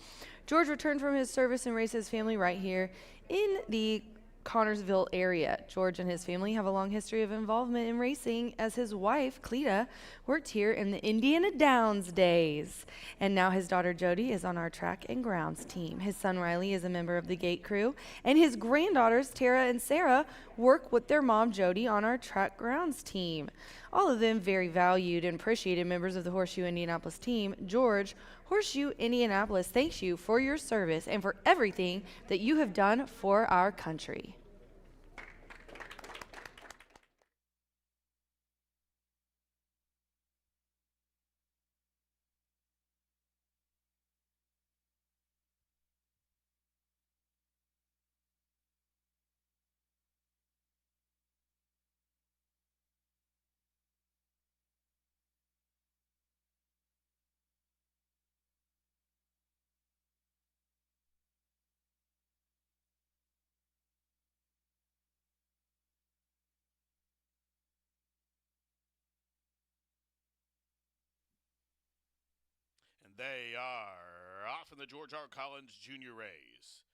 George returned from his service and raised his family right here in the Connorsville area. George and his family have a long history of involvement in racing, as his wife, Cleta, worked here in the Indiana Downs days. And now his daughter, Jody, is on our track and grounds team. His son, Riley, is a member of the gate crew, and his granddaughters, Tara and Sarah, work with their mom, Jody, on our track grounds team. All of them very valued and appreciated members of the Horseshoe Indianapolis team. George, Horseshoe Indianapolis thanks you for your service and for everything that you have done for our country. And they are off in the George R. Collins Jr. race.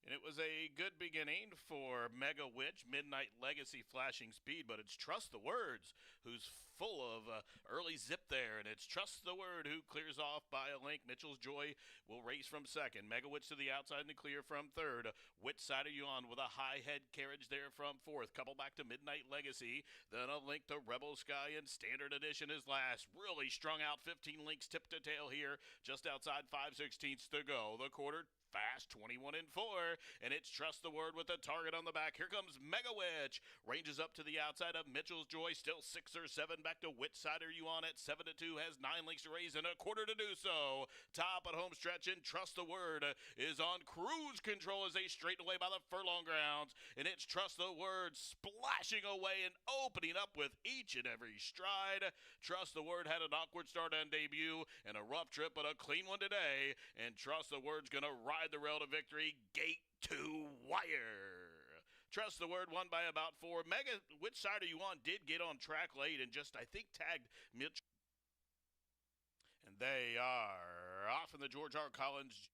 And it was a good beginning for Mega Witch, Midnight Legacy, Flashing Speed, but it's Trust the Words who's full of early zip there, and it's Trust the Word who clears off by a link. Mitchell's Joy will race from second. Mega Witch to the outside in the clear from third. Which side are you on with a high head carriage there from fourth? Couple back to Midnight Legacy, then a link to Rebel Sky, and Standard Edition is last. Really strung out, 15 links tip to tail here, just outside 5/16 to go. The quarter fast, 21 and 4, and it's Trust the Word with the target on the back. Here comes Mega Witch, ranges up to the outside of Mitchell's Joy, still 6 or 7 back to which side are you on at 7-2, has 9 links to raise and a quarter to do so. Top at home stretch, and Trust the Word is on cruise control as they straighten away by the furlong grounds, and it's Trust the Word splashing away and opening up with each and every stride. Trust the Word had an awkward start on debut and a rough trip, but a clean one today, and Trust the Word's gonna ride the rail to victory, gate to wire. Trust the Word won by about 4. Mega, which side are you on? Did get on track late and just, I think, tagged Mitch. And they are off in the George R. Collins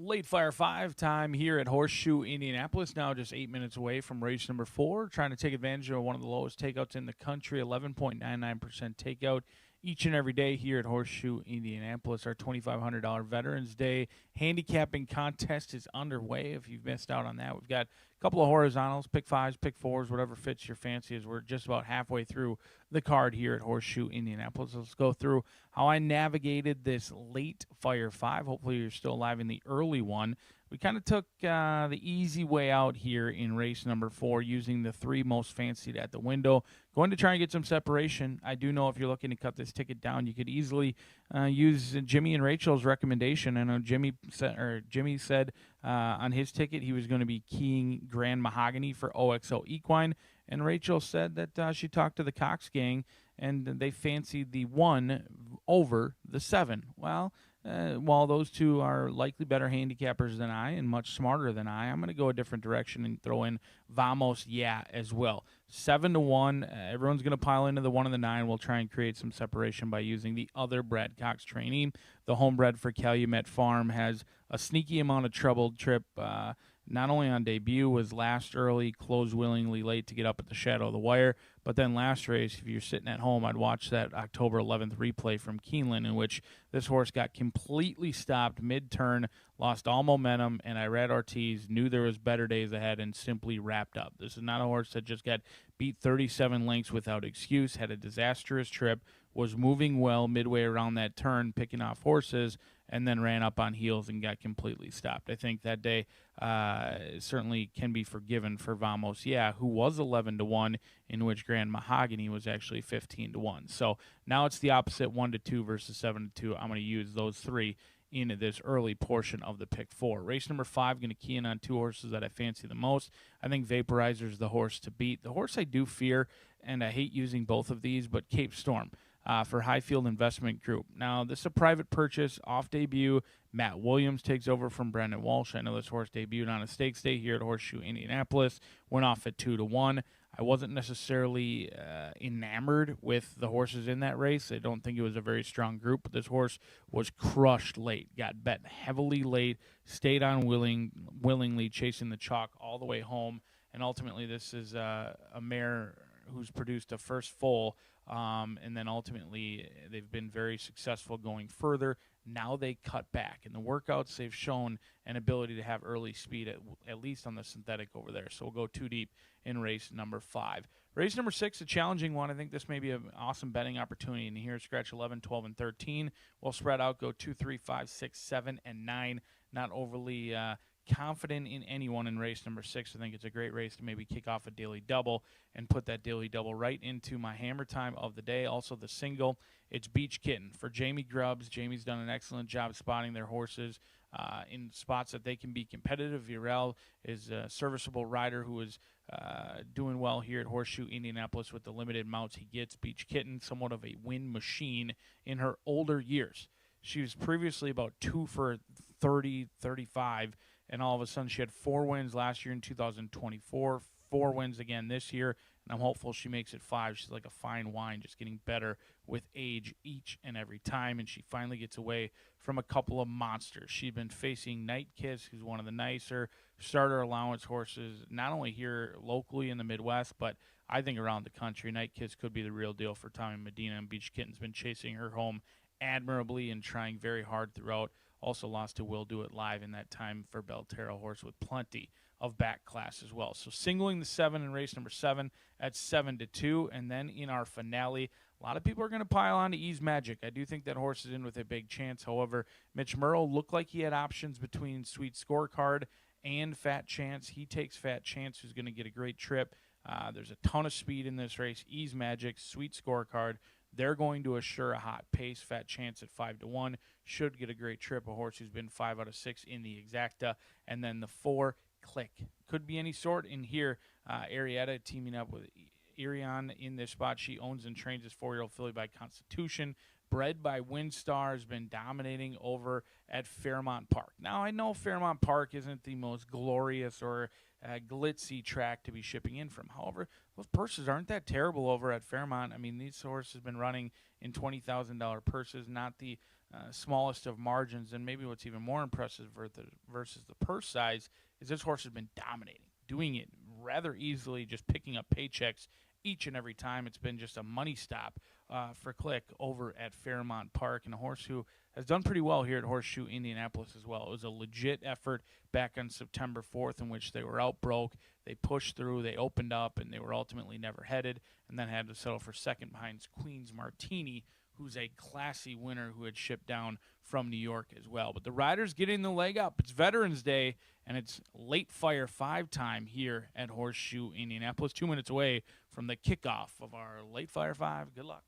Late Fire 5 time here at Horseshoe Indianapolis, now just 8 minutes away from race number 4. Trying to take advantage of one of the lowest takeouts in the country, 11.99% takeout each and every day here at Horseshoe Indianapolis. Our $2,500 Veterans Day handicapping contest is underway. If you've missed out on that, we've got a couple of horizontals, pick 5s, pick 4s, whatever fits your fancy, as we're just about halfway through the card here at Horseshoe Indianapolis. Let's go through how I navigated this late Fire 5. Hopefully you're still alive in the early one. We kind of took the easy way out here in race number 4, using the 3 most fancied at the window. Going to try and get some separation. I do know if you're looking to cut this ticket down, you could easily use Jimmy and Rachel's recommendation. I know Jimmy said on his ticket he was going to be keying Grand Mahogany for OXO Equine, and Rachel said that she talked to the Cox gang and they fancied the 1 over the 7. Well, while those two are likely better handicappers than I and much smarter than I'm going to go a different direction and throw in Vamos Yeah as well. 7-1. Everyone's going to pile into the 1 and the 9. We'll try and create some separation by using the other Brad Cox trainee. The homebred for Calumet Farm has a sneaky amount of trouble. Trip not only on debut, was last early, closed willingly late to get up at the shadow of the wire, but then last race, if you're sitting at home, I'd watch that October 11th replay from Keeneland, in which this horse got completely stopped mid-turn, lost all momentum, and Irad Ortiz knew there was better days ahead and simply wrapped up. This is not a horse that just got beat 37 lengths without excuse, had a disastrous trip, was moving well midway around that turn, picking off horses, and then ran up on heels and got completely stopped. I think that day certainly can be forgiven for Vamos Yeah, who was 11-1, in which Grand Mahogany was actually 15-1. So now it's the opposite, 1-2 versus 7-2. I'm going to use those 3 in this early portion of the pick 4. Race number 5, going to key in on 2 horses that I fancy the most. I think Vaporizer is the horse to beat. The horse I do fear, and I hate using both of these, but Cape Storm. For Highfield Investment Group. Now, this is a private purchase, off debut. Matt Williams takes over from Brendan Walsh. I know this horse debuted on a stakes day here at Horseshoe Indianapolis, went off at 2-1. I wasn't necessarily enamored with the horses in that race. I don't think it was a very strong group, but this horse was crushed late, got bet heavily late, stayed on willingly, chasing the chalk all the way home, and ultimately this is a mare who's produced a first foal. And then ultimately they've been very successful going further. Now they cut back. In the workouts, they've shown an ability to have early speed, at least on the synthetic over there. So we'll go 2 deep in race number 5. Race number 6, a challenging one. I think this may be an awesome betting opportunity. And here, scratch 11, 12, and 13. We'll spread out, go 2, 3, 5, 6, 7, and 9. Not overly confident in anyone in race number 6. I think it's a great race to maybe kick off a daily double and put that daily double right into my hammer time of the day. Also the single, it's Beach Kitten for Jamie Grubbs. Jamie's done an excellent job spotting their horses in spots that they can be competitive. Virel is a serviceable rider who is doing well here at Horseshoe Indianapolis with the limited mounts he gets. Beach Kitten, somewhat of a win machine in her older years. She was previously about 2 for 30, 35, and all of a sudden she had 4 wins last year in 2024, 4 wins again this year, and I'm hopeful she makes it 5. She's like a fine wine, just getting better with age each and every time, and she finally gets away from a couple of monsters. She's been facing Night Kiss, who's one of the nicer starter allowance horses, not only here locally in the Midwest, but I think around the country. Night Kiss could be the real deal for Tommy Medina, and Beach Kitten's been chasing her home admirably and trying very hard throughout. Also lost to Will Do It Live in that time for Belterra horse with plenty of back class as well. So singling the 7 in race number 7 at 7-2. And then in our finale, a lot of people are going to pile on to Ease Magic. I do think that horse is in with a big chance. However, Mitch Murrow looked like he had options between Sweet Scorecard and Fat Chance. He takes Fat Chance, who's going to get a great trip. There's a ton of speed in this race. Ease Magic, Sweet Scorecard. They're going to assure a hot pace. Fat Chance at 5-1 should get a great trip. A horse who's been 5 out of 6 in the exacta. And then the 4, Click. Could be any sort in here. Arietta teaming up with Irion in this spot. She owns and trains this 4-year-old filly by Constitution. Bred by Windstar, has been dominating over at Fairmount Park. Now, I know Fairmount Park isn't the most glorious or glitzy track to be shipping in from. However, those purses aren't that terrible over at Fairmount. I mean, these horses have been running in $20,000 purses, not the smallest of margins. And maybe what's even more impressive versus the purse size is this horse has been dominating, doing it rather easily, just picking up paychecks each and every time. It's been just a money stop for Click over at Fairmount Park, and a horse who has done pretty well here at Horseshoe Indianapolis as well. It was a legit effort back on September 4th in which they were out broke. They pushed through, they opened up, and they were ultimately never headed, and then had to settle for second behind Queen's Martini, who's a classy winner who had shipped down from New York as well. But the riders getting the leg up. It's Veterans Day, and it's late Fire 5 time here at Horseshoe Indianapolis, 2 minutes away from the kickoff of our late Fire 5. Good luck.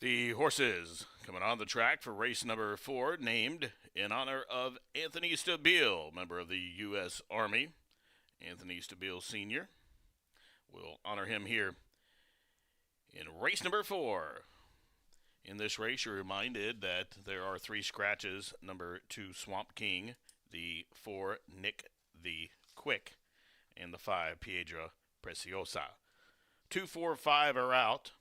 The horses coming on the track for race number 4, named in honor of Anthony Stabile, member of the U.S. Army. Anthony Stabile Sr. We'll honor him here in race number 4. In this race, you're reminded that there are 3 scratches. Number 2, Swamp King. The 4, Nick the Quick. And the 5, Piedra Preciosa. 2, 4, 5 are out.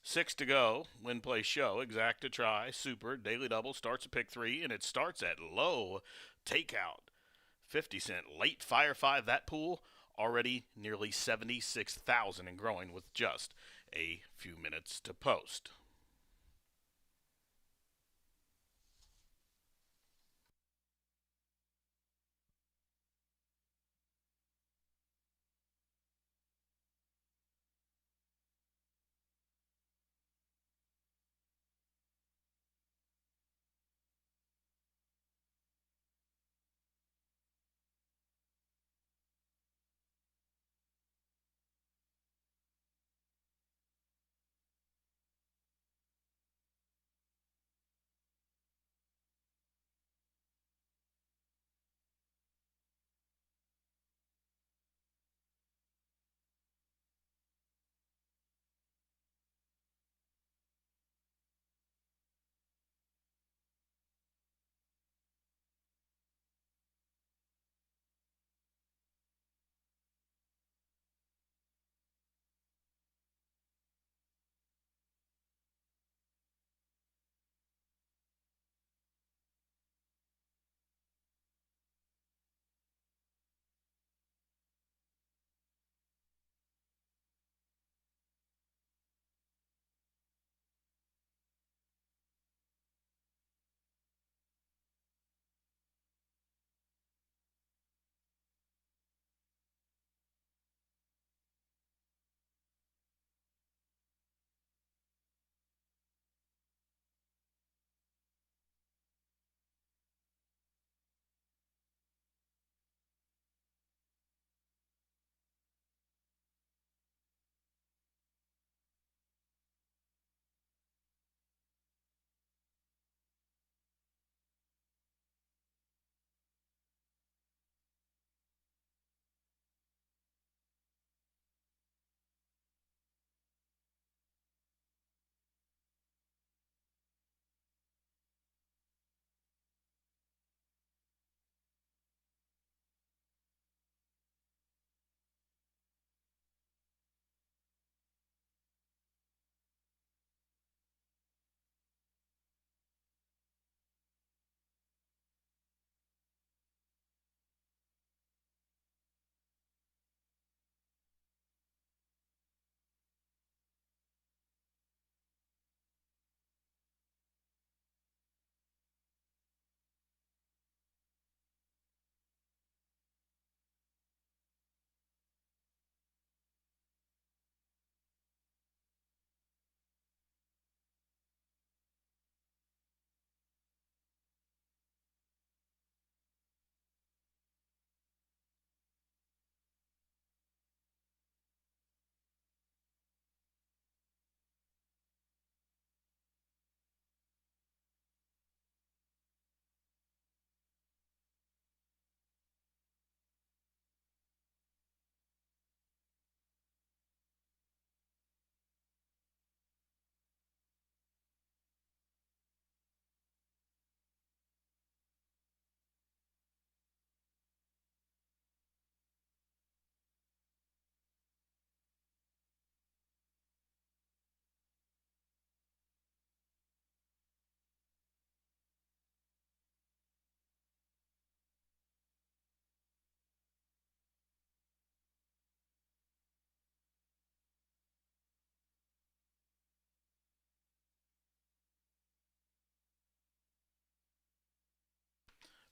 6 to go. Win, play, show. Exact to try. Super. Daily double. Starts at pick 3. And it starts at low. Takeout. 50-cent. Late Fire 5. That pool already nearly 76,000 and growing with just a few minutes to post.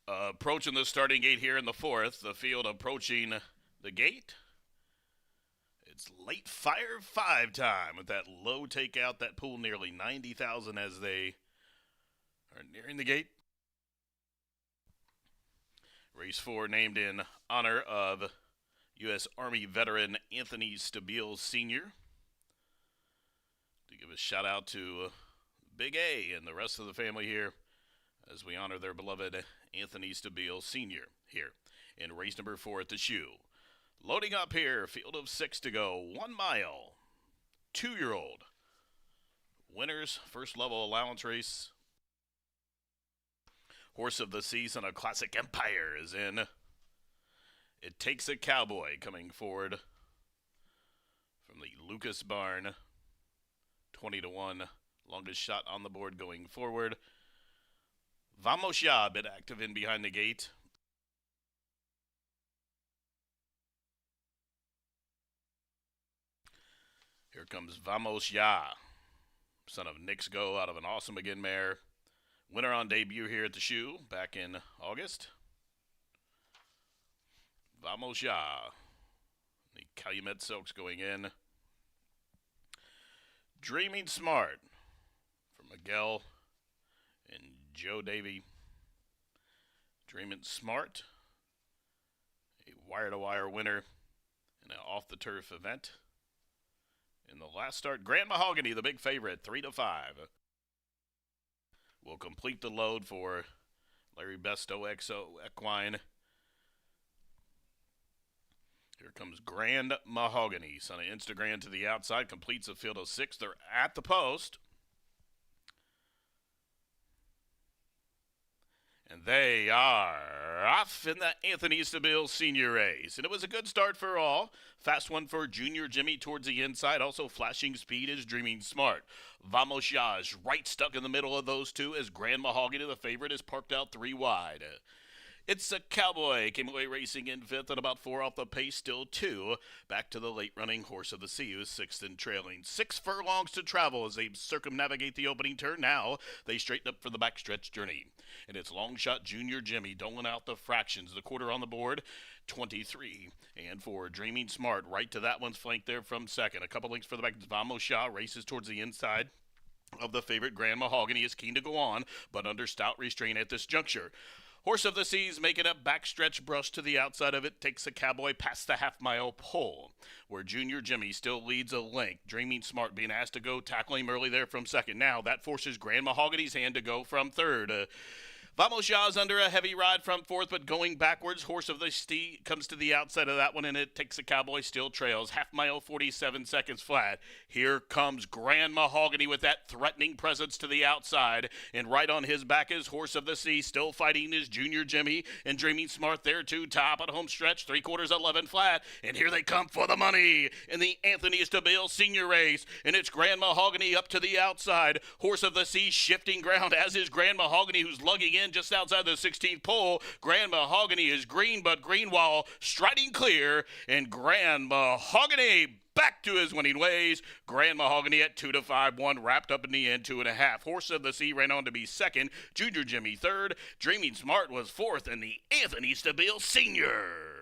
Approaching the starting gate here in the fourth. The field approaching the gate. It's late fire 5 time with that low takeout that pulled nearly 90,000 as they are nearing the gate. Race 4 named in honor of U.S. Army veteran Anthony Stabile Sr. To give a shout out to Big A and the rest of the family here as we honor their beloved Anthony Stabile Sr. here in race number 4 at the shoe. Loading up here, field of 6 to go, 1 mile, 2-year-old. Winners, first level allowance race. Horse of the season, a classic Empire is in. It Takes a Cowboy coming forward from the Lucas Barn. 20-1, longest shot on the board going forward. Vamos Ya, a bit active in behind the gate. Here comes Vamos Ya, son of Nick's Go out of an Awesome Again mare. Winner on debut here at the shoe back in August. Vamos Ya. The Calumet Silks going in. Dreaming Smart from Miguel and Joe Davey. Dreaming Smart, a wire-to-wire winner in an off-the-turf event. In the last start, Grand Mahogany, the big favorite, 3-5. Will complete the load for Larry Best OXO Equine. Here comes Grand Mahogany. Son of Instagram to the outside, completes a field of 6. They're at the post. And they are off in the Anthony Stabile Senior race. And it was a good start for all. Fast one for Junior Jimmy towards the inside. Also flashing speed is Dreaming Smart. Vamos Ya is right stuck in the middle of those two as Grand Mahogany, the favorite, is parked out 3 wide. It's a Cowboy. Came away racing in 5th at about 4 off the pace, still 2. Back to the late-running Horse of the Sea, who's 6th and trailing. 6 furlongs to travel as they circumnavigate the opening turn. Now they straighten up for the backstretch journey. And it's long shot Junior Jimmy doling out the fractions. The quarter on the board, 23. And for Dreaming Smart, right to that one's flank there from second. A couple links for the back. Vamos Ya races towards the inside of the favorite. Grand Mahogany is keen to go on, but under stout restraint at this juncture. Horse of the Seas making a backstretch brush to the outside of it. Takes a Cowboy past the half-mile pole, where Junior Jimmy still leads a length. Dreaming Smart being asked to go, tackle him early there from second. Now that forces Grand Mahogany's hand to go from third. Vamos Ya's under a heavy ride from 4th, but going backwards. Horse of the Sea comes to the outside of that one, and It Takes a Cowboy still trails. Half-mile, 47 seconds flat. Here comes Grand Mahogany with that threatening presence to the outside, and right on his back is Horse of the Sea, still fighting his Junior Jimmy, and Dreaming Smart there too, top at home stretch, 3/4, 11 flat, and here they come for the money in the Anthony Stabile Senior race, and it's Grand Mahogany up to the outside. Horse of the Sea shifting ground, as is Grand Mahogany, who's lugging in just outside the 16th pole. Grand Mahogany is green, but Greenwall striding clear, and Grand Mahogany back to his winning ways. Grand Mahogany at 2-5, 1 wrapped up in the end, 2.5. Horse of the Sea ran on to be second. Junior Jimmy third. Dreaming Smart was 4th, and the Anthony Stabile Senior.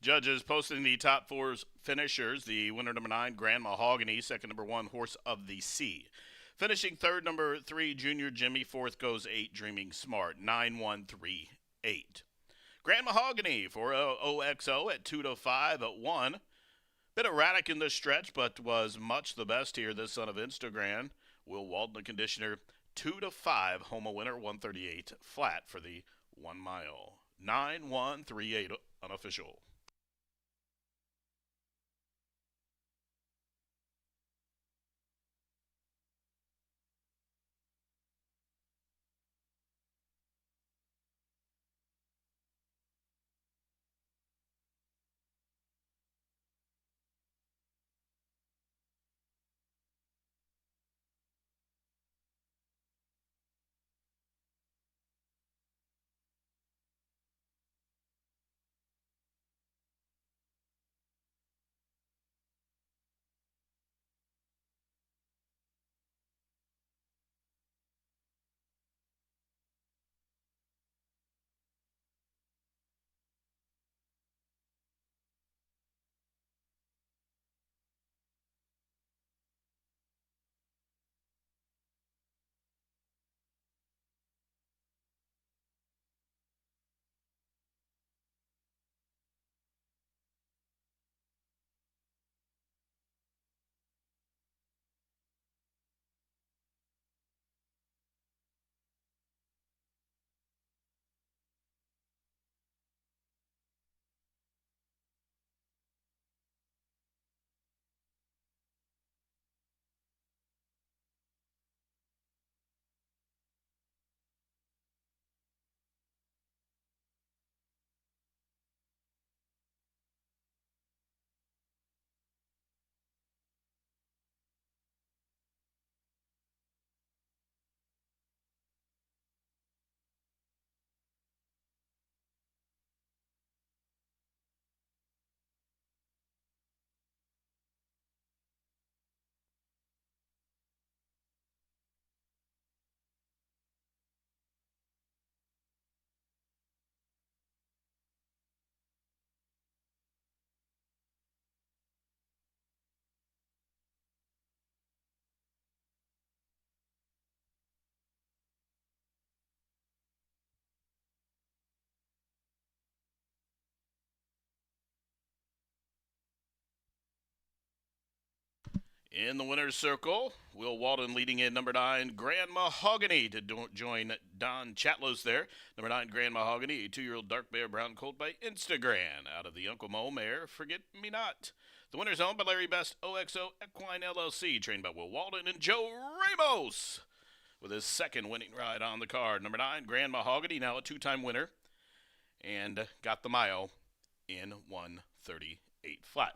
Judges posting the top 4 finishers. The winner, number 9, Grand Mahogany. Second, number 1, Horse of the Sea. Finishing third, number 3, Junior Jimmy. 4th goes 8, Dreaming Smart. 9-1-3-8. Grand Mahogany for OXO at 2-5 at 1. Bit erratic in the stretch, but was much the best here, this son of Instagram. Will Walton, the conditioner, 2-5, Homa winner, 138 flat for the 1 mile. 9-1-3-8 unofficial. In the winner's circle, Will Walden leading in number 9, Grand Mahogany, to join Don Chatlos there. Number 9, Grand Mahogany, a 2-year-old dark bear brown colt by Instagram. Out of the Uncle Mo mare, Forget Me Not. The winner's owned by Larry Best OXO Equine LLC, trained by Will Walden and Joe Ramos, with his second winning ride on the card. Number 9, Grand Mahogany, now a 2-time winner, and got the mile in 1:38 flat.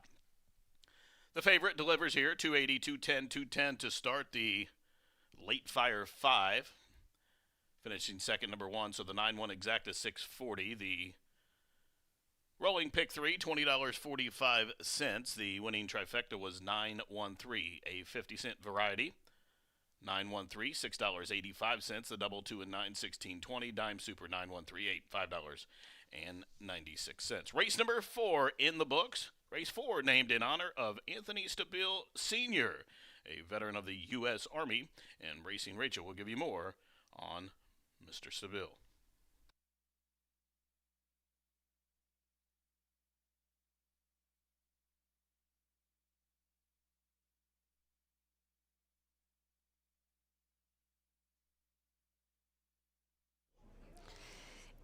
The favorite delivers here, 280, 210, 210 to start the late fire 5. Finishing second, number 1, so the 9-1 exacta 640. The rolling pick 3, $20.45. The winning trifecta was 913, a 50-cent variety. 913, $6.85. The double 2 and 9, $16.20. Dime super 9138, $5.96. Race number 4 in the books. Race 4 named in honor of Anthony Stabile Sr., a veteran of the U.S. Army, and Racing Rachel will give you more on Mr. Stabile.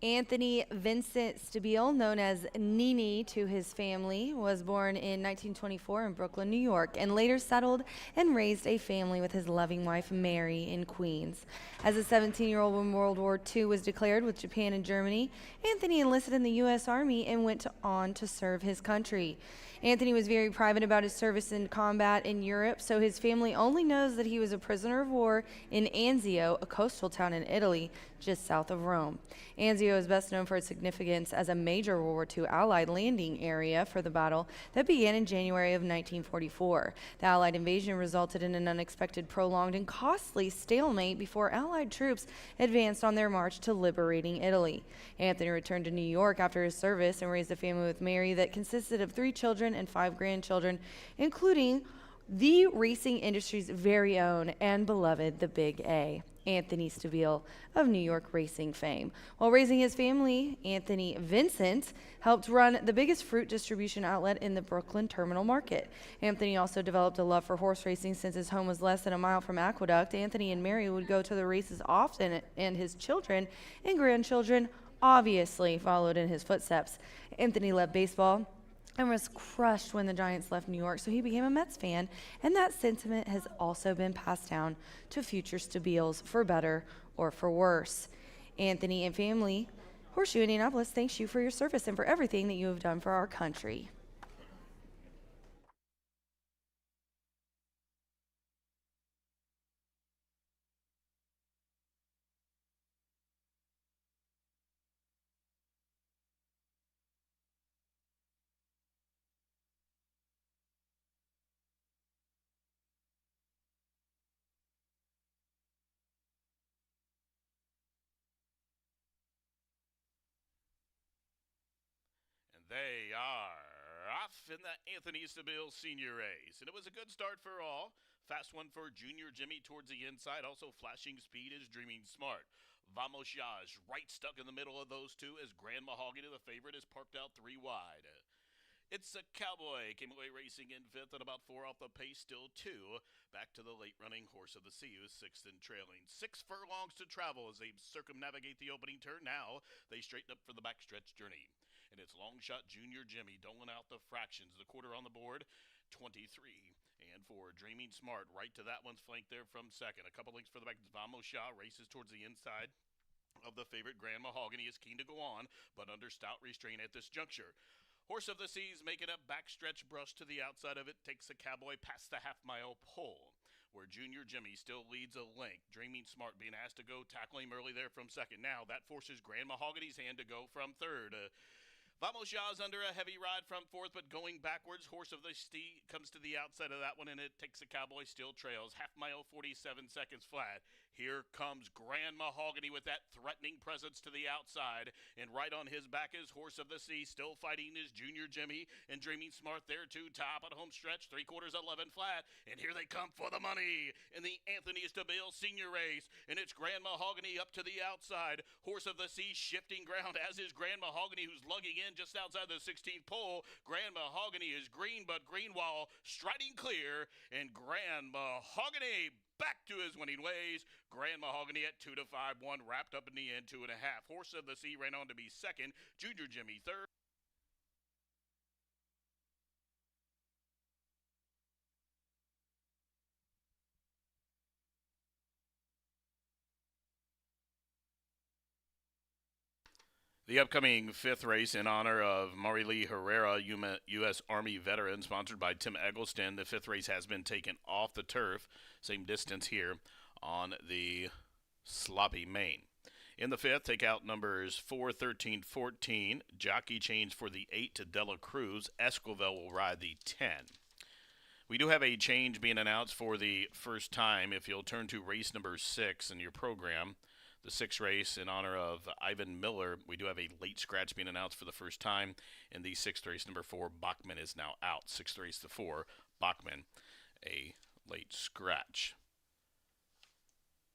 Anthony Vincent Stabile, known as Nini to his family, was born in 1924 in Brooklyn, New York, and later settled and raised a family with his loving wife, Mary, in Queens. As a 17-year-old when World War II was declared with Japan and Germany, Anthony enlisted in the U.S. Army and went on to serve his country. Anthony was very private about his service in combat in Europe, so his family only knows that he was a prisoner of war in Anzio, a coastal town in Italy, just south of Rome. Anzio is best known for its significance as a major World War II Allied landing area for the battle that began in January of 1944. The Allied invasion resulted in an unexpected, prolonged, and costly stalemate before Allied troops advanced on their march to liberating Italy. Anthony returned to New York after his service and raised a family with Mary that consisted of 3 children and 5 grandchildren, including the racing industry's very own and beloved, the Big A, Anthony Stabile of New York racing fame. While raising his family, Anthony Vincent helped run the biggest fruit distribution outlet in the Brooklyn terminal market. Anthony also developed a love for horse racing since his home was less than a mile from Aqueduct. Anthony and Mary would go to the races often, and his children and grandchildren obviously followed in his footsteps. Anthony loved baseball and was crushed when the Giants left New York, so he became a Mets fan, and that sentiment has also been passed down to future Stabiles, for better or for worse. Anthony and family, Horseshoe Indianapolis thanks you for your service and for everything that you have done for our country. They are off in the Anthony Stabile Sr. race, and it was a good start for all. Fast one for Junior Jimmy towards the inside. Also flashing speed is Dreaming Smart. Vamos Yaj right stuck in the middle of those two as Grand Mahogany, the favorite, is parked out 3 wide. It's a Cowboy. Came away racing in 5th at about 4 off the pace, still 2. Back to the late-running Horse of the Sea, who's 6th and trailing. 6 furlongs to travel as they circumnavigate the opening turn. Now they straighten up for the backstretch journey. And it's long shot Junior Jimmy doling out the fractions. The quarter on the board, 23. And for Dreaming Smart, right to that one's flanked there from second. A couple lengths for the back. Vamos Shah races towards the inside of the favorite. Grand Mahogany is keen to go on, but under stout restraint at this juncture. Horse of the Seas making a backstretch brush to the outside of it. Takes a Cowboy past the half-mile pole, where Junior Jimmy still leads a length. Dreaming Smart being asked to go, tackle him early there from second. Now that forces Grand Mahogany's hand to go from third. Vamos Yah's under a heavy ride from 4th, but going backwards. Horse of the Sea comes to the outside of that one, and it takes a Cowboy, still trails. Half-mile, 47 seconds flat. Here comes Grand Mahogany with that threatening presence to the outside, and right on his back is Horse of the Sea, still fighting his Junior Jimmy, and Dreaming Smart there too, top at home stretch, 3/4, 11 flat, and here they come for the money in the Anthony Stabile Sr. race, and it's Grand Mahogany up to the outside. Horse of the Sea shifting ground, as is Grand Mahogany, who's lugging in in just outside the 16th pole. Grand Mahogany is green, but Greenwall striding clear, and Grand Mahogany back to his winning ways. Grand Mahogany at 2-5-1, wrapped up in the end 2.5. Horse of the Sea ran on to be second. Junior Jimmy third. The upcoming fifth race in honor of Marilee Herrera, U.S. Army veteran, sponsored by Tim Eggleston. The fifth race has been taken off the turf, same distance here on the sloppy main. In the fifth, take out numbers 4, 13, 14. Jockey change for the 8 to Dela Cruz. Esquivel will ride the 10. We do have a change being announced for the first time. If you'll turn to race number 6 in your program, the sixth race in honor of Ivan Miller, we do have a late scratch being announced for the first time. In the sixth race, number 4, Bachman is now out. Sixth race, the 4, Bachman, a late scratch.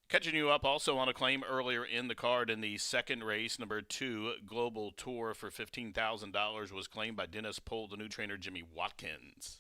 Catching you up also on a claim earlier in the card in the second race, number 2, Global Tour for $15,000 was claimed by Dennis Pohl, the new trainer Jimmy Watkins.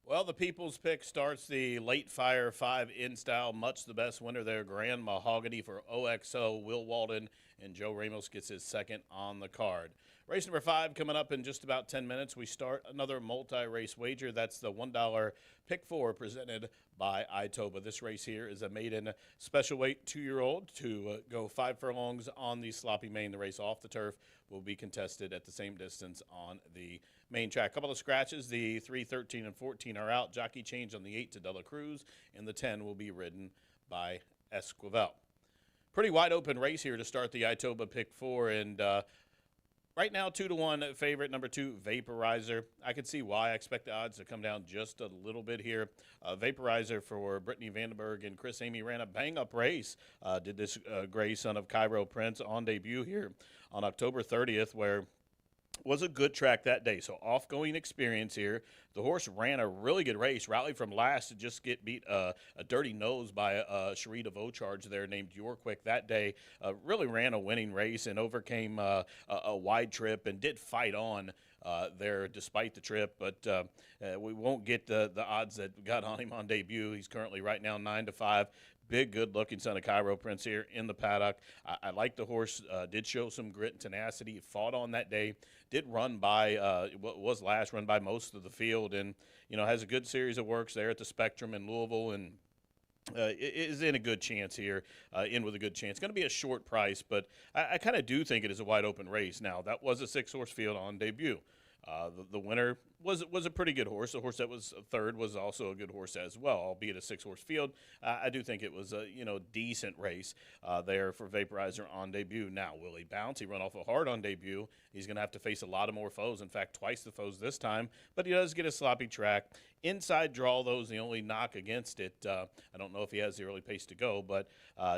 Well, the People's Pick starts the late Fire 5 in style. Much the best winner there, Grand Mahogany for OXO. Will Walden and Joe Ramos gets his second on the card. Race number 5 coming up in just about 10 minutes. We start another multi-race wager. That's the $1 Pick 4 presented by Itoba. This race here is a maiden special weight 2-year-old to go 5 furlongs on the sloppy main. The race off the turf will be contested at the same distance on the main track. A couple of scratches. The 3, 13, and 14 are out. Jockey change on the 8 to Dela Cruz, and the 10 will be ridden by Esquivel. Pretty wide open race here to start the Itoba Pick 4, and Right now, 2-1 favorite, number 2, Vaporizer. I can see why. I expect the odds to come down just a little bit here. Vaporizer for Brittany Vandenberg and Chris Amy ran a bang-up race. Did this Gray son of Cairo Prince on debut here on October 30th, where was a good track that day. So off-going experience here. The horse ran a really good race, rallied from last to just get beat a dirty nose by a Sharita Vocharge there named Yorkwick that day. Really ran a winning race and overcame a wide trip and did fight on there despite the trip. But we won't get the odds that got on him on debut. He's currently right now 9-5. Big, good-looking son of Cairo Prince here in the paddock. I like the horse. Did show some grit and tenacity. Fought on that day. Did run by was last run by most of the field, and has a good series of works there at the Spectrum in Louisville, and is in a good chance here. In with a good chance. Going to be a short price, but I kind of do think it is a wide open race. Now that was a 6-horse field on debut. The winner was a pretty good horse. The horse that was third was also a good horse as well, albeit a 6-horse field. I do think it was a decent race there for Vaporizer on debut. Now, will he bounce? He run awful hard on debut. He's going to have to face a lot of more foes. In fact, twice the foes this time. But he does get a sloppy track. Inside draw, though, is the only knock against it. I don't know if he has the early pace to go, but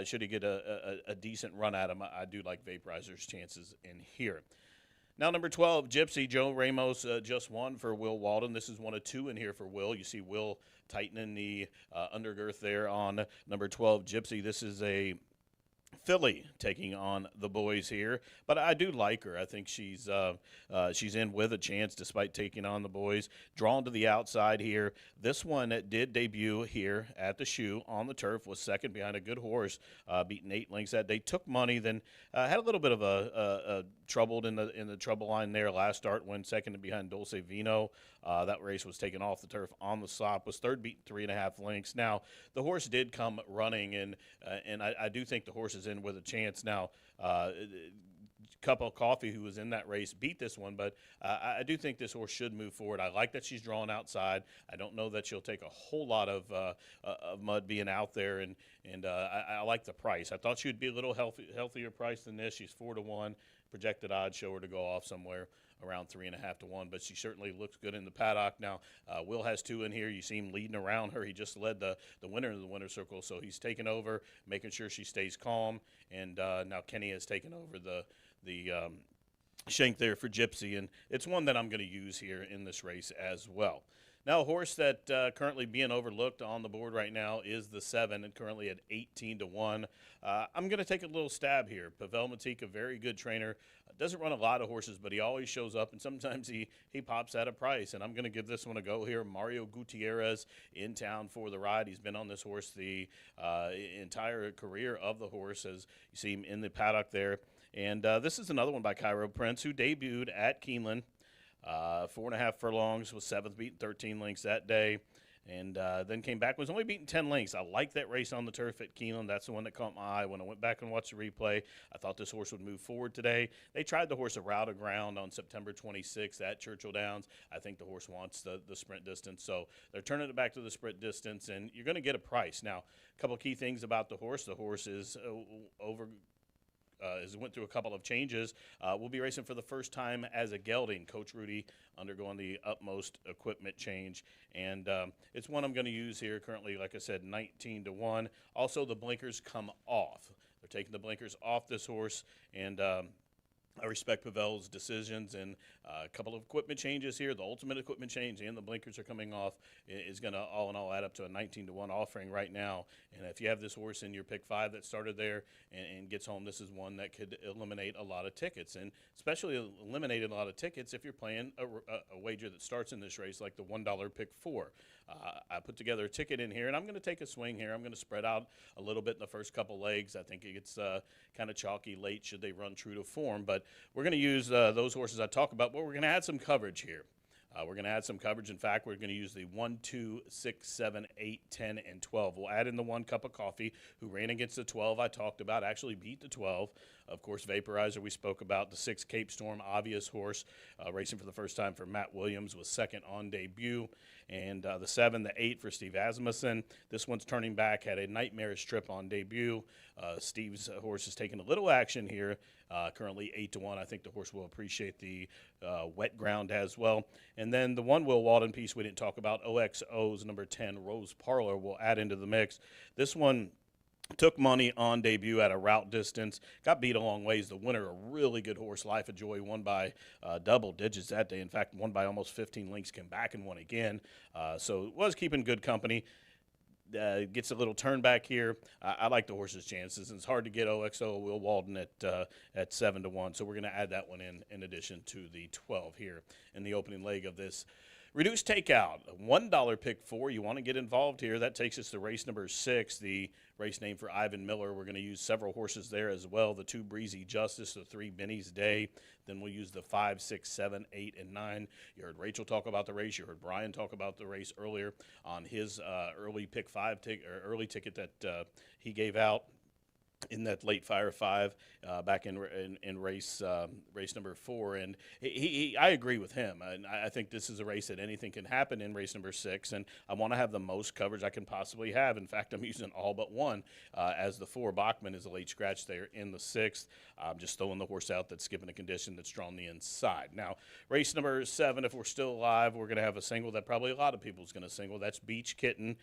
should he get a decent run at him, I do like Vaporizer's chances in here. Now, number 12, Gypsy. Joe Ramos just won for Will Walden. This is 1 of 2 in here for Will. You see Will tightening the undergirth there on number 12, Gypsy. This is a filly taking on the boys here, but I do like her. I think she's in with a chance despite taking on the boys. Drawn to the outside here. This one did debut here at the Shoe on the turf, was second behind a good horse, beaten 8 lengths that day. Took money, then had a little bit of a troubled in the trouble line there. Last start went second behind Dulce Vino. That race was taken off the turf on the slop. Was third, beaten 3.5 lengths. Now the horse did come running, and I do think the horse is in with a chance now. Cup of Coffee, who was in that race, beat this one, but I do think this horse should move forward. I like that she's drawn outside. I don't know that she'll take a whole lot of mud being out there, and I like the price. I thought she would be a little healthier price than this. She's 4-1. Projected odds show her to go off somewhere around 3.5-1, but she certainly looks good in the paddock. Now, Will has 2 in here. You see him leading around her. He just led the winner in the winner's circle, so he's taken over, making sure she stays calm, and now Kenny has taken over the shank there for Gypsy, and it's one that I'm going to use here in this race as well. Now, a horse that currently being overlooked on the board right now is the 7, and currently at 18-1. I'm going to take a little stab here. Pavel Matik, a very good trainer. Doesn't run a lot of horses, but he always shows up, and sometimes he pops at a price. And I'm going to give this one a go here. Mario Gutierrez in town for the ride. He's been on this horse the entire career of the horse, as you see him in the paddock there. And this is another one by Cairo Prince, who debuted at Keeneland. 4.5 furlongs, was 7th, beaten 13 lengths that day, and then came back, was only beaten 10 lengths. I like that race on the turf at Keeneland. That's the one that caught my eye. When I went back and watched the replay, I thought this horse would move forward today. They tried the horse a route of ground on September 26th at Churchill Downs. I think the horse wants the sprint distance, so they're turning it back to the sprint distance, and you're going to get a price. Now, a couple key things about the horse. The horse is went through a couple of changes. We'll be racing for the first time as a gelding. Coach Rudy undergoing the utmost equipment change, and it's one I'm going to use here. Currently, like I said, 19-1. Also, the blinkers come off. They're taking the blinkers off this horse, and I respect Pavel's decisions, and a couple of equipment changes here. The ultimate equipment change and the blinkers are coming off is going to all in all add up to a 19-1 offering right now. And if you have this horse in your pick 5 that started there and gets home, this is one that could eliminate a lot of tickets, and especially eliminating a lot of tickets if you're playing a wager that starts in this race, like the $1 pick 4. I put together a ticket in here, and I'm going to take a swing here. I'm going to spread out a little bit in the first couple legs. I think it gets kind of chalky late should they run true to form, but we're going to use those horses I talk about, but we're going to add some coverage here. We're going to add some coverage. In fact, we're going to use the 1, 2, 6, 7, 8, 10, and 12. We'll add in the 1 Cup of Coffee, who ran against the 12 I talked about, actually beat the 12. Of course, Vaporizer we spoke about. The 6 Cape Storm, obvious horse, racing for the first time for Matt Williams, was second on debut. and the 7, the 8 for Steve Asmussen. This one's turning back, had a nightmarish trip on debut. Steve's horse is taking a little action here, currently 8-1. I think the horse will appreciate the wet ground as well. And then the one Will Walden piece we didn't talk about, OXO's number 10, Rose Parlor, will add into the mix. This one took money on debut at a route distance, got beat a long ways. The winner, a really good horse, Life of Joy, won by double digits that day. In fact, won by almost 15 lengths, came back and won again. So it was keeping good company. Gets a little turn back here. I like the horse's chances. And it's hard to get OXO Will Walden at 7-1. So we're going to add that one in addition to the 12 here in the opening leg of this reduced takeout. $1 pick 4. You want to get involved here. That takes us to race number 6, the race name for Ivan Miller. We're going to use several horses there as well. The 2 Breezy Justice, the 3 Benny's Day. Then we'll use the 5, 6, 7, 8, and 9. You heard Rachel talk about the race. You heard Brian talk about the race earlier on his early pick 5 early ticket that he gave out in that late Fire 5 back in race number 4, and I agree with him. And I think this is a race that anything can happen in race number 6, and I want to have the most coverage I can possibly have. In fact, I'm using all but one as the 4 Bachman is a late scratch there in the 6th. I'm just throwing the horse out that's given a condition that's drawn the inside. Now, race number 7, if we're still alive, we're going to have a single that probably a lot of people is going to single. That's Beach Kitten.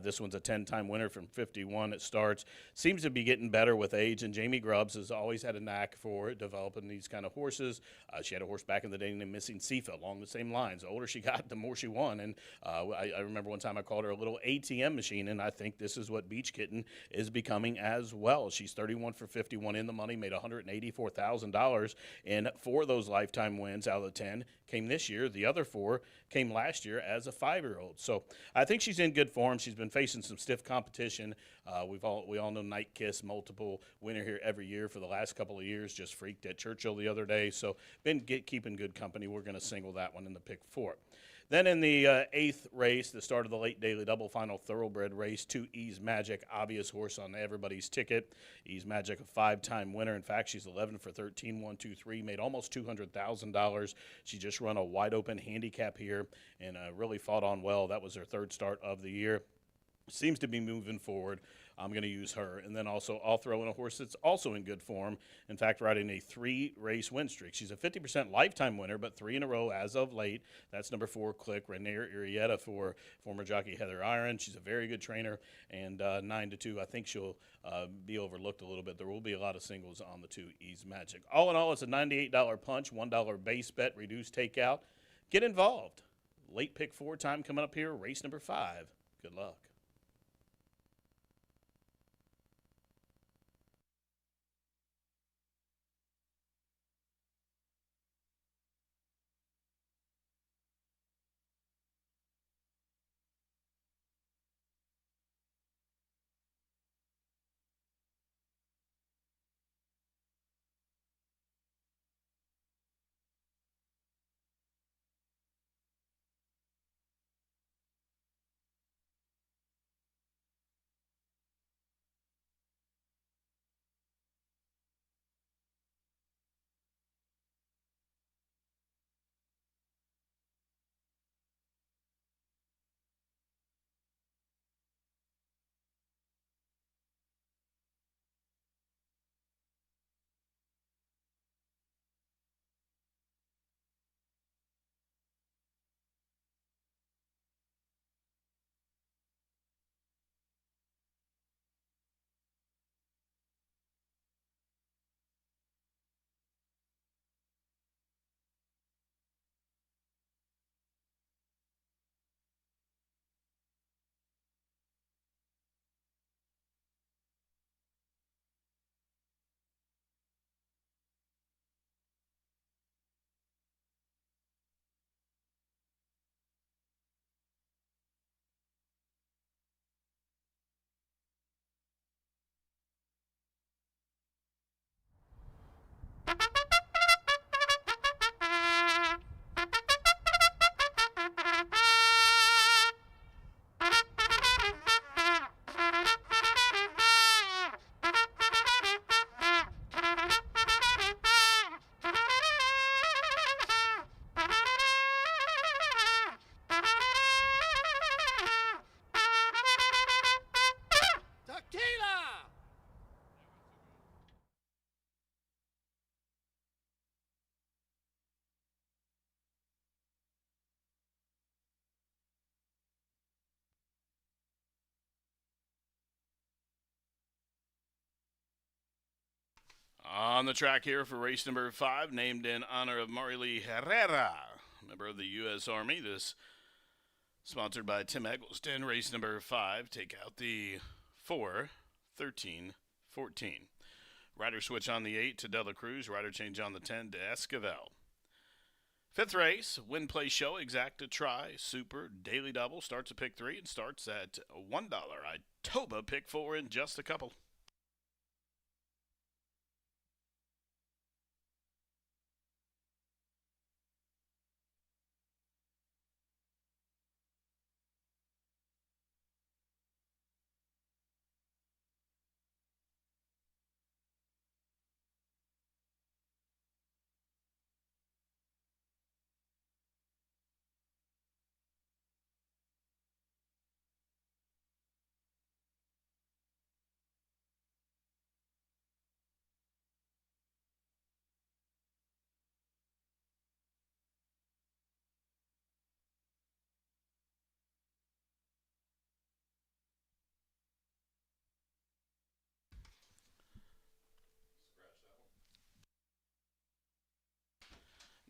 This one's a 10-time winner from 51. It starts. Seems to be getting better with age, and Jamie Grubbs has always had a knack for developing these kind of horses. She had a horse back in the day named Missing Sifa along the same lines. The older she got, the more she won, and I remember one time I called her a little ATM machine, and I think this is what Beach Kitten is becoming as well. She's 31 for 51 in the money, made $184,000, and 4 of those lifetime wins out of the 10 came this year. The other 4 came last year as a 5-year-old. So I think she's in good form. She's been facing some stiff competition. We all know Night Kiss, multiple winner here every year for the last couple of years, just freaked at Churchill the other day. So been keeping good company. We're going to single that one in the pick 4. Then in the 8th race, the start of the late daily double final thoroughbred race, 2 Ease Magic, obvious horse on everybody's ticket. Ease Magic, a 5-time winner. In fact, she's 11 for 13, 1, 2, 3, made almost $200,000. She just run a wide open handicap here and really fought on well. That was her 3rd start of the year. Seems to be moving forward. I'm going to use her. And then also I'll throw in a horse that's also in good form. In fact, riding a 3-race win streak. She's a 50% lifetime winner, but 3 in a row as of late. That's number 4, Click, Rainier Irieta for former jockey Heather Iron. She's a very good trainer. And 9-2, I think she'll be overlooked a little bit. There will be a lot of singles on the 2 Ease Magic. All in all, it's a $98 punch, $1 base bet, reduced takeout. Get involved. Late pick 4 time coming up here, race number 5. Good luck. On the track here for race number 5, named in honor of Marilee Herrera, member of the U.S. Army. This sponsored by Tim Eggleston. Race number 5, take out the 4, 13, 14. Rider switch on the 8 to Dela Cruz. Rider change on the 10 to Esquivel. 5th race, win, play, show, exacta, try, super, daily double. Starts at pick 3 and starts at $1. Itoba pick 4 in just a couple.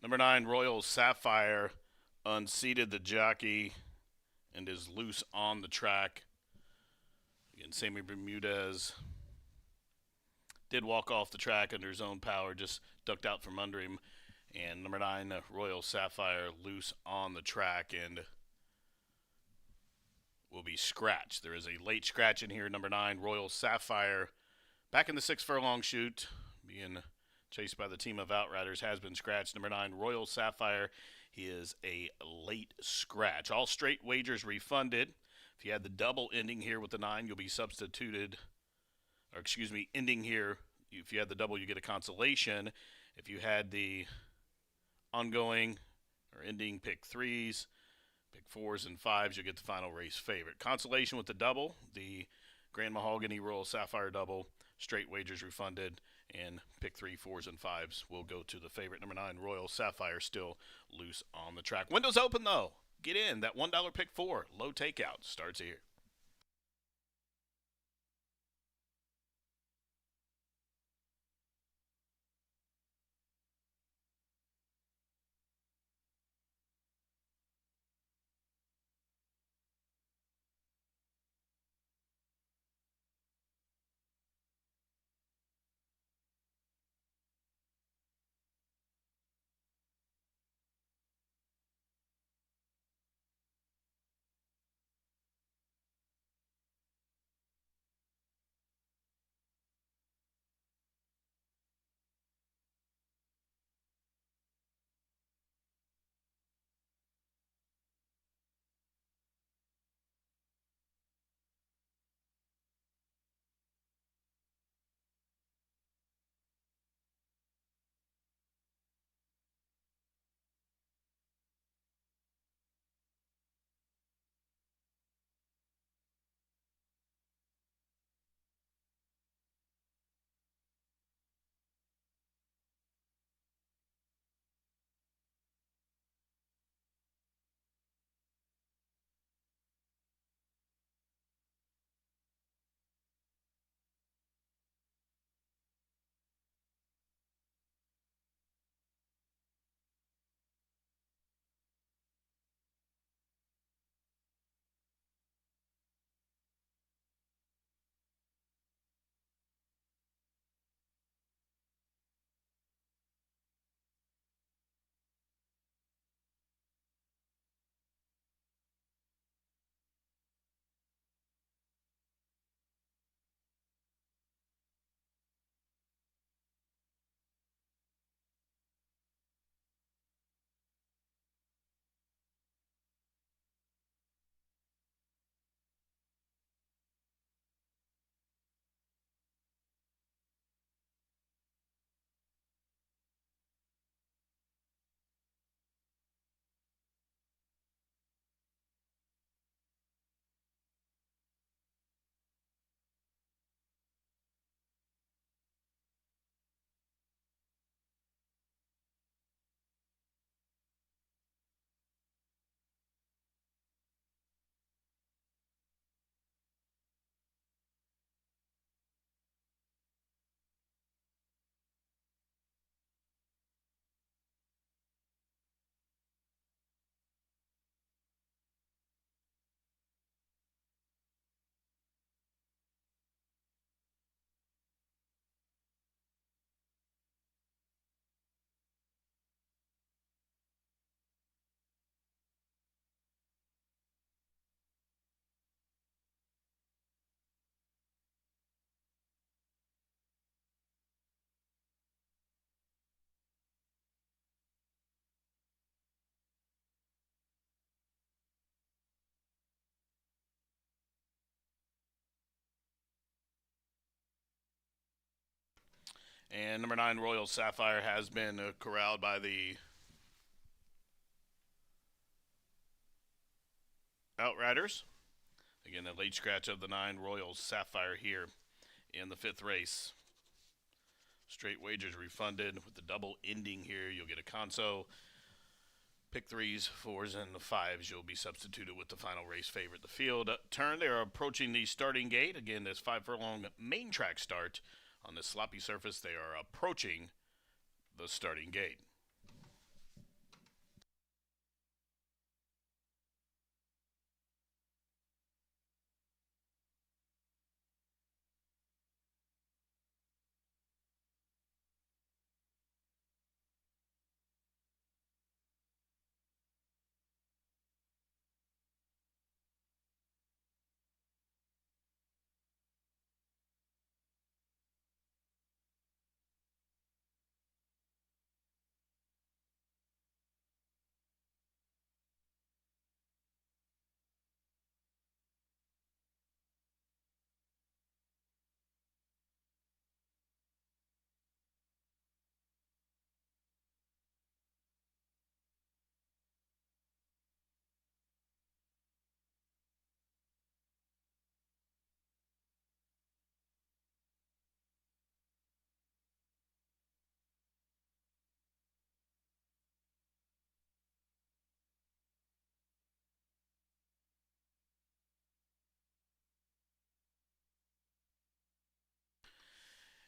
Number 9, Royal Sapphire, unseated the jockey and is loose on the track. Again, Sammy Bermudez did walk off the track under his own power, just ducked out from under him. And number 9, Royal Sapphire, loose on the track and will be scratched. There is a late scratch in here. Number 9, Royal Sapphire, back in the 6 furlong chute, being chased by the team of Outriders, has been scratched. Number 9, Royal Sapphire, he is a late scratch. All straight wagers refunded. If you had the double ending here with the 9, you'll be substituted, or excuse me, ending here. If you had the double, you get a consolation. If you had the ongoing or ending pick 3s, pick 4s, and 5s, you'll get the final race favorite. Consolation with the double, the Grand Mahogany Royal Sapphire double, straight wagers refunded, and pick 3, 4s, and 5s will go to the favorite. Number 9, Royal Sapphire, still loose on the track. Windows open, though. Get in. That $1 pick 4, low takeout, starts here. And number 9, Royal Sapphire, has been corralled by the Outriders. Again, a late scratch of the 9, Royal Sapphire, here in the 5th race. Straight wagers refunded with the double ending here. You'll get a console. Pick 3s, 4s, and the 5s. You'll be substituted with the final race favorite. The field turn. They are approaching the starting gate. Again, this 5 furlong main track start on this sloppy surface. They are approaching the starting gate.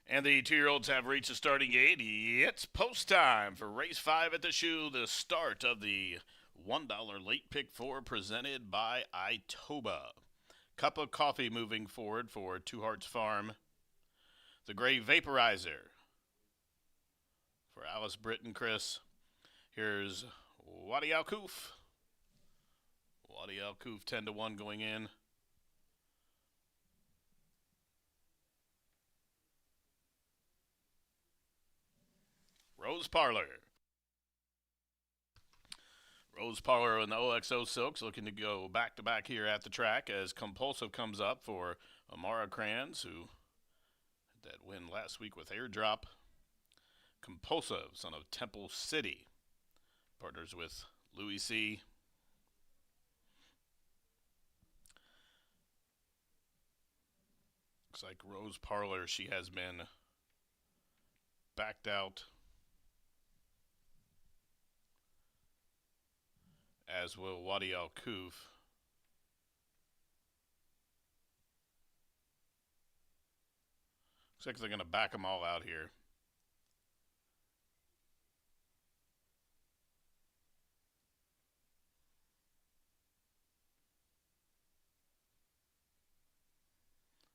And the 2-year-olds have reached the starting gate. It's post time for race 5 at the shoe. The start of the $1 late pick 4 presented by Itoba. Cup of coffee moving forward for Two Hearts Farm. The Gray Vaporizer for Alice, Britt, and Chris. Here's Wadi Al Koof. Wadi Al Koof 10-1 going in. Rose Parlor. Rose Parlor and the OXO Silks looking to go back-to-back here at the track as Compulsive comes up for Amara Kranz, who had that win last week with Airdrop. Compulsive, son of Temple City, partners with Louis C. Looks like Rose Parlor, she has been backed out, as will Wadi Al Koof. Looks like they're going to back them all out here.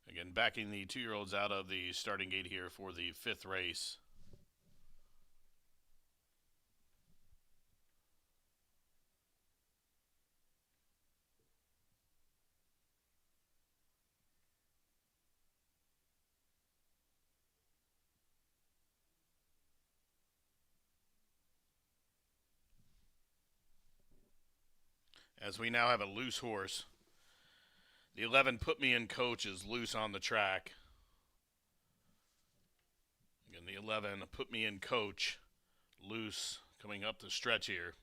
Again, backing the 2-year-olds out of the starting gate here for the 5th race. As we now have a loose horse. The 11 Put Me In Coach is loose on the track. Again, the 11 Put Me In Coach loose coming up the stretch here.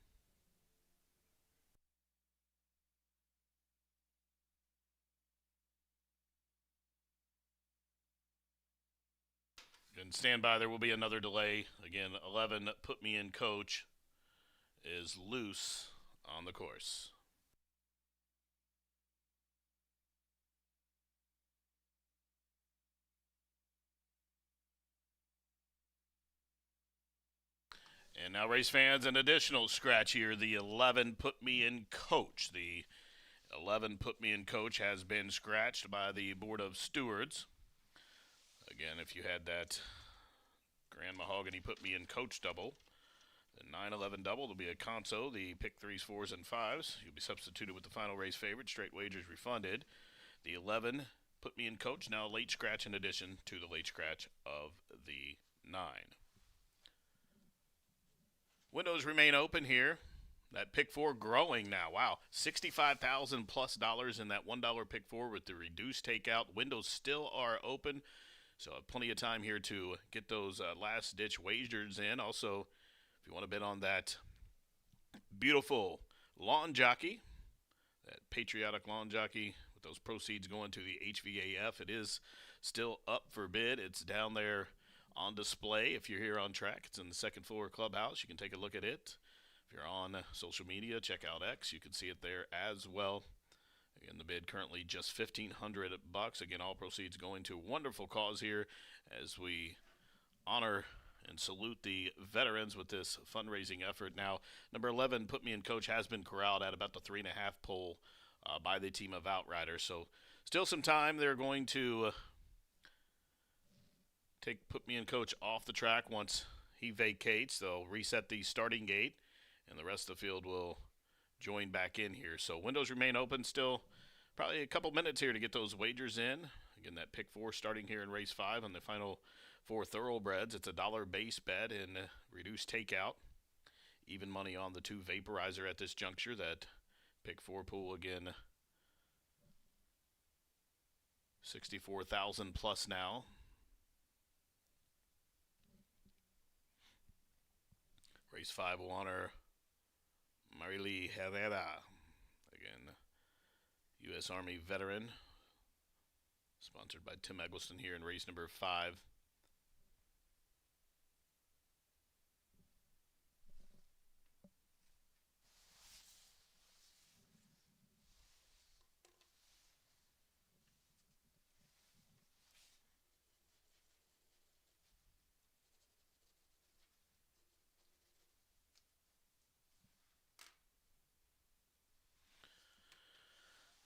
And stand by, there will be another delay. Again, 11 Put Me In Coach is loose on the course. And now, race fans, an additional scratch here. The 11 Put Me In Coach. The 11 Put Me In Coach has been scratched by the Board of Stewards. Again, if you had that Grand Mahogany Put Me In Coach double, the 9-11 double, there'll be a console, the pick 3s, 4s, and 5s. You'll be substituted with the final race favorite. Straight wagers refunded. The 11 Put Me In Coach, now a late scratch in addition to the late scratch of the 9. Windows remain open here. That pick 4 growing now. Wow, $65,000+ in that $1 pick 4 with the reduced takeout. Windows still are open. So plenty of time here to get those last-ditch wagers in. Also, if you want to bet on that beautiful lawn jockey, that patriotic lawn jockey, with those proceeds going to the HVAF, it is still up for bid. It's down there on display. If you're here on track, it's in the second floor clubhouse. You can take a look at it. If you're on social media, check out X. You can see it there as well. Again, the bid currently just $1,500. Again, all proceeds going to a wonderful cause here as we honor and salute the veterans with this fundraising effort. Now, number 11, Put Me in Coach, has been corralled at about the 3.5 pole by the team of Outriders. So still some time. They're going to take Put Me in Coach off the track. Once he vacates, they'll reset the starting gate, and the rest of the field will join back in here. So windows remain open still. Probably a couple minutes here to get those wagers in. Again, that pick 4 starting here in race 5 on the final 4 thoroughbreds. It's $1 base bet and reduced takeout. Even money on the 2 vaporizer at this juncture. That pick 4 pool again, 64,000 plus now. Race 5 will honor Marily Herrera, again, U.S. Army veteran, sponsored by Tim Eggleston here in race number 5.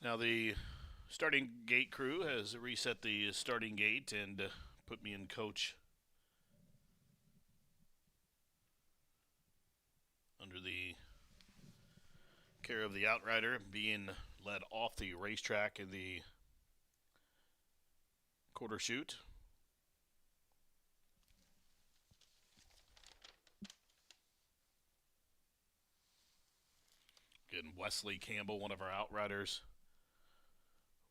Now the starting gate crew has reset the starting gate and Put Me in Coach under the care of the Outrider, being led off the racetrack in the quarter chute. Again, Wesley Campbell, one of our Outriders,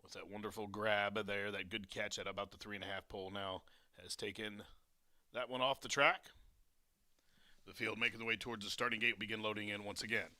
with that wonderful grab there, that good catch at about the 3.5 pole, now has taken that one off the track. The field making the way towards the starting gate will begin loading in once again.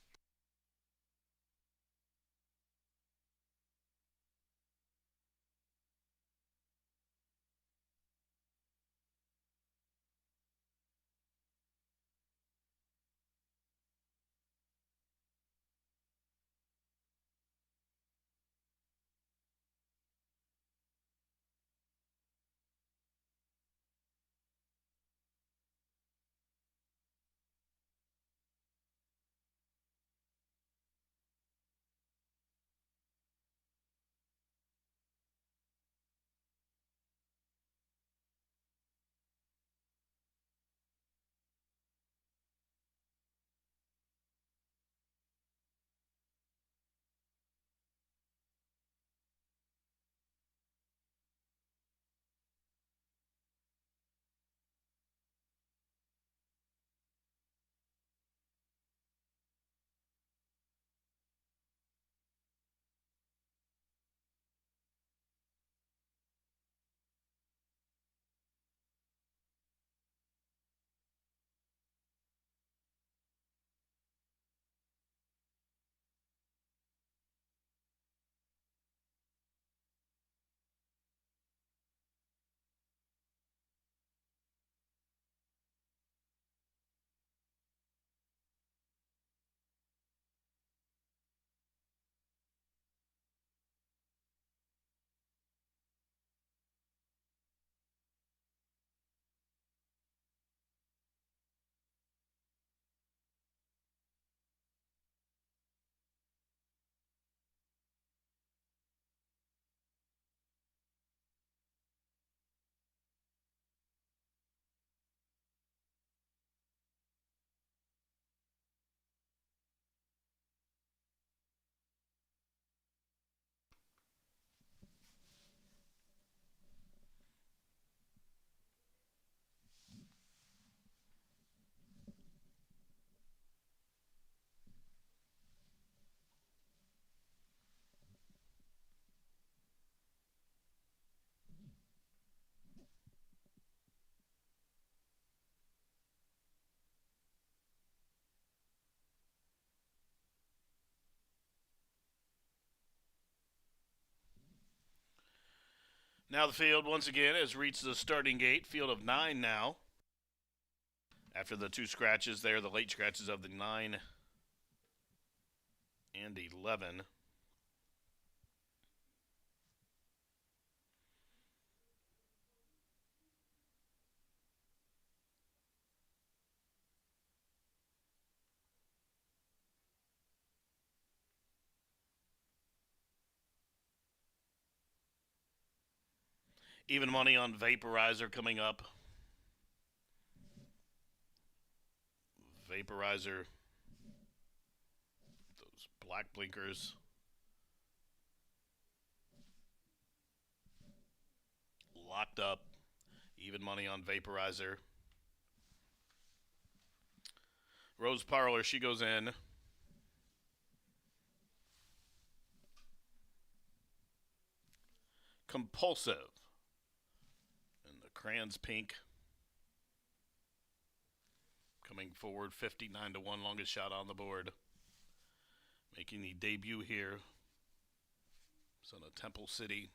Now the field once again has reached the starting gate. Field of 9 now. After the 2 scratches there, the late scratches of the 9 and 11. Even money on Vaporizer coming up. Vaporizer. Those black blinkers. Locked up. Even money on Vaporizer. Rose Parlor, she goes in. Compulsive. Crayons pink. Coming forward, 59 to 1, longest shot on the board. Making the debut here. Son of Temple City.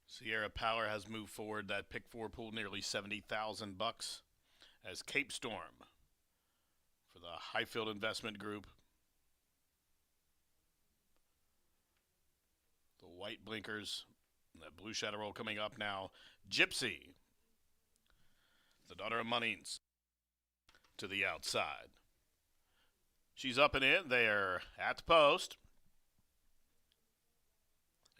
Sierra Power has moved forward. That pick 4 pool nearly $70,000 as Cape Storm for the Highfield Investment Group. The white blinkers, that blue shadow roll coming up now. Gypsy, the daughter of Munnings, to the outside. She's up and in. They're at the post.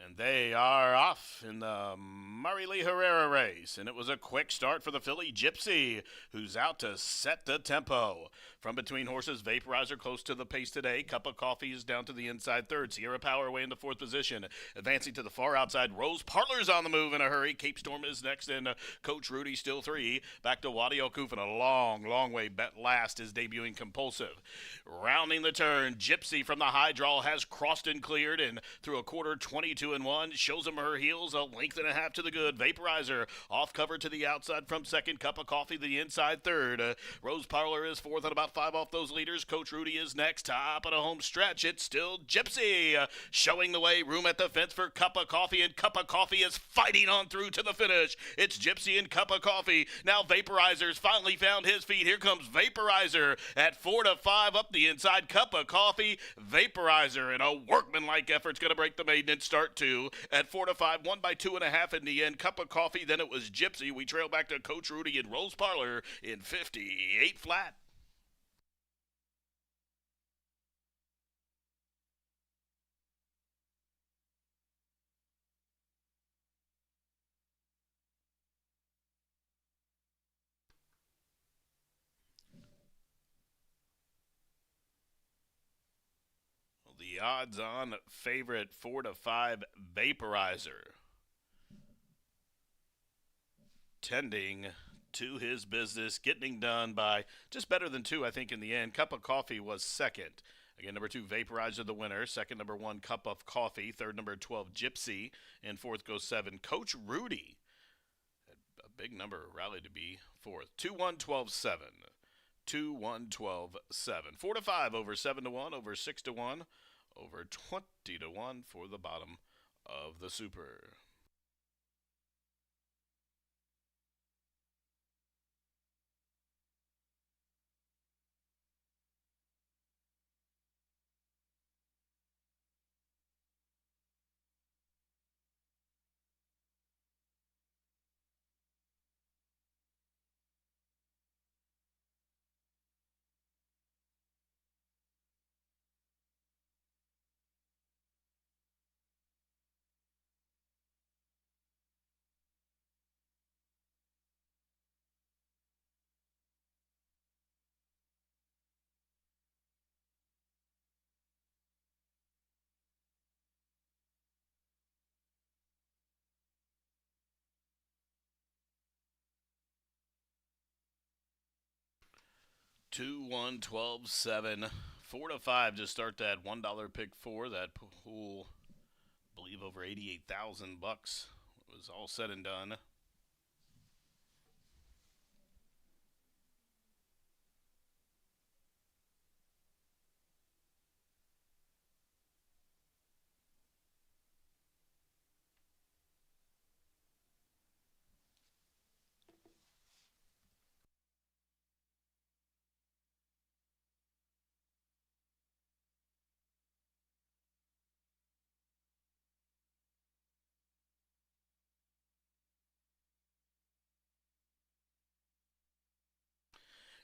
And they are off in the Murray Lee Herrera race. And it was a quick start for the Philly Gypsy, who's out to set the tempo. From between horses, Vaporizer close to the pace today. Cup of Coffee is down to the inside third. Sierra Power away into 4th position. Advancing to the far outside, Rose Parlor's on the move in a hurry. Cape Storm is next, and Coach Rudy still 3. Back to Wadi Okuf, and a long, long way bet last is debuting Compulsive. Rounding the turn, Gypsy from the high draw has crossed and cleared, and through a quarter, 22-1, shows him her heels, a length and a half to the good. Vaporizer off cover to the outside from second. Cup of Coffee the inside third. Rose Parlor is 4th and about 5 off those leaders. Coach Rudy is next. Top of the home stretch, it's still Gypsy showing the way. Room at the fence for Cup of Coffee, and Cup of Coffee is fighting on through to the finish. It's Gypsy and Cup of Coffee. Now Vaporizer's finally found his feet. Here comes Vaporizer at 4 to 5 up the inside. Cup of Coffee, Vaporizer, and a workmanlike effort's going to break the maiden and start 2 at 4 to 5, 1 by 2.5 in the end. Cup of Coffee, then it was Gypsy. We trail back to Coach Rudy and Rose Parlor in 58 flat. The odds-on favorite 4 to 5 Vaporizer, tending to his business, getting done by just better than 2, I think, in the end. Cup of Coffee was second. Again, number 2, Vaporizer, the winner. Second, number 1, Cup of Coffee. Third, number 12, Gypsy. And fourth goes 7, Coach Rudy. A big number rally to be fourth. 2-1-12-7. 2-1-12-7. 4 to 5 over 7 to 1, over 6 to 1. Over 20 to 1 for the bottom of the Super. Two, 1, 12, 7, 4 to 5 to start that $1 pick 4. That pool, I believe, over $88,000 was all said and done.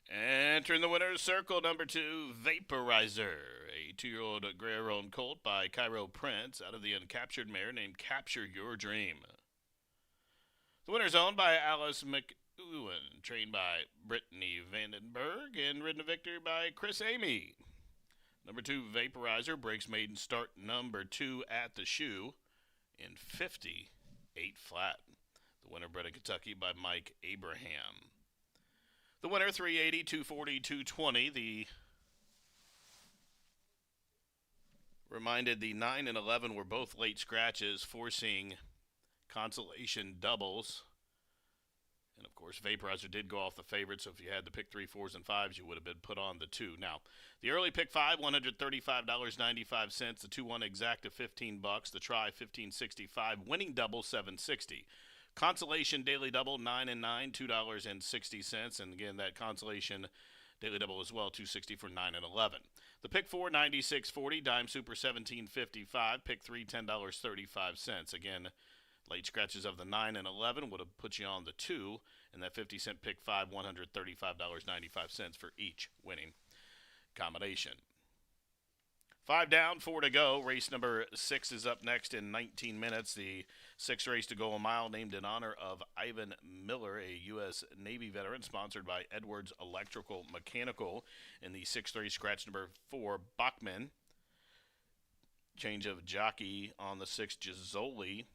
Entering the winner's circle, number 2, Vaporizer, a 2-year-old gray-owned colt by Cairo Prince out of the uncaptured mare named Capture Your Dream. The winner's owned by Alice McEwen, trained by Brittany Vandenberg, and ridden to victory by Chris Amy. Number 2, Vaporizer, breaks maiden start number 2 at the shoe in 58 flat. The winner bred in Kentucky by Mike Abraham. The winner, 380, 240, 220. The reminded the 9 and 11 were both late scratches, forcing consolation doubles. And, of course, Vaporizer did go off the favorite, so if you had to pick 3, 4s, and 5s, you would have been put on the 2. Now, the early pick 5, $135.95. The 2-1 exact of $15. The try, $15.65. Winning double, $7.60. Consolation daily double, 9 and 9, $2.60. And again, that consolation daily double as well, $2.60 for 9 and 11. The pick 4, $96.40. Dime super, $17.55. Pick 3, $10.35. Again, late scratches of the 9 and 11 would have put you on the 2, and that 50-cent pick 5, $135.95 for each winning combination. 5 down, 4 to go. Race number 6 is up next in 19 minutes. The 6th race to go a mile, named in honor of Ivan Miller, a U.S. Navy veteran, sponsored by Edwards Electrical Mechanical. In the 6th race, scratch number 4, Bachman. Change of jockey on the 6th, Gizzoli.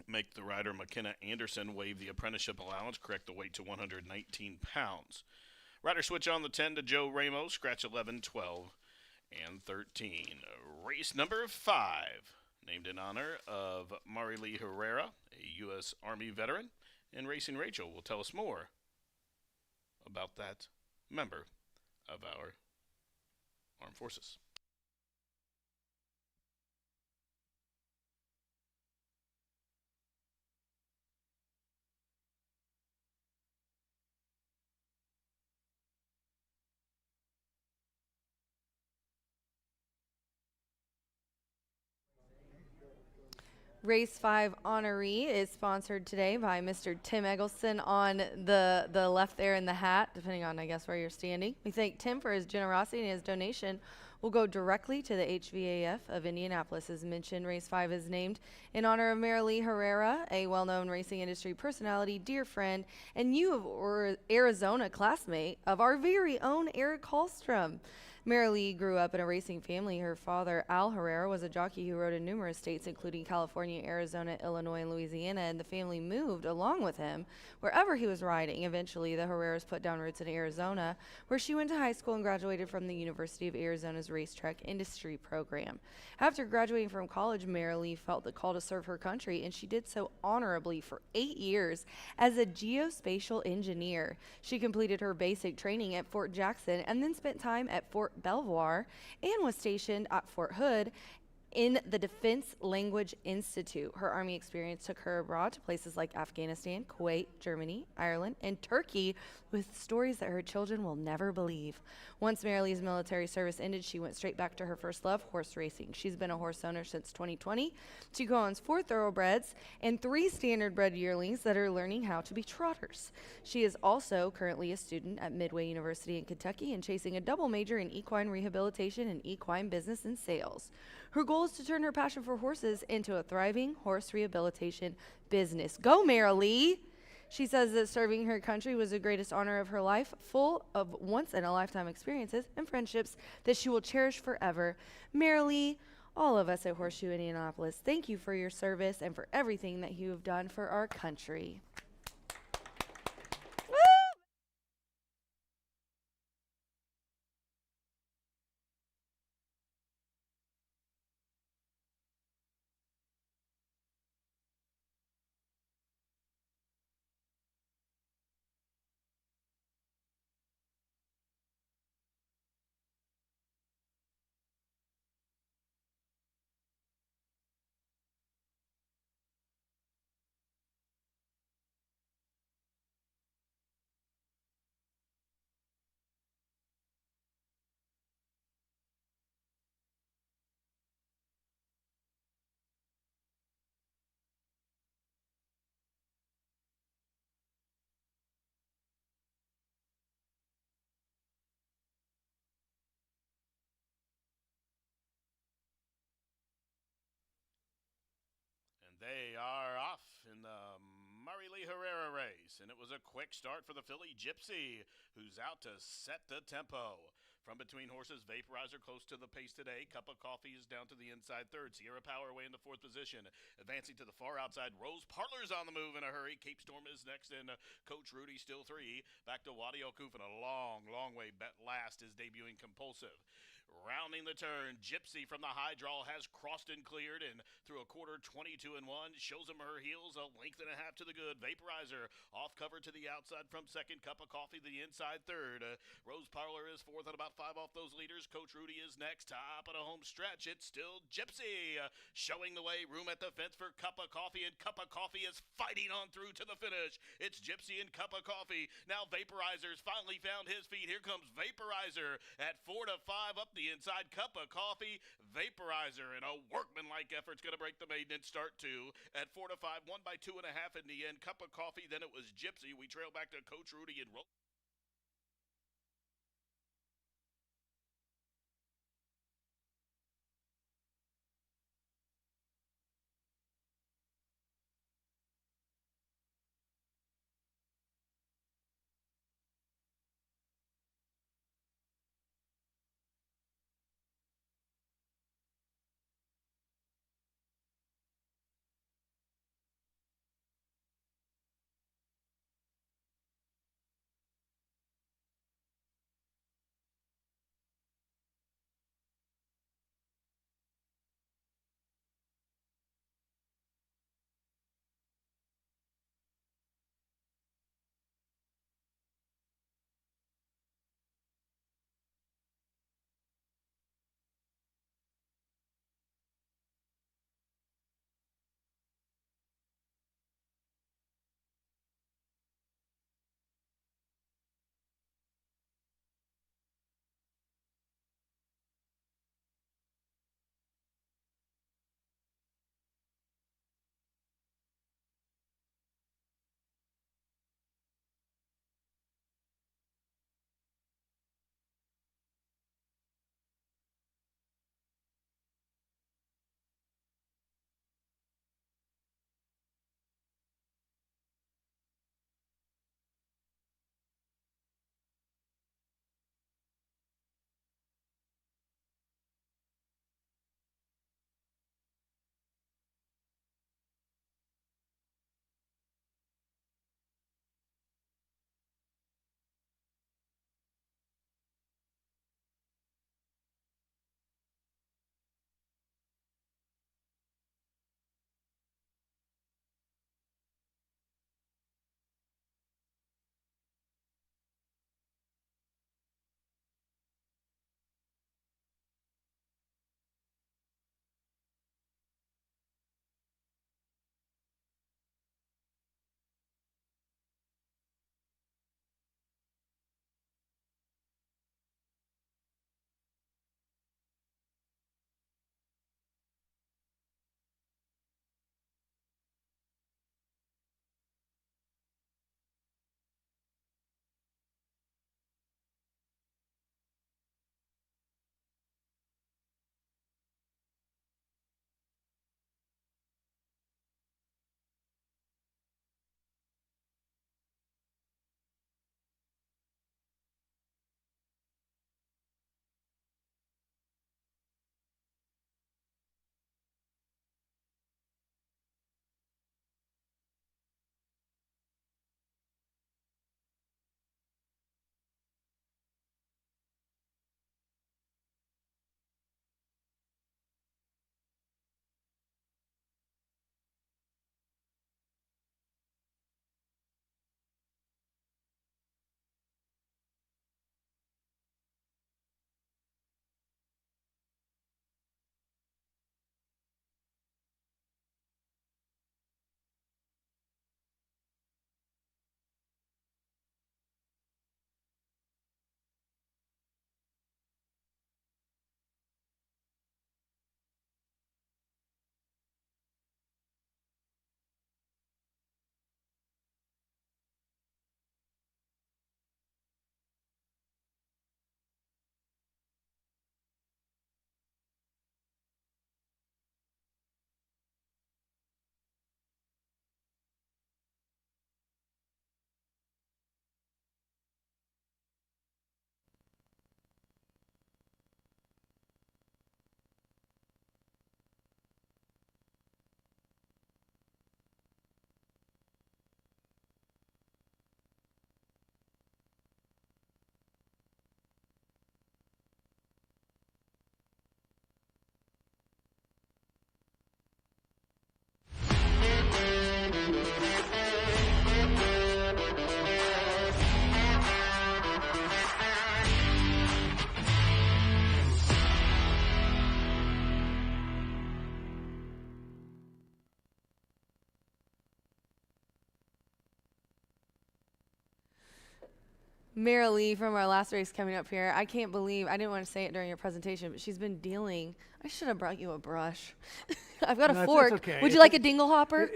Make the rider McKenna Anderson waive the apprenticeship allowance, correct the weight to 119 pounds. Rider switch on the 10 to Joe Ramos, scratch 11, 12, and 13. Race number 5, named in honor of Marilee Herrera, a U.S. Army veteran, and Racing Rachel will tell us more about that member of our armed forces. Race 5 honoree is sponsored today by Mr. Tim Eggleston on the left there in the hat, depending on, I guess, where you're standing. We thank Tim for his generosity, and his donation will go directly to the HVAF of Indianapolis. As mentioned, Race 5 is named in honor of Marilee Herrera, a well-known racing industry personality, dear friend, and U of Arizona classmate of our very own Eric Hallstrom. Marilee grew up in a racing family. Her father, Al Herrera, was a jockey who rode in numerous states, including California, Arizona, Illinois, and Louisiana, and the family moved along with him wherever he was riding. Eventually, the Herreras put down roots in Arizona, where she went to high school and graduated from the University of Arizona's racetrack industry program. After graduating from college, Marilee felt the call to serve her country, and she did so honorably for 8 years as a geospatial engineer. She completed her basic training at Fort Jackson and then spent time at Fort Belvoir and was stationed at Fort Hood in the Defense Language Institute. Her Army experience took her abroad to places like Afghanistan, Kuwait, Germany, Ireland, and Turkey, with stories that her children will never believe. Once Marilee's military service ended, she went straight back to her first love, horse racing. She's been a horse owner since 2020. She owns 4 thoroughbreds and 3 standardbred yearlings that are learning how to be trotters. She is also currently a student at Midway University in Kentucky and chasing a double major in equine rehabilitation and equine business and sales. Her goal is to turn her passion for horses into a thriving horse rehabilitation business. Go, Marilee! She says that serving her country was the greatest honor of her life, full of once-in-a-lifetime experiences and friendships that she will cherish forever. Marilee, all of us at Horseshoe Indianapolis, thank you for your service and for everything that you have done for our country. They are off in the Murray Lee Herrera race, and it was a quick start for the Philly Gypsy, who's out to set the tempo. From between horses, Vaporizer close to the pace today. Cup of Coffee is down to the inside third. Sierra Power away into fourth position. Advancing to the far outside, Rose Parlor's on the move in a hurry. Cape Storm is next, and Coach Rudy still three. Back to Wadi Okufin, a long way bet last is debuting Compulsive. Rounding the turn, Gypsy from the high draw has crossed and cleared, and through a quarter, 22-1, shows him her heels, a length and a half to the good. Vaporizer off cover to the outside from second. Cup of Coffee the inside third. Rose Parlor is fourth at about 5 off those leaders. Coach Rudy is next. Top of the home stretch, it's still Gypsy showing the way. Room at the fence for Cup of Coffee, and Cup of Coffee is fighting on through to the finish. It's Gypsy and Cup of Coffee. Now Vaporizer's finally found his feet. Here comes Vaporizer at 4-5 up the inside. Cup of Coffee, Vaporizer in a workmanlike effort's going to break the maiden and start two. At 4-5, won by 2.5 in the end. Cup of Coffee, then it was Gypsy. We trail back to Coach Rudy and roll. Mara Lee from our last race coming up here. I can't believe, I didn't want to say it during your presentation, but she's been dealing. I should have brought you a brush. I've got No, a it's fork. okay. Would you like a dingle hopper?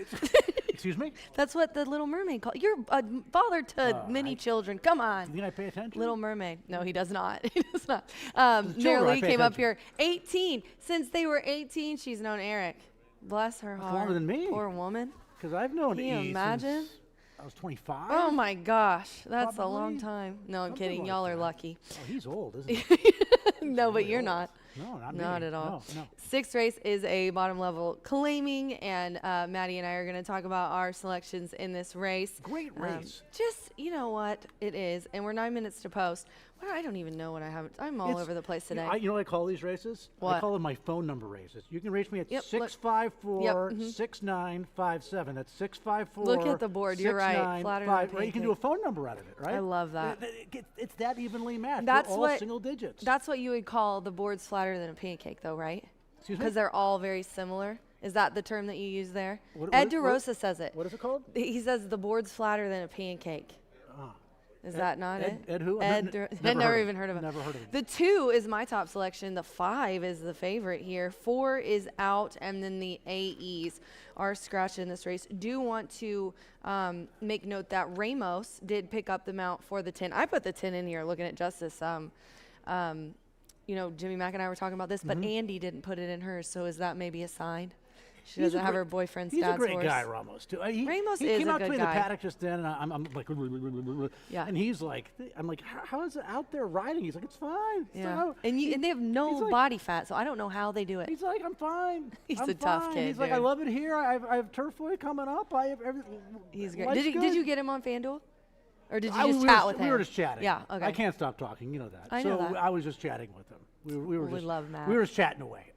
Excuse me? That's what the Little Mermaid called. You're a father to many children. Come Do you on. think I pay attention? Little Mermaid. No, he does not. He does not. children, Mara I Lee pay came up attention. here. 18. Since they were 18, she's known Eric. Bless her heart. longer than me. Poor woman. Because I've known Can you E imagine? since I was 25. Oh my gosh, that's a long Probably. time. No, I'm Something kidding. like Y'all are that. lucky. Oh, he's old, isn't he? No, but really you're old. not. No, not Not me. at all. No. Sixth race is a bottom level claiming, and Maddie and I are going to talk about our selections in this race. Great race. Just, you know what it is, and we're 9 minutes to post. Well, I don't even know what I have. I'm all It's- over the place today. You know what I call these races? I What? call them my phone number races. You can reach me at Yep, look. 654-6957. That's 654. Look at the board. You're right. Flatter than a 6957. You can do a pancake. phone number out of it, right? I love that. It's that evenly matched. That's They're all what- single digits. That's what you would call the boards flatter than a pancake, though, right? Excuse me? Because they're all very similar. Is that the term that you use there? What- Ed what- DeRosa says it. What is it called? He says the board's flatter than a pancake. Is that not Ed- it? Ed who? Ed Never I've never heard of even him. heard of him. Never heard of him. The 2 is my top selection. The 5 is the favorite here. 4 is out, and then the AEs are scratched in this race. Do want to make note that Ramos did pick up the mount for the 10. I put the 10 in here looking at Justice. You know, Jimmy Mack and I were talking about this, but Andy didn't put it in hers, so is that maybe a sign? She He's a doesn't have great- her boyfriend's He's dad's a great horse. guy, Ramos. Too. Ramos he is came a out good to me in guy. the paddock just then, and I'm like, Yeah. and he's like, how is it out there riding? He's like, it's fine. It's Yeah. like, And they have no he's like- body fat, so I don't know how they do it. He's like, I'm fine. He's I'm a tough fine." kid, He's like, I dude. love it here. I have Turfway coming up. I have everything. He's great. Life's Did good." you get him on FanDuel? Or did you I- just we chat were, with him? We were just chatting. Yeah, okay. I can't stop talking. You know that. I know so that. I was just chatting with him. We were We just. love Matt. We were just chatting away.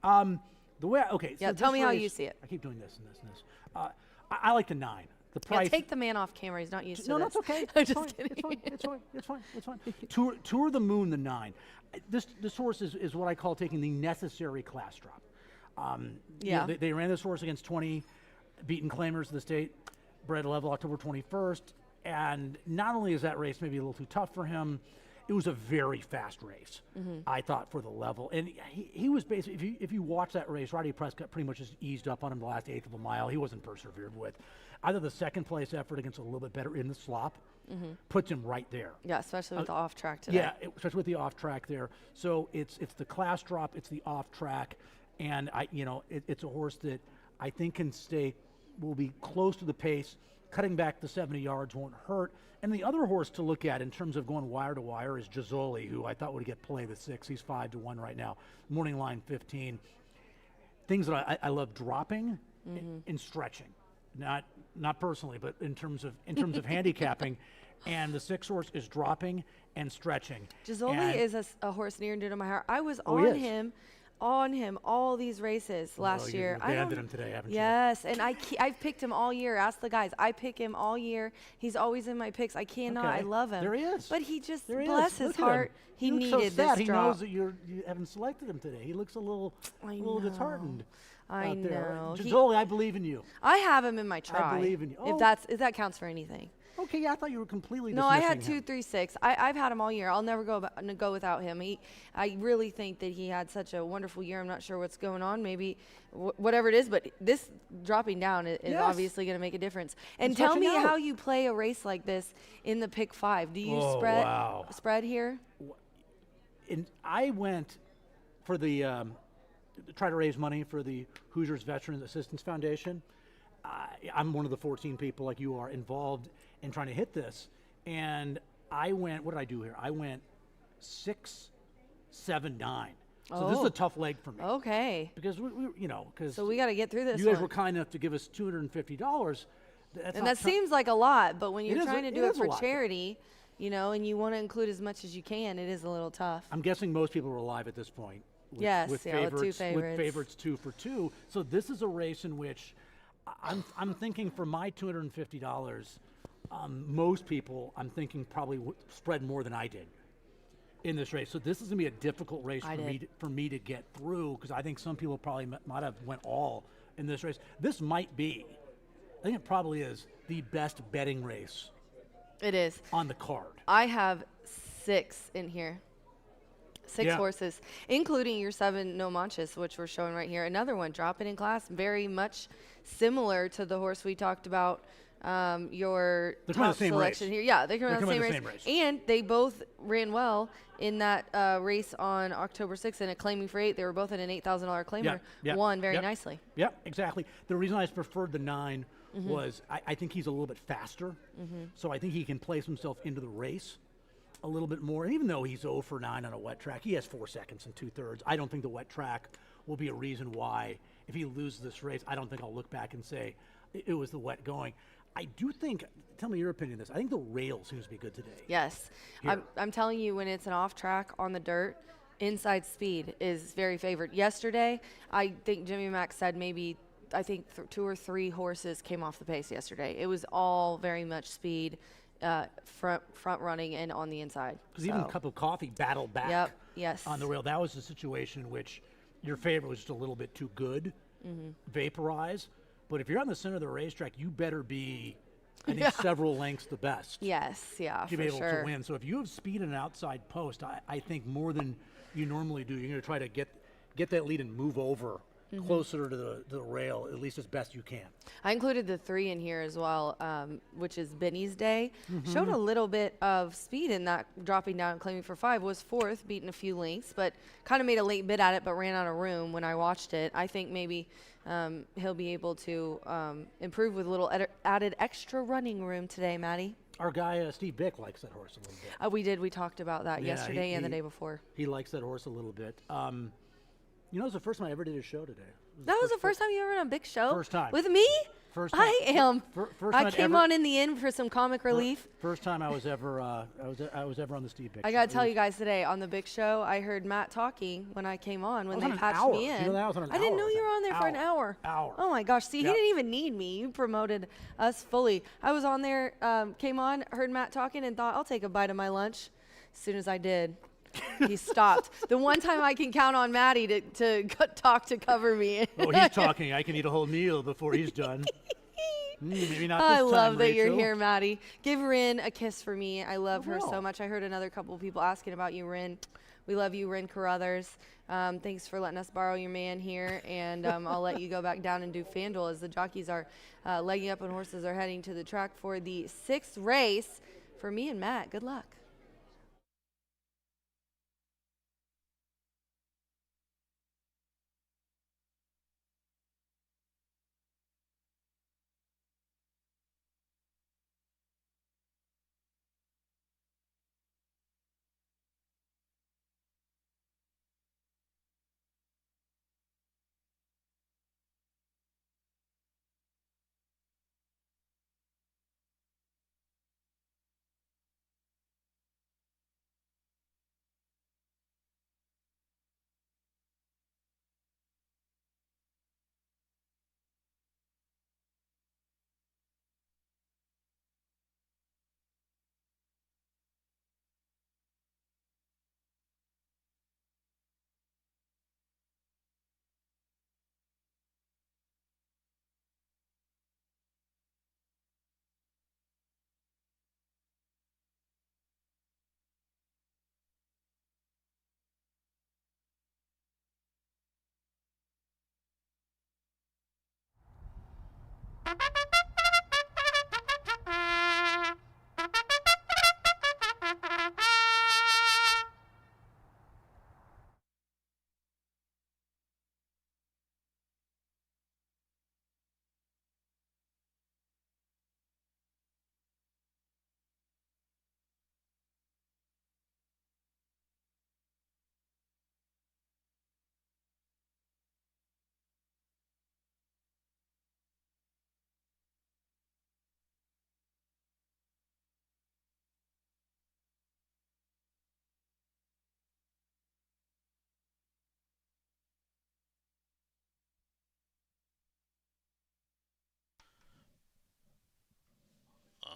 The way. Okay. Yeah, so tell this me how race- you see it. I keep doing this and this and this. I like the 9. The Yeah, price. take the man off camera. He's not used to No, this. that's okay. I'm It's just fine. kidding. It's fine. It's fine. It's fine. It's fine. Tour the Moon, the 9. This horse is what I call taking the necessary class drop. You know, Yeah. they ran this horse against 20 beaten claimers of the state, bred level October 21st, and not only is that race maybe a little too tough for him, it was a very fast race, I thought, for the level. And he was basically, if you watch that race, Roddy Prescott pretty much just eased up on him the last eighth of a mile. He wasn't persevered with. Either the second place effort against a little bit better in the slop puts him right there. Yeah, especially with the off track today. Yeah, especially with the off track there. So it's the class drop, it's the off track, and it's a horse that I think will be close to the pace. Cutting back the 70 yards won't hurt. And the other horse to look at in terms of going wire to wire is Gisoli, who I thought would get play the 6. He's 5-1 right now. Morning line 15. Things that I love dropping and stretching. Not personally, but in terms of handicapping. And the 6 horse is dropping and stretching. Gisoli And- is a horse near and dear to my heart. I was Oh, he on is. him all these races last you year. abandoned him today, haven't you? Yes, and I've picked him all year. Ask the guys. I pick him all year. He's always in my picks. I cannot. Okay. I love him. There he is. But he just, There he bless is. his Look at him. heart, he looks needed so sad. this He drop. knows that you haven't selected him today. He looks a little disheartened I out there. know. Gisoli, I believe in you. I have him in my try. believe in you. If Oh. if that counts for anything. Okay, yeah, I thought you were completely No, I dismissing had 2, him. 3, 6. I've had him all year. I'll never go without him. I really think that he had such a wonderful year. I'm not sure what's going on. Maybe whatever it is, but this dropping down is Yes. obviously going to make a difference. And It's tell me touching out. how you play a race like this in the pick 5. Do you Oh, wow. spread here? And I went for the try to raise money for the Hoosiers Veterans Assistance Foundation. I'm one of the 14 people, like you are, involved in trying to hit this. And I went, what did I do here? I went 6, 7, 9. So this is Oh. a tough leg for me. Okay. Because because So we got to get through this you guys one. were kind enough to give us $250. That's And not that seems like a lot, but when It you're is a- trying to it do it is a for lot. charity, and you want to include as much as you can, it is a little tough. I'm guessing most people are alive at this point. With, Yes, with yeah, with two favorites, favorites. with favorites 2 for 2. So this is a race in which I'm thinking for my $250, most people I'm thinking probably spread more than I did in this race. So this is gonna be a difficult race for me to get through, because I think some people probably might have went all in this race. This might be, I think it probably is the best betting race It is. on the card. I have 6 in here. 6 Yeah. horses, including your 7 No Manches, which we're showing right here. Another one, dropping in class, very much similar to the horse we talked about. Your They're coming out top the same selection race. here. Yeah, they come They're out the coming same out the race. same race. And they both ran well in that race on October 6th in a claiming for 8. They were both in an $8,000 claimer. Won very nicely. Yep, exactly. The reason I preferred the 9 was I think he's a little bit faster. So I think he can place himself into the race a little bit more. And even though he's 0 for 9 on a wet track, he has 4 seconds and 2/3. I don't think the wet track will be a reason why, if he loses this race, I don't think I'll look back and say it was the wet going. I do think, tell me your opinion on this, I think the rail seems to be good today. Yes. I'm telling you, when it's an off track on the dirt, inside speed is very favored. Yesterday, I think Jimmy Mack said maybe, I think 2 or 3 horses came off the pace yesterday. It was all very much speed, front running and on the inside. Because even Cup of Coffee battled back on the rail. That was a situation in which your favorite was just a little bit too good, vaporize. But if you're on the center of the racetrack, you better be, I think, several lengths the best. Yes, yeah, to be able to win. So if you have speed in an outside post, I think more than you normally do, you're going to try to get that lead and move over closer to the rail, at least as best you can. I included the 3 in here as well, which is Benny's Day. Showed a little bit of speed in that, dropping down and claiming for 5. Was 4th, beating a few lengths, but kind of made a late bid at it, but ran out of room when I watched it. I think maybe he'll be able to improve with a little added extra running room today, Maddie. Our guy, Steve Bick, likes that horse a little bit. We talked about that yesterday and the day before. He likes that horse a little bit. You know, it was the first time I ever did a show today. That was the first time you ever done a big show? First time. With me? First time. I came on in the end for some comic relief. First time I was ever on the Steve Bick show. I got to tell you guys today, on the big show, I heard Matt talking when I came on, when they patched me in. You know, that was on an I didn't hour, know you were on there for an hour. Oh my gosh. See, he didn't even need me. You promoted us fully. I was on there, came on, heard Matt talking, and thought, I'll take a bite of my lunch. As soon as I did, he stopped. The one time I can count on Maddie to talk to cover me. Oh, he's talking. I can eat a whole meal before he's done. Maybe not this I time, love that Rachel. you're here, Maddie. Give Rin a kiss for me. I love her so much. I heard another couple of people asking about you, Rin. We love you, Rin Carruthers. Thanks for letting us borrow your man here, and I'll let you go back down and do FanDuel as the jockeys are legging up and horses are heading to the track for the 6th race. For me and Matt, good luck.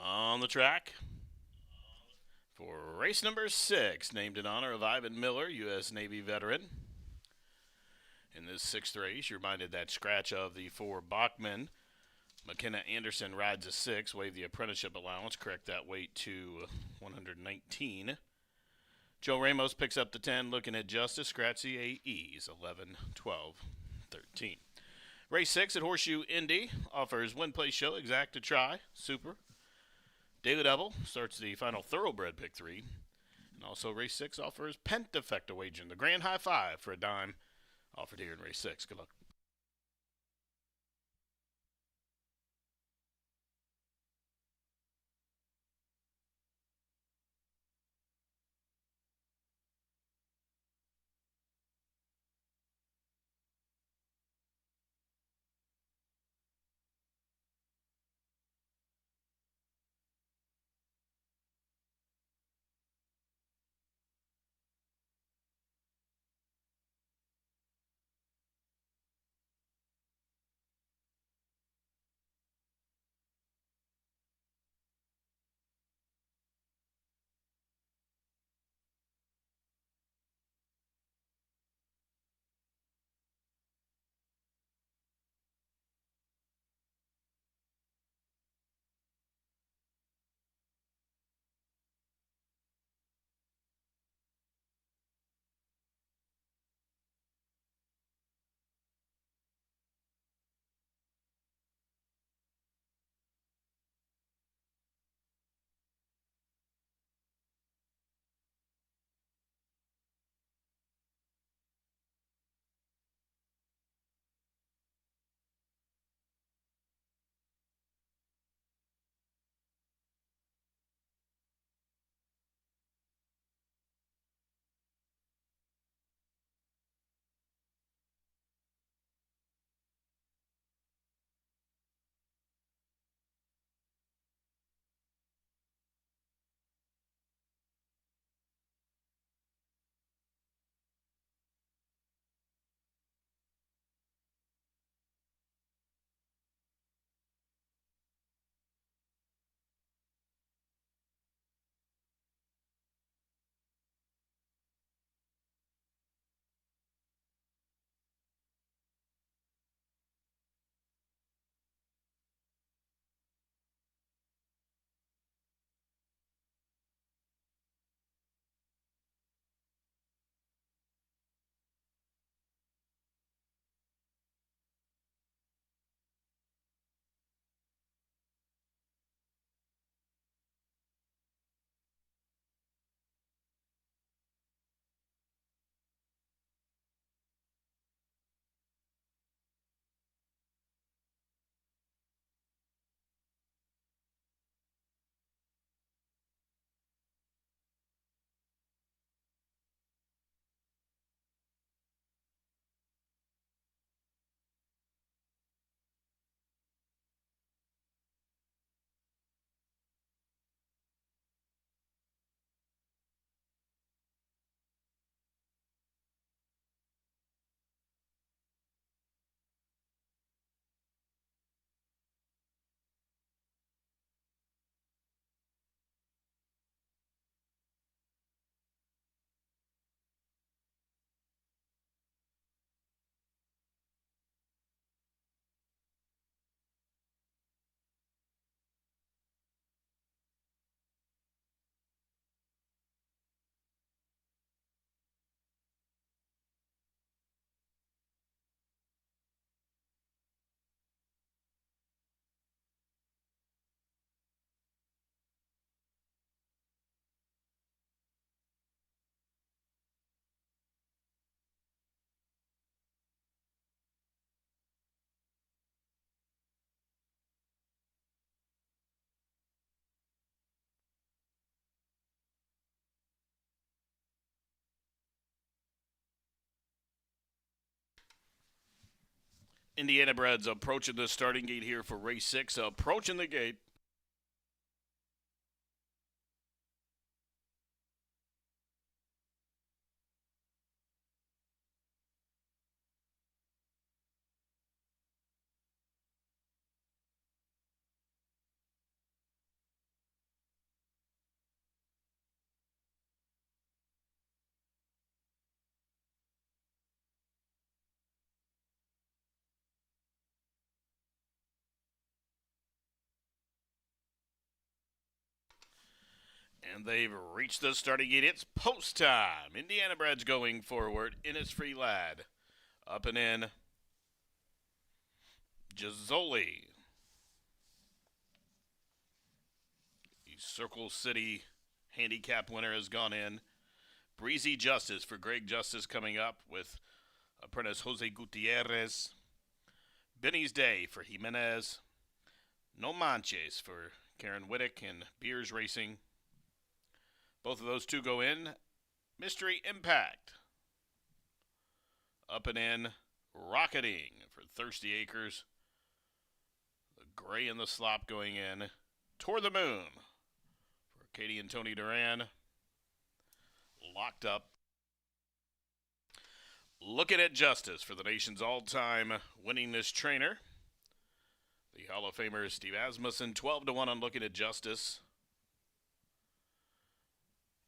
On the track for race number 6, named in honor of Ivan Miller, U.S. Navy veteran. In this 6th race, you're reminded that scratch of the 4 Bachman McKenna Anderson rides a 6, waive the apprenticeship allowance, correct that weight to 119. Joe Ramos picks up the 10, looking at Justice, scratch the AEs, 11, 12, 13. Race 6 at Horseshoe Indy offers win, place, show, exact to try, super. Daily Devil starts the final thoroughbred pick 3. And also race 6 offers Pentafecta wagering, the grand high five for a dime, offered here in race 6. Good luck. Indiana breds approaching the starting gate here for race 6. Approaching the gate. And they've reached the starting gate. It's post time. Indiana Brad's going forward. Innisfree Lad. Up and in. Gizzoli. The Circle City handicap winner has gone in. Breezy Justice for Greg Justice coming up with apprentice Jose Gutierrez. Benny's Day for Jimenez. No Manches for Karen Whittick and Beers Racing. Both of those two go in. Mystery Impact. Up and in. Rocketing for Thirsty Acres. The Gray and the Slop going in. Toward the Moon for Katie and Tony Duran. Locked Up. Looking at Justice for the nation's all-time winningest trainer. The Hall of Famer Steve Asmussen, 12-1 on Looking at Justice.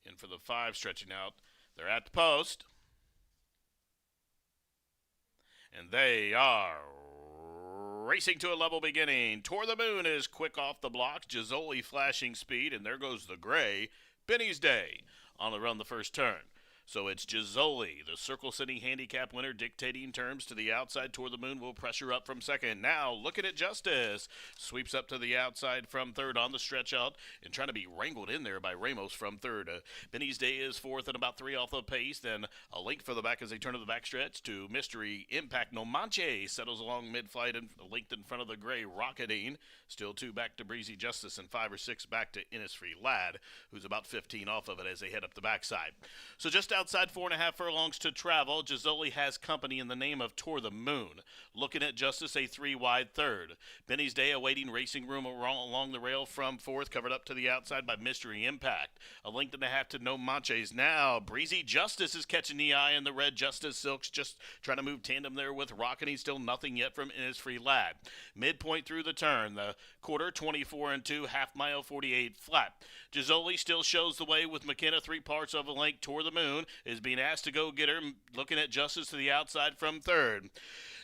In for the 5, stretching out. They're at the post. And they are racing to a level beginning. Toward the Moon is quick off the blocks. Gizzoli flashing speed, and there goes the Gray. Benny's Day on the run the first turn. So it's Gizzoli, the Circle City handicap winner, dictating terms to the outside. Toward the Moon will pressure up from second. Now Looking at Justice. Sweeps up to the outside from third on the stretch out and trying to be wrangled in there by Ramos from third. Benny's Day is fourth and about 3 off the pace. Then a link for the back as they turn to the backstretch to Mystery Impact. No Manche settles along mid-flight and linked in front of the Gray Rocketing. Still 2 back to Breezy Justice and 5 or 6 back to Innisfree Lad, who's about 15 off of it as they head up the backside. So just outside 4.5 furlongs to travel, Gizzoli has company in the name of Toward the Moon. Looking at Justice, a 3-wide third. Benny's Day awaiting racing room along the rail from fourth, covered up to the outside by Mystery Impact. A length and a half to No Manches. Now Breezy Justice is catching the eye, and the red Justice Silks just trying to move tandem there with Rocketing. Still nothing yet from Innisfree Lad. Midpoint through the turn, the quarter 24 and 2, half mile 48 flat. Gizzoli still shows the way with McKenna 3 parts of a length. Toward the Moon is being asked to go get her. Looking at Justice to the outside from third.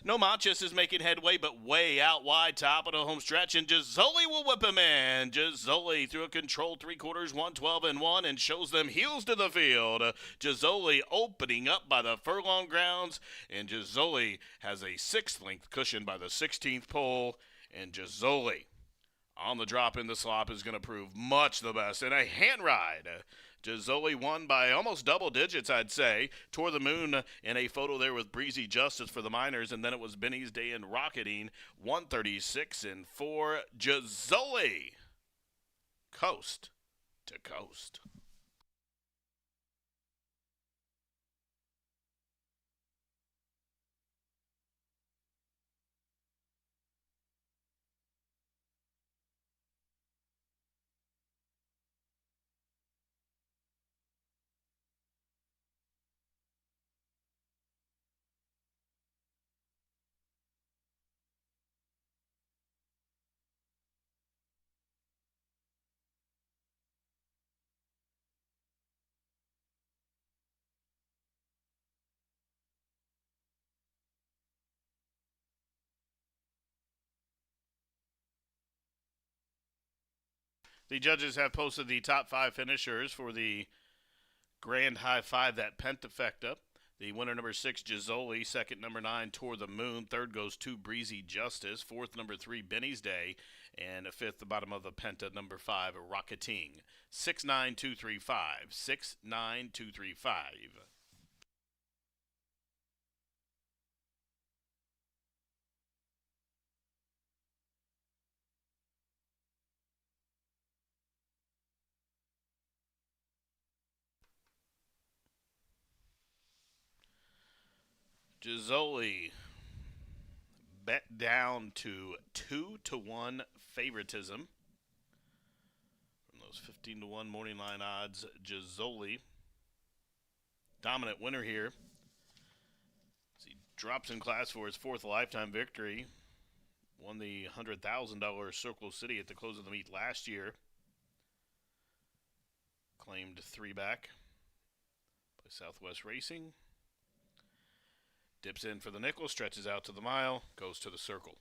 No Manches is making headway, but way out wide, top of the home stretch, and Gizzoli will whip him in. Gizzoli through a controlled 3/4, 112 and 1, and shows them heels to the field. Gizzoli opening up by the furlong grounds, and Gizzoli has a 6th length cushion by the 16th pole, and Gizzoli on the drop in the slop is going to prove much the best in a hand ride. Gizzoli won by almost double digits, I'd say. Toward the Moon in a photo there with Breezy Justice for the Miners, and then it was Benny's Day and Rocketing, 136 and 4. Gizzoli, coast to coast. The judges have posted the top 5 finishers for the Grand High 5, that pentafecta. The winner, number 6, Gizzoli. Second, number 9, Toward the Moon. Third goes to Breezy Justice. Fourth, number 3, Benny's Day. And fifth, the bottom of the penta, number 5, Rocketing. 69235. 69235. Gizzoli bet down to 2-1 favoritism from those 15-1 morning line odds. Gizzoli, dominant winner here, as he drops in class for his 4th lifetime victory. Won the $100,000 Circle City at the close of the meet last year. Claimed 3 back by Southwest Racing. Dips in for the nickel, stretches out to the mile, goes to the circle.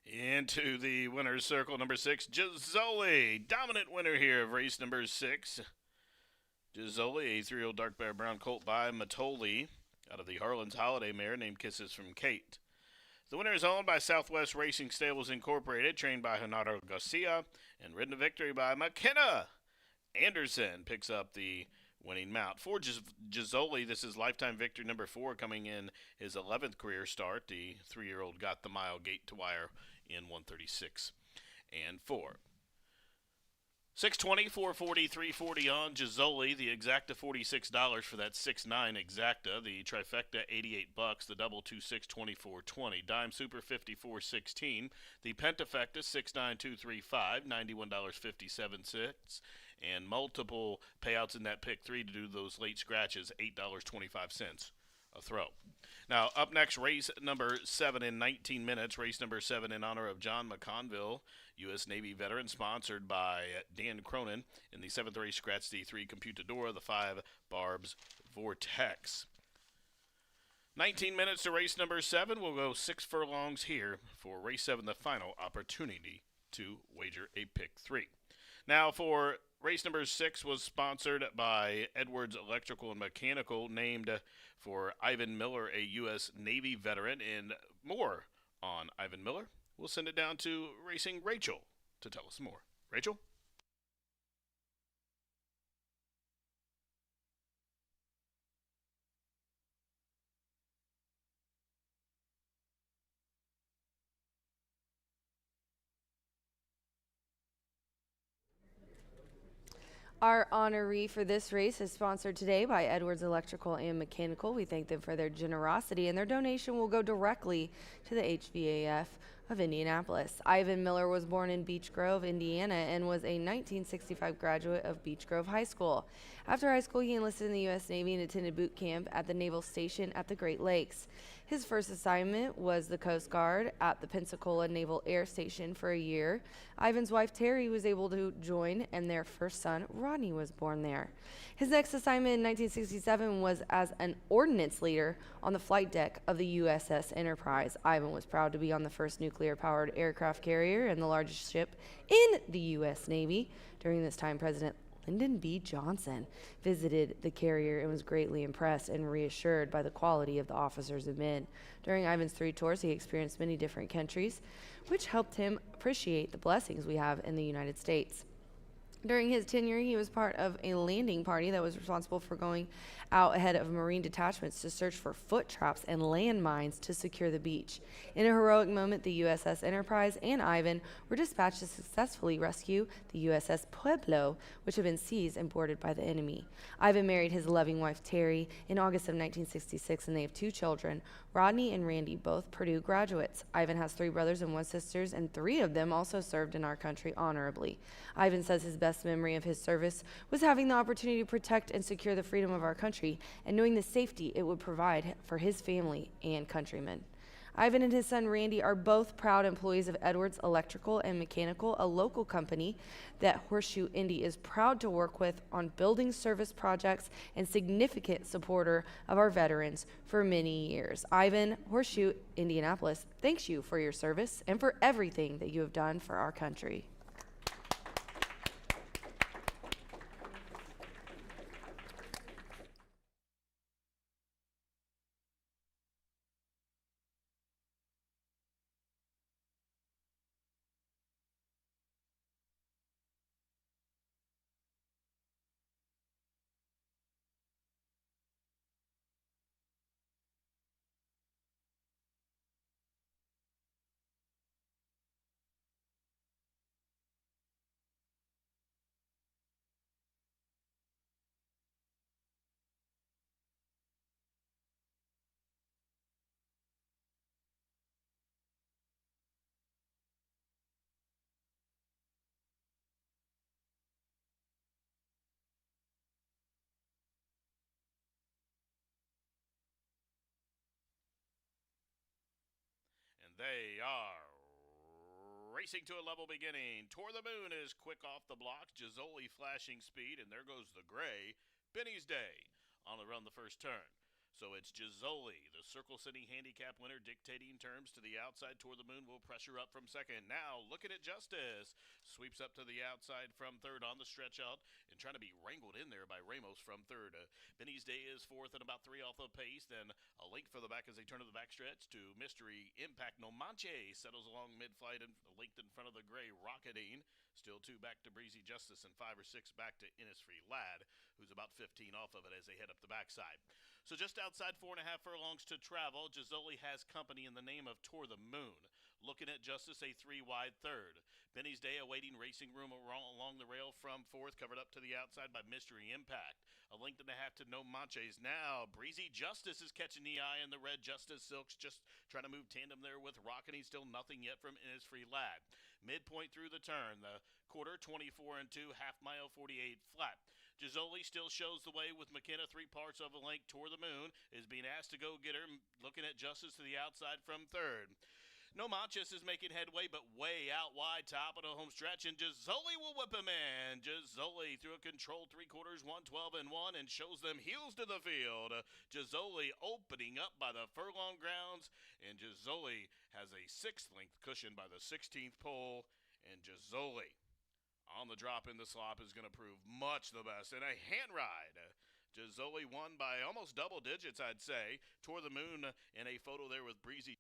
Into the winner's circle, number 6, Gisoli. Dominant winner here of race number 6. Gisoli, a 3-year-old dark bear brown colt by Matoli, out of the Harlan's Holiday mare named Kisses from Kate. The winner is owned by Southwest Racing Stables Incorporated, trained by Renato Garcia, and ridden to victory by McKenna. Anderson picks up the winning mount. For Gisoli, this is lifetime victory number 4, coming in his 11th career start. The 3-year-old got the mile gate to wire in 1:36 and 4. 620, 440, 340 on Gisoli. The exacta $46 for that 6'9" exacta. The trifecta $88. The double 2-6, $24.20. Dime super $54.16. The pentafecta 6'9", 235, $91.57. And multiple payouts in that pick 3 to do those late scratches, $8.25 a throw. Now, up next, race number 7 in 19 minutes. Race number 7 in honor of John McConville, U.S. Navy veteran, sponsored by Dan Cronin. In the 7th race, scratch the 3 Computadora, the 5 Barb's Vortex. 19 minutes to race number 7. We'll go 6 furlongs here for race 7, the final opportunity to wager a pick 3. Now, for race number 6 was sponsored by Edwards Electrical and Mechanical, named for Ivan Miller, a U.S. Navy veteran. And more on Ivan Miller, we'll send it down to Racing Rachel to tell us more. Rachel? Our honoree for this race is sponsored today by Edwards Electrical and Mechanical. We thank them for their generosity, and their donation will go directly to the HVAF of Indianapolis. Ivan Miller was born in Beech Grove, Indiana, and was a 1965 graduate of Beech Grove High School. After high school, he enlisted in the U.S. Navy and attended boot camp at the Naval Station at the Great Lakes. His first assignment was the Coast Guard at the Pensacola Naval Air Station for a year. Ivan's wife, Terry, was able to join, and their first son, Rodney, was born there. His next assignment in 1967 was as an ordnance leader on the flight deck of the USS Enterprise. Ivan was proud to be on the first nuclear-powered aircraft carrier and the largest ship in the U.S. Navy. During this time, President Lyndon B. Johnson visited the carrier and was greatly impressed and reassured by the quality of the officers and men. During Ivan's 3 tours, he experienced many different countries, which helped him appreciate the blessings we have in the United States. During his tenure, he was part of a landing party that was responsible for going out ahead of Marine detachments to search for foot traps and landmines to secure the beach. In a heroic moment, the USS Enterprise and Ivan were dispatched to successfully rescue the USS Pueblo, which had been seized and boarded by the enemy. Ivan married his loving wife, Terry, in August of 1966, and they have 2 children, Rodney and Randy, both Purdue graduates. Ivan has 3 brothers and 1 sister, and 3 of them also served in our country honorably. Ivan says his best memory of his service was having the opportunity to protect and secure the freedom of our country and knowing the safety it would provide for his family and countrymen. Ivan and his son Randy are both proud employees of Edwards Electrical and Mechanical, a local company that Horseshoe Indy is proud to work with on building service projects and significant supporter of our veterans for many years. Ivan, Horseshoe Indianapolis, thanks you for your service and for everything that you have done for our country. And they are racing to a level beginning. Toward the Moon is quick off the blocks. Gisoli flashing speed, and there goes the gray. Benny's Day on the run the first turn. So it's Gisoli, the Circle City handicap winner, dictating terms to the outside. Toward the Moon will pressure up from second. Now looking at Justice. Sweeps up to the outside from third on the stretch out and trying to be wrangled in there by Ramos from third. Benny's Day is fourth and about 3 off the pace. Then a link for the back as they turn to the backstretch to Mystery Impact. No Manche settles along mid-flight and linked in front of the gray Rocketine. Still 2 back to Breezy Justice and 5 or 6 back to Innisfree Lad, who's about 15 off of it as they head up the backside. So just outside 4.5 furlongs to travel, Gisoli has company in the name of Toward the Moon. Looking at Justice, a 3-wide third. Benny's Day awaiting racing room along the rail from fourth, covered up to the outside by Mystery Impact. A length and a half to No Manches. Now Breezy Justice is catching the eye, and the red Justice Silks just trying to move tandem there with Rockin'. Still nothing yet from Innisfree Lad. Midpoint through the turn, the quarter 24 and 2, half mile 48 flat. Gisoli still shows the way with McKenna 3 parts of a length. Toward the Moon is being asked to go get her, looking at Justice to the outside from third. No Manches is making headway, but way out wide, top of the home stretch, and Gisoli will whip him in. Gisoli through a controlled 3/4, 112 and 1, and shows them heels to the field. Gisoli opening up by the furlong grounds, and Gisoli has a 6th length cushion by the 16th pole, and Gisoli on the drop in the slop is going to prove much the best in a hand ride. Gisoli won by almost double digits, I'd say. Toward the Moon in a photo there with Breezy.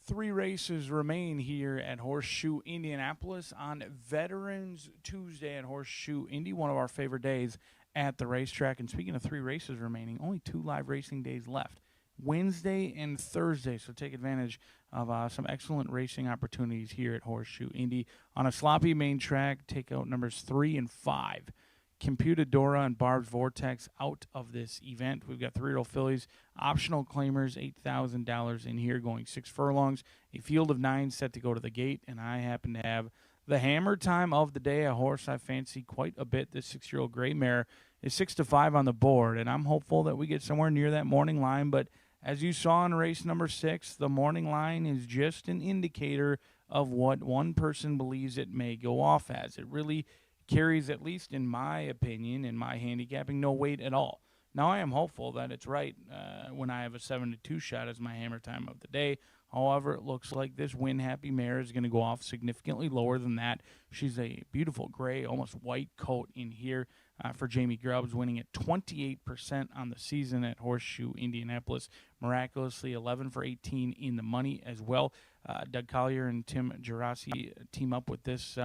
3 races remain here at Horseshoe Indianapolis on Veterans Tuesday at Horseshoe Indy, one of our favorite days at the racetrack. And speaking of 3 races remaining, only 2 live racing days left, Wednesday and Thursday. So take advantage of some excellent racing opportunities here at Horseshoe Indy. On a sloppy main track, take out numbers 3 and 5. Computadora and Barb's Vortex out of this event. We've got 3-year-old fillies, optional claimers, $8,000 in here, going 6 furlongs. A field of 9 set to go to the gate, and I happen to have the hammer time of the day, a horse I fancy quite a bit. This 6-year-old gray mare is 6-5 on the board, and I'm hopeful that we get somewhere near that morning line. But as you saw in race number 6, the morning line is just an indicator of what one person believes it may go off as. It really carries, at least in my opinion, in my handicapping, no weight at all. Now, I am hopeful that it's right when I have a 7-2 shot as my hammer time of the day. However, it looks like this Win Happy mare is going to go off significantly lower than that. She's a beautiful gray, almost white coat in here for Jamie Grubbs, winning at 28% on the season at Horseshoe Indianapolis. Miraculously, 11 for 18 in the money as well. Doug Collier and Tim Gerasi team up with this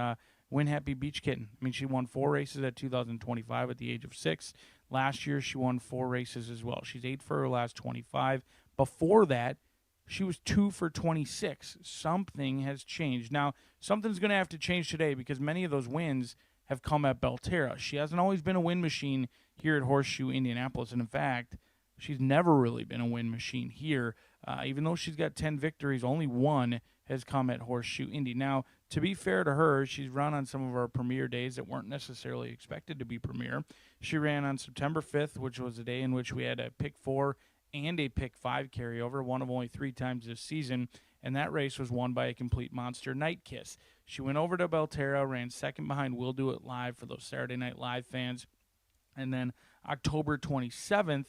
Win Happy Beach Kitten. I mean, she won 4 races at 2025 at the age of 6. Last year, she won 4 races as well. She's 8 for her last 25. Before that, she was 2 for 26. Something has changed. Now, something's going to have to change today because many of those wins have come at Belterra. She hasn't always been a win machine here at Horseshoe Indianapolis. And in fact, she's never really been a win machine here. Even though she's got 10 victories, only 1 has come at Horseshoe Indy. Now, to be fair to her, she's run on some of our premier days that weren't necessarily expected to be premier. She ran on September 5th, which was a day in which we had a pick 4 and a pick 5 carryover, one of only 3 times this season, and that race was won by a complete monster, Night Kiss. She went over to Belterra, ran second behind We'll Do It Live for those Saturday Night Live fans, and then October 27th,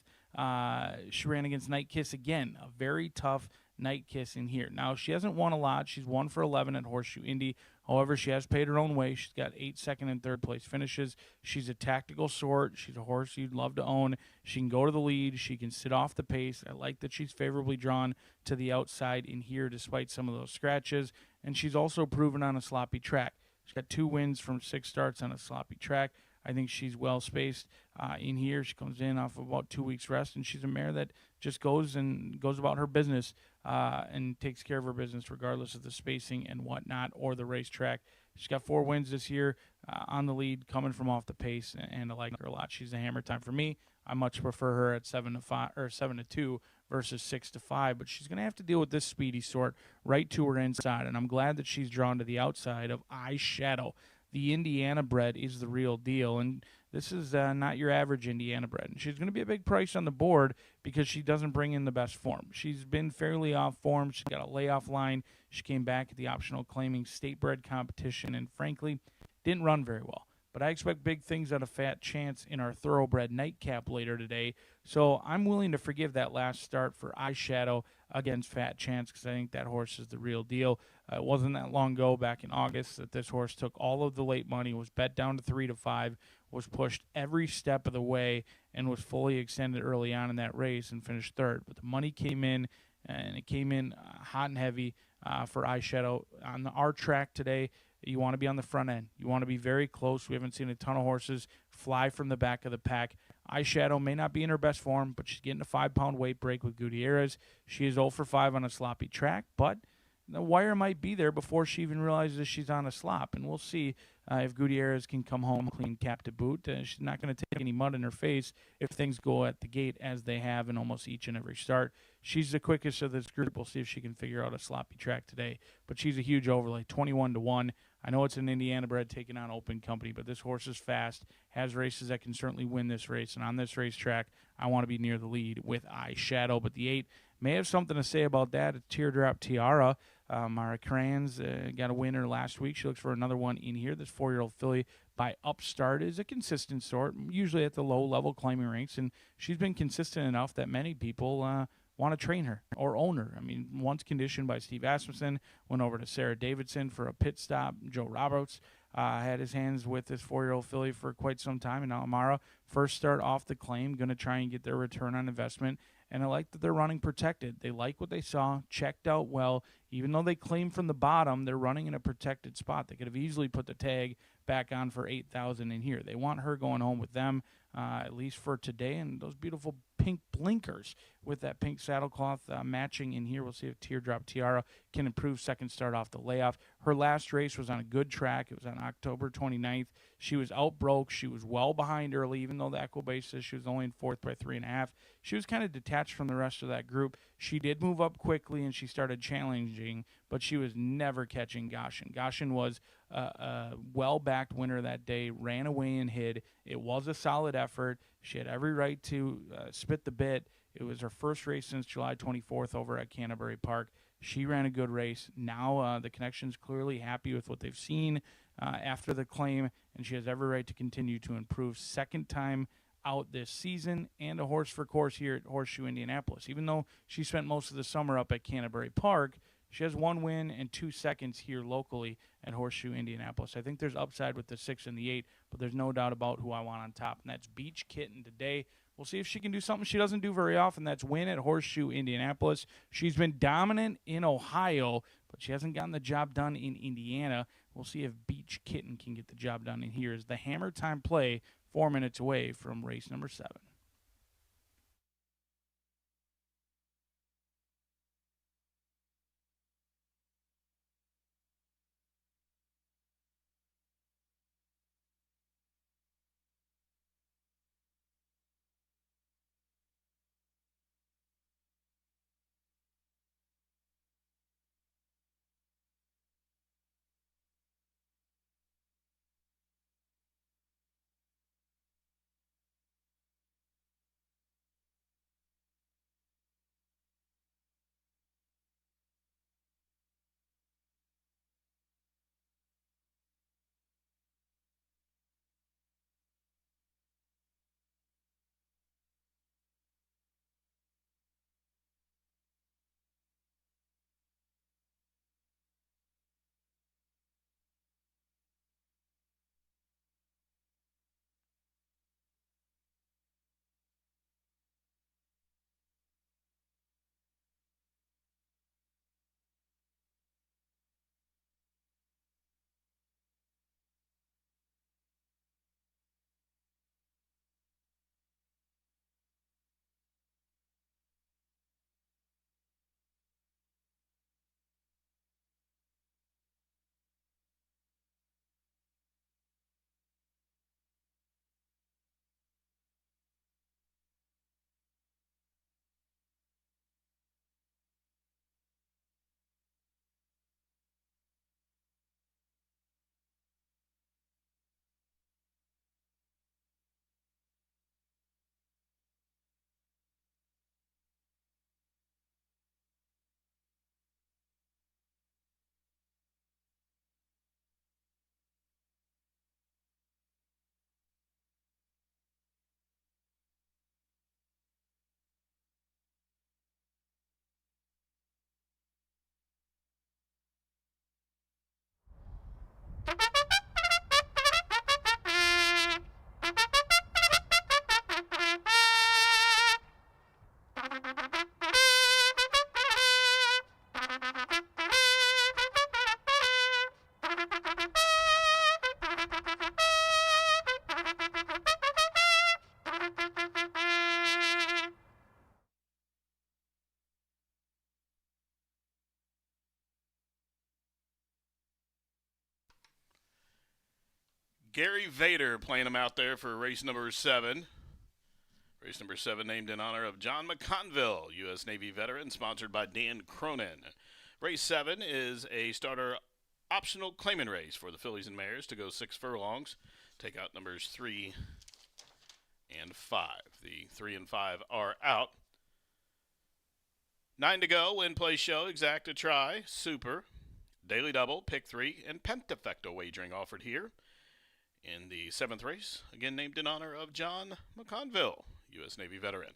she ran against Night Kiss again, a very tough Night Kiss in here. Now, she hasn't won a lot. She's 1 for 11 at Horseshoe Indy. However, she has paid her own way. She's got 8 second and third place finishes. She's a tactical sort. She's a horse you'd love to own. She can go to the lead. She can sit off the pace. I like that she's favorably drawn to the outside in here despite some of those scratches. And she's also proven on a sloppy track. She's got 2 wins from 6 starts on a sloppy track. I think she's well spaced in here. She comes in off of about 2 weeks rest, and she's a mare that just goes about her business and takes care of her business regardless of the spacing and whatnot or the racetrack. She's got 4 wins this year on the lead, coming from off the pace, and I like her a lot. She's a hammer time for me. I much prefer her at 7-5 or 7-2 versus 6-5, but she's going to have to deal with this speedy sort right to her inside, and I'm glad that she's drawn to the outside of Eyeshadow. The Indiana bred is the real deal, and this is not your average Indiana bred. And she's going to be a big price on the board because she doesn't bring in the best form. She's been fairly off form. She's got a layoff line. She came back at the optional claiming state bred competition and, frankly, didn't run very well. But I expect big things out of Fat Chance in our thoroughbred nightcap later today. So I'm willing to forgive that last start for Eyeshadow against Fat Chance because I think that horse is the real deal. It wasn't that long ago, back in August, that this horse took all of the late money, was bet down to 3-5, was pushed every step of the way, and was fully extended early on in that race and finished third. But the money came in, and it came in hot and heavy for Eyeshadow. On our track today, you want to be on the front end. You want to be very close. We haven't seen a ton of horses fly from the back of the pack. Eyeshadow may not be in her best form, but she's getting a 5-pound weight break with Gutierrez. She is 0 for 5 on a sloppy track, but the wire might be there before she even realizes she's on a slop, and we'll see if Gutierrez can come home clean cap to boot. She's not going to take any mud in her face if things go at the gate as they have in almost each and every start. She's the quickest of this group. We'll see if she can figure out a sloppy track today, but she's a huge overlay, 21-1. I know it's an Indiana bred taking on Open Company, but this horse is fast, has races that can certainly win this race, and on this racetrack, I want to be near the lead with Eyeshadow, but the 8 may have something to say about that. It's Teardrop Tiara. Mara Kranz got a winner last week. She looks for another one in here. This 4-year-old filly by Upstart is a consistent sort, usually at the low-level climbing ranks, and she's been consistent enough that many people want to train her or own her. I mean, once conditioned by Steve Asmussen, went over to Sarah Davidson for a pit stop. Joe Roberts had his hands with this 4-year-old filly for quite some time, and now Amara, first start off the claim, going to try and get their return on investment. And I like that they're running protected. They like what they saw, checked out well. Even though they claim from the bottom, they're running in a protected spot. They could have easily put the tag back on for 8,000 in here. They want her going home with them, at least for today. And those beautiful pink blinkers with that pink saddlecloth matching in here. We'll see if Teardrop Tiara can improve second start off the layoff. Her last race was on a good track. It was on October 29th. She was outbroke. She was well behind early, even though the Equibasis, she was only in fourth by 3.5. She was kind of detached from the rest of that group. She did move up quickly, and she started challenging, but she was never catching Goshen. Goshen was a well-backed winner that day, ran away and hid. It was a solid effort. She had every right to spit the bit. It was her first race since July 24th over at Canterbury Park. She ran a good race. Now the Connection's clearly happy with what they've seen after the claim, and she has every right to continue to improve. Second time out this season, and a horse for course here at Horseshoe Indianapolis. Even though she spent most of the summer up at Canterbury Park, she has 1 win and 2 seconds here locally at Horseshoe Indianapolis. I think there's upside with the 6 and the 8, but there's no doubt about who I want on top, and that's Beach Kitten today. We'll see if she can do something she doesn't do very often. That's win at Horseshoe Indianapolis. She's been dominant in Ohio, but she hasn't gotten the job done in Indiana. We'll see if Beach Kitten can get the job done in here. Is the Hammer Time play 4 minutes away from race number 7. Gary Vader playing him out there for race number 7. Race number 7 named in honor of John McConville, U.S. Navy veteran, sponsored by Dan Cronin. Race 7 is a starter optional claiming race for the fillies and mares to go 6 furlongs. Take out numbers 3 and 5. The 3 and 5 are out. 9 to go, win, play, show, exact a try, super, daily double, pick 3, and pentafecto wagering offered here. In the 7th race, again named in honor of John McConville, U.S. Navy veteran.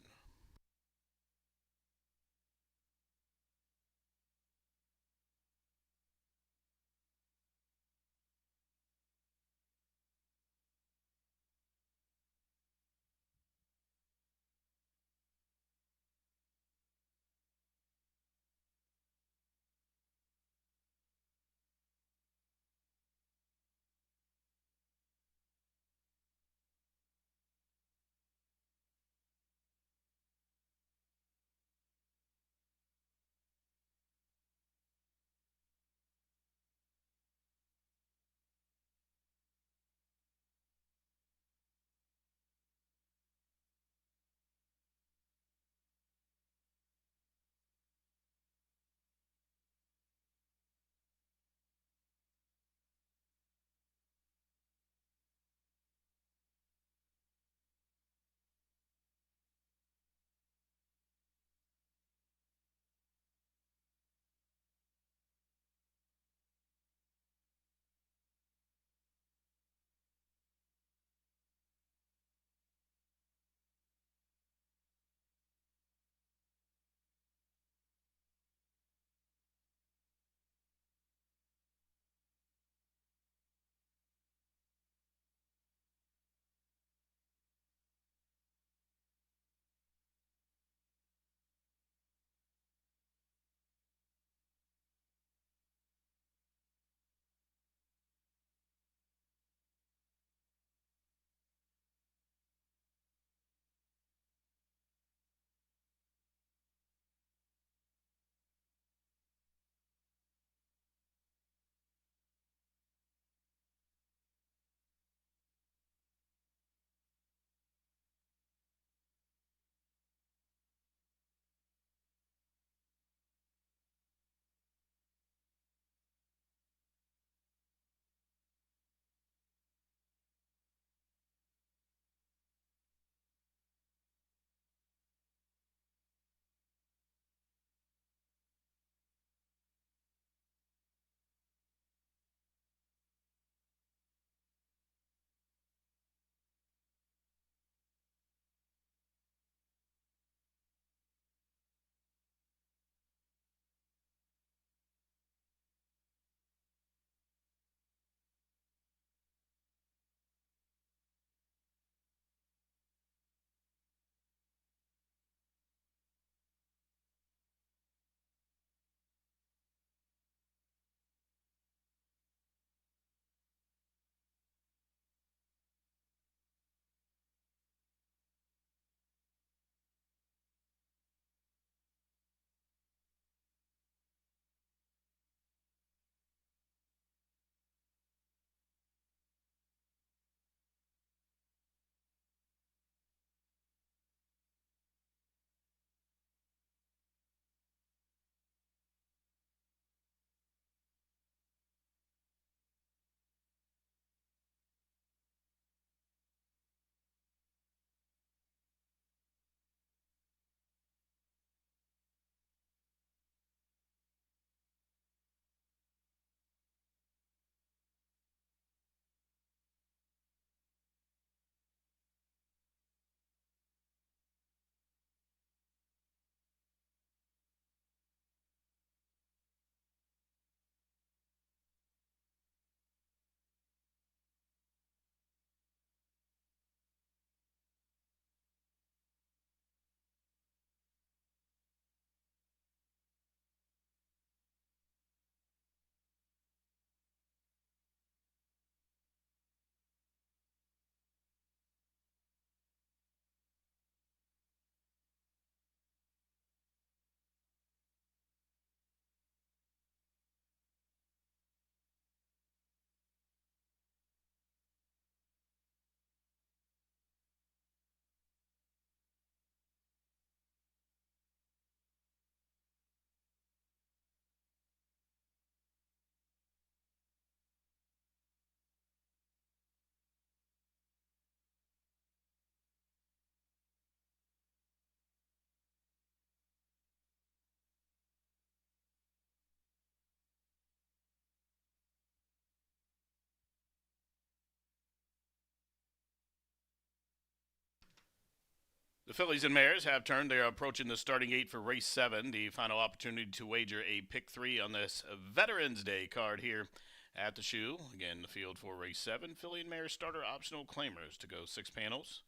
The fillies and mares have turned. They are approaching the starting gate for race 7, the final opportunity to wager a pick 3 on this Veterans Day card here at the shoe. Again, the field for race 7, filly and mare starter optional claimers to go 6 panels.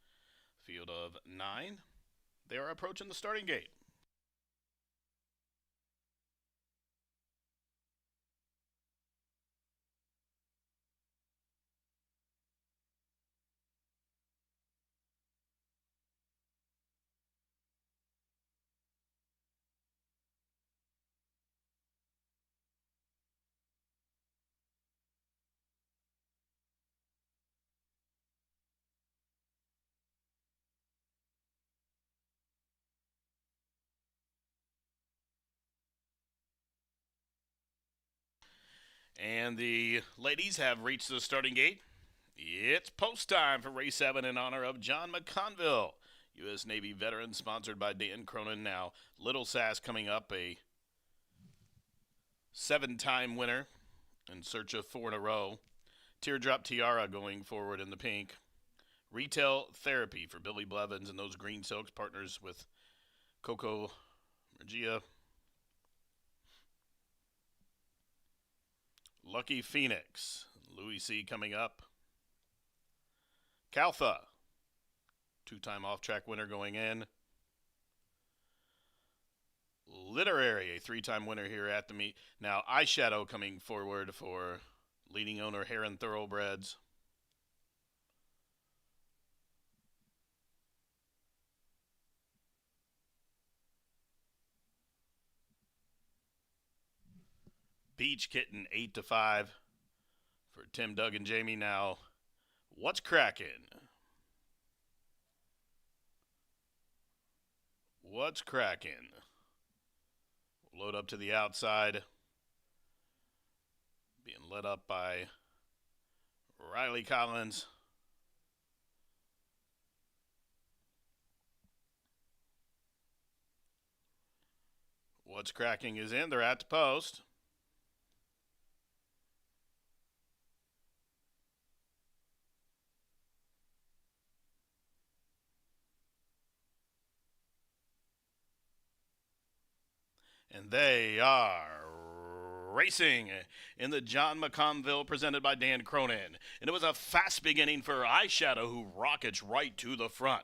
Field of 9. They are approaching the starting gate. And the ladies have reached the starting gate. It's post time for race 7 in honor of John McConville, U.S. Navy veteran, sponsored by Dan Cronin. Now, Little Sass coming up, a 7-time winner in search of 4 in a row. Teardrop Tiara going forward in the pink. Retail Therapy for Billy Blevins and those green silks, partners with Coco Mergia. Lucky Phoenix, Louis C. coming up. Caltha, 2-time off-track winner going in. Literary, a 3-time winner here at the meet. Now, Eyeshadow coming forward for leading owner Heron Thoroughbreds. Beach Kitten, 8-5 for Tim, Doug, and Jamie. Now, what's cracking? What's cracking? Load up to the outside. Being led up by Riley Collins. What's cracking is in. They're at the post. And they are racing in the John McConville presented by Dan Cronin. And it was a fast beginning for Eyeshadow, who rockets right to the front.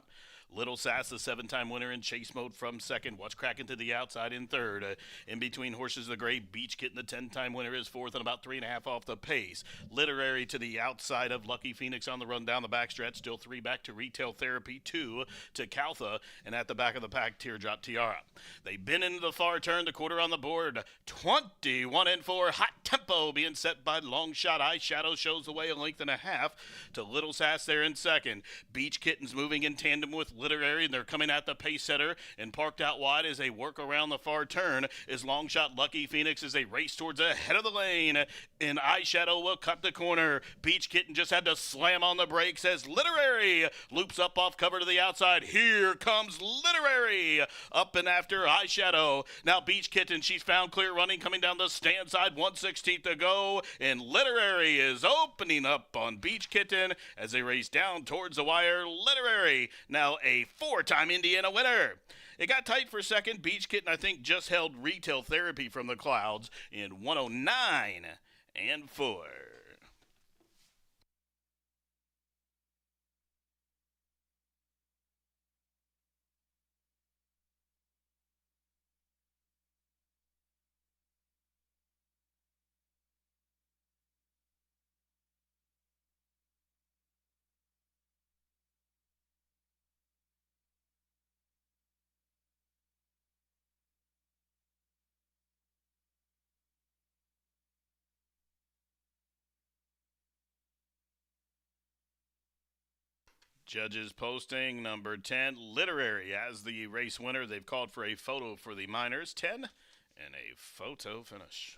Little Sass, the 7-time winner in chase mode from second. What's cracking to the outside in third. In between horses, the gray Beach Kitten, the 10-time winner, is fourth and about 3.5 off the pace. Literary to the outside of Lucky Phoenix on the run down the backstretch. Still 3 back to Retail Therapy, 2 to Caltha, and at the back of the pack, Teardrop Tiara. They've been into the far turn, the quarter on the board. 21 and 4. Hot tempo being set by Long Shot. Eyeshadow shows the way, 1.5 lengths to Little Sass there in second. Beach Kitten's moving in tandem with Literary, and they're coming at the pace setter, and parked out wide as they work around the far turn is Long Shot Lucky Phoenix as they race towards the head of the lane, and Eyeshadow will cut the corner. Beach Kitten just had to slam on the brakes as Literary loops up off cover to the outside. Here comes Literary up and after Eyeshadow. Now Beach Kitten, she's found clear running coming down the stand side, 1/16 to go, and Literary is opening up on Beach Kitten as they race down towards the wire. Literary now a 4-time Indiana winner. It got tight for second. Beach Kitten, I think, just held Retail Therapy from the clouds in 109 and 4. Judges posting number 10, Literary, as the race winner. They've called for a photo for the Miners, 10, and a photo finish.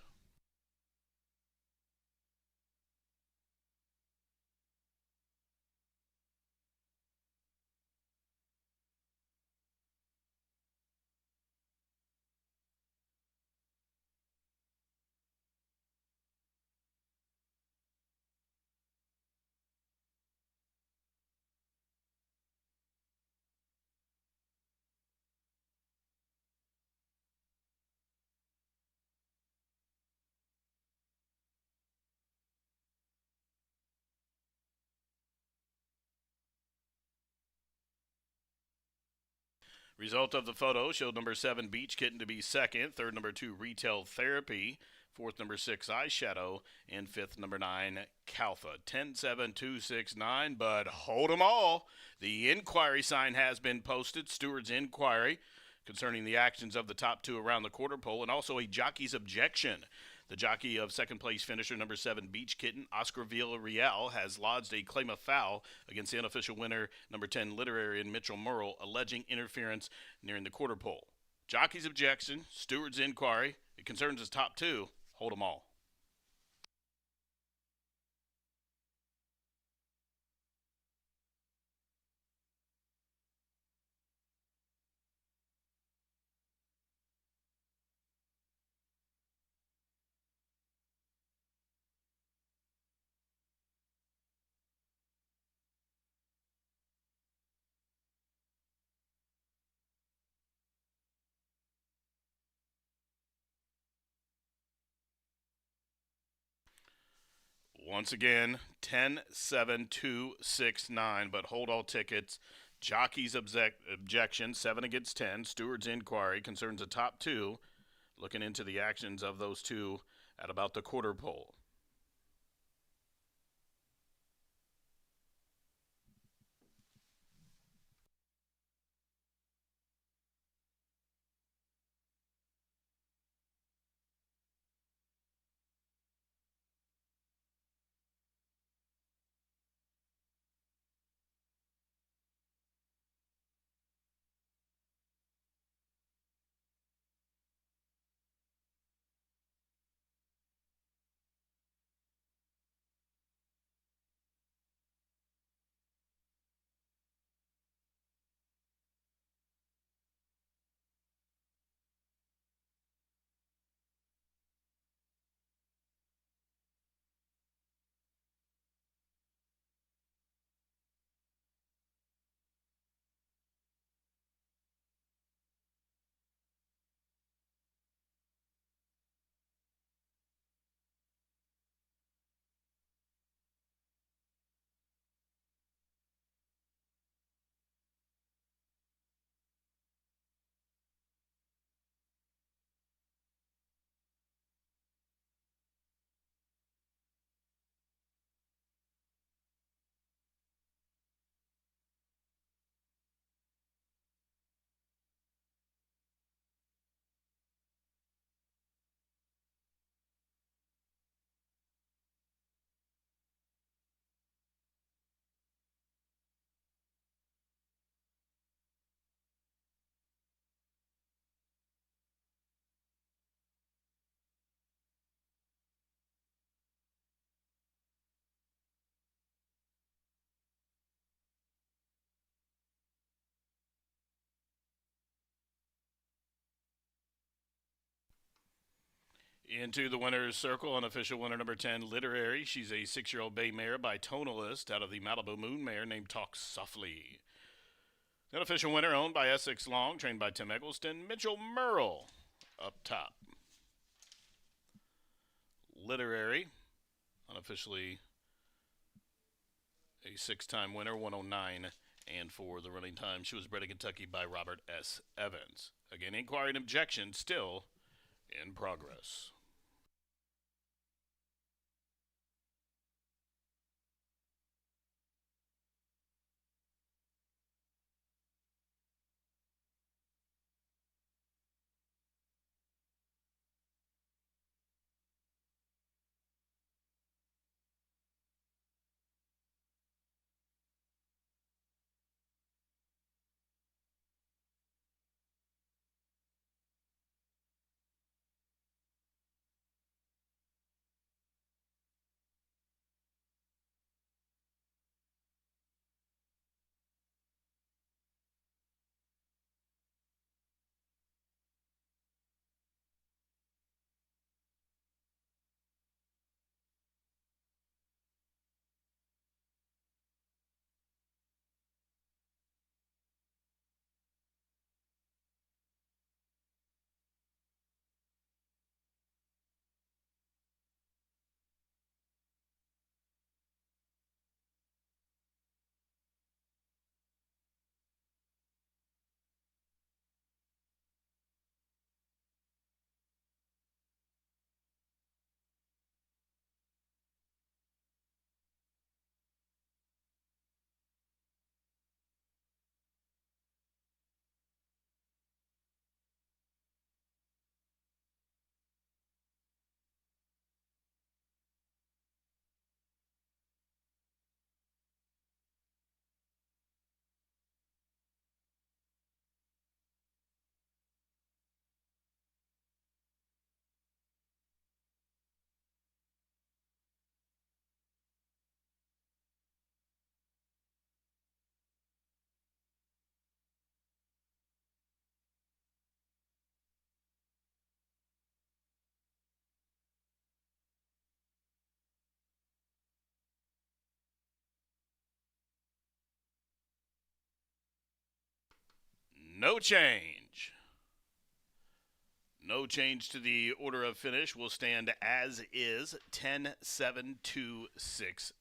Result of the photo showed number 7, Beach Kitten, to be second. Third, number 2, Retail Therapy. Fourth, number 6, Eyeshadow. And fifth, number 9, Calfa. 10-7-2-6-9, but hold 'em all. The inquiry sign has been posted. Steward's inquiry concerning the actions of the top 2 around the quarter pole, and also a jockey's objection. The jockey of second place finisher number 7, Beach Kitten, Oscar Villarreal, has lodged a claim of foul against the unofficial winner number 10, Literary, and Mitchell Murrell, alleging interference nearing the quarter pole. Jockey's objection, steward's inquiry, it concerns his top 2. Hold 'em all. Once again, 10-7-2-6-9, but hold all tickets. Jockey's objection, 7 against 10. Steward's inquiry concerns the top 2, looking into the actions of those 2 at about the quarter pole. Into the winner's circle, unofficial winner number 10, Literary. She's a 6-year-old bay mare by Tonalist out of the Malibu Moon mare named Talk Softly. The unofficial winner owned by Essex Long, trained by Tim Eggleston, Mitchell Murrell up top. Literary, unofficially a 6-time winner, 109 and for the running time. She was bred in Kentucky by Robert S. Evans. Again, inquiry and objection still in progress. No change. No change to the order of finish. Will stand as is 10-7-2-6-9.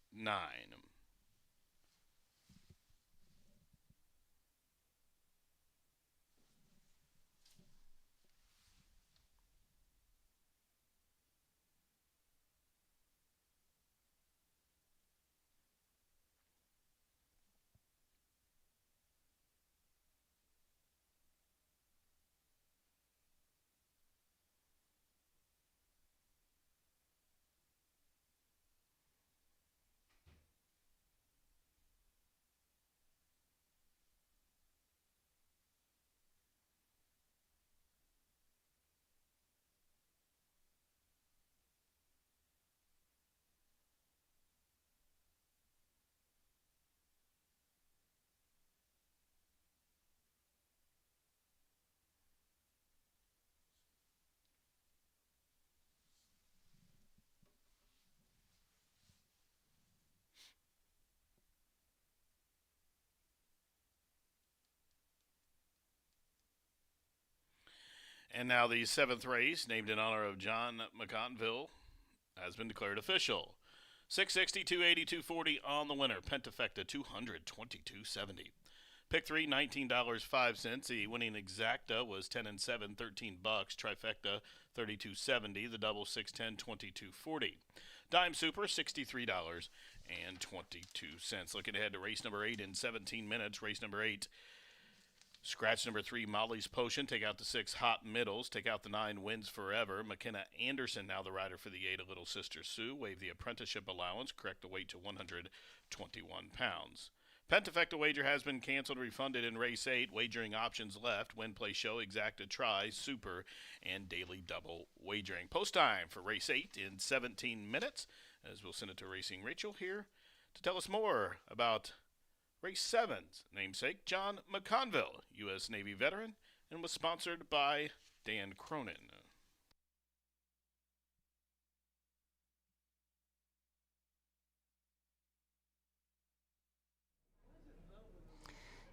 And now the seventh race, named in honor of John McConville, has been declared official. 660, 280, 240 on the winner. Pentafecta, 222.70. Pick 3, $19.05. The winning exacta was 10 and 7, $13. Trifecta, $32.70. The double 610, $22.40. Dime Super, $63.22. Looking ahead to race number 8 in 17 minutes. Race number 8. Scratch number 3, Molly's Potion. Take out the 6, Hot Middles. Take out the 9, Wins Forever. McKenna Anderson, now the rider for the 8, A Little Sister Sue. Waive the apprenticeship allowance. Correct the weight to 121 pounds. Pentafecta wager has been canceled, refunded in race 8. Wagering options left: win, play, show, exacta, try, super, and daily double wagering. Post time for race 8 in 17 minutes, as we'll send it to Racing Rachel here to tell us more about Race 7's namesake, John McConville, U.S. Navy veteran, and was sponsored by Dan Cronin.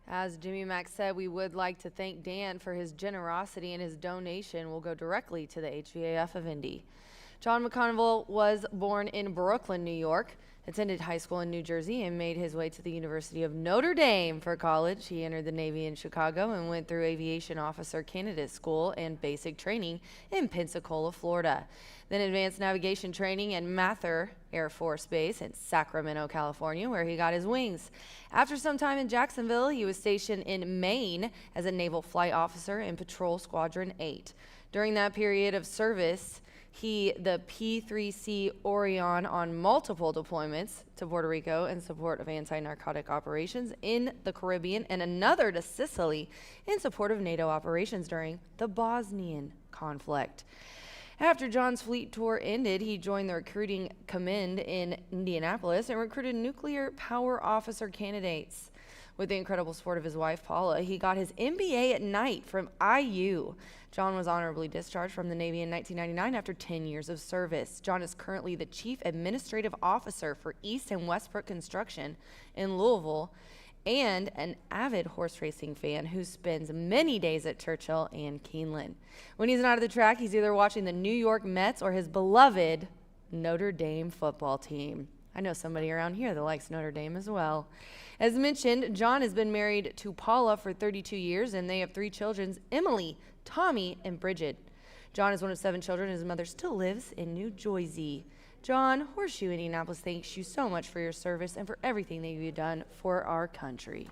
As Jimmy Mack said, we would like to thank Dan for his generosity, and his donation will go directly to the HVAF of Indy. John McConville was born in Brooklyn, New York, attended high school in New Jersey, and made his way to the University of Notre Dame for college. He entered the Navy in Chicago and went through Aviation Officer Candidate School and basic training in Pensacola, Florida. Then advanced navigation training in Mather Air Force Base in Sacramento, California, where he got his wings. After some time in Jacksonville, he was stationed in Maine as a naval flight officer in Patrol Squadron 8. During that period of service, the P-3C Orion on multiple deployments to Puerto Rico in support of anti-narcotic operations in the Caribbean, and another to Sicily in support of NATO operations during the Bosnian conflict. After John's fleet tour ended, he joined the recruiting command in Indianapolis and recruited nuclear power officer candidates. With the incredible support of his wife, Paula, he got his MBA at night from IU. John was honorably discharged from the Navy in 1999 after 10 years of service. John is currently the Chief Administrative Officer for East and Westbrook Construction in Louisville, and an avid horse racing fan who spends many days at Churchill and Keeneland. When he's not at the track, he's either watching the New York Mets or his beloved Notre Dame football team. I know somebody around here that likes Notre Dame as well. As mentioned, John has been married to Paula for 32 years, and they have 3 children, Emily, Tommy, and Bridget. John is one of 7 children, and his mother still lives in New Jersey. John, Horseshoe Indianapolis thanks you so much for your service and for everything that you've done for our country.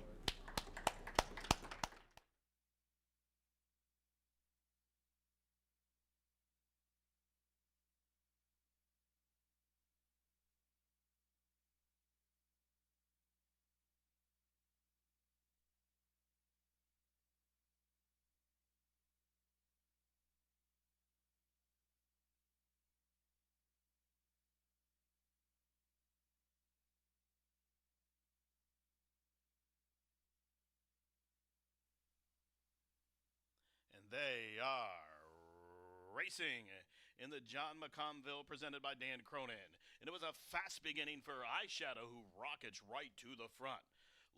And they are racing in the John McConville presented by Dan Cronin. And it was a fast beginning for Eyeshadow, who rockets right to the front.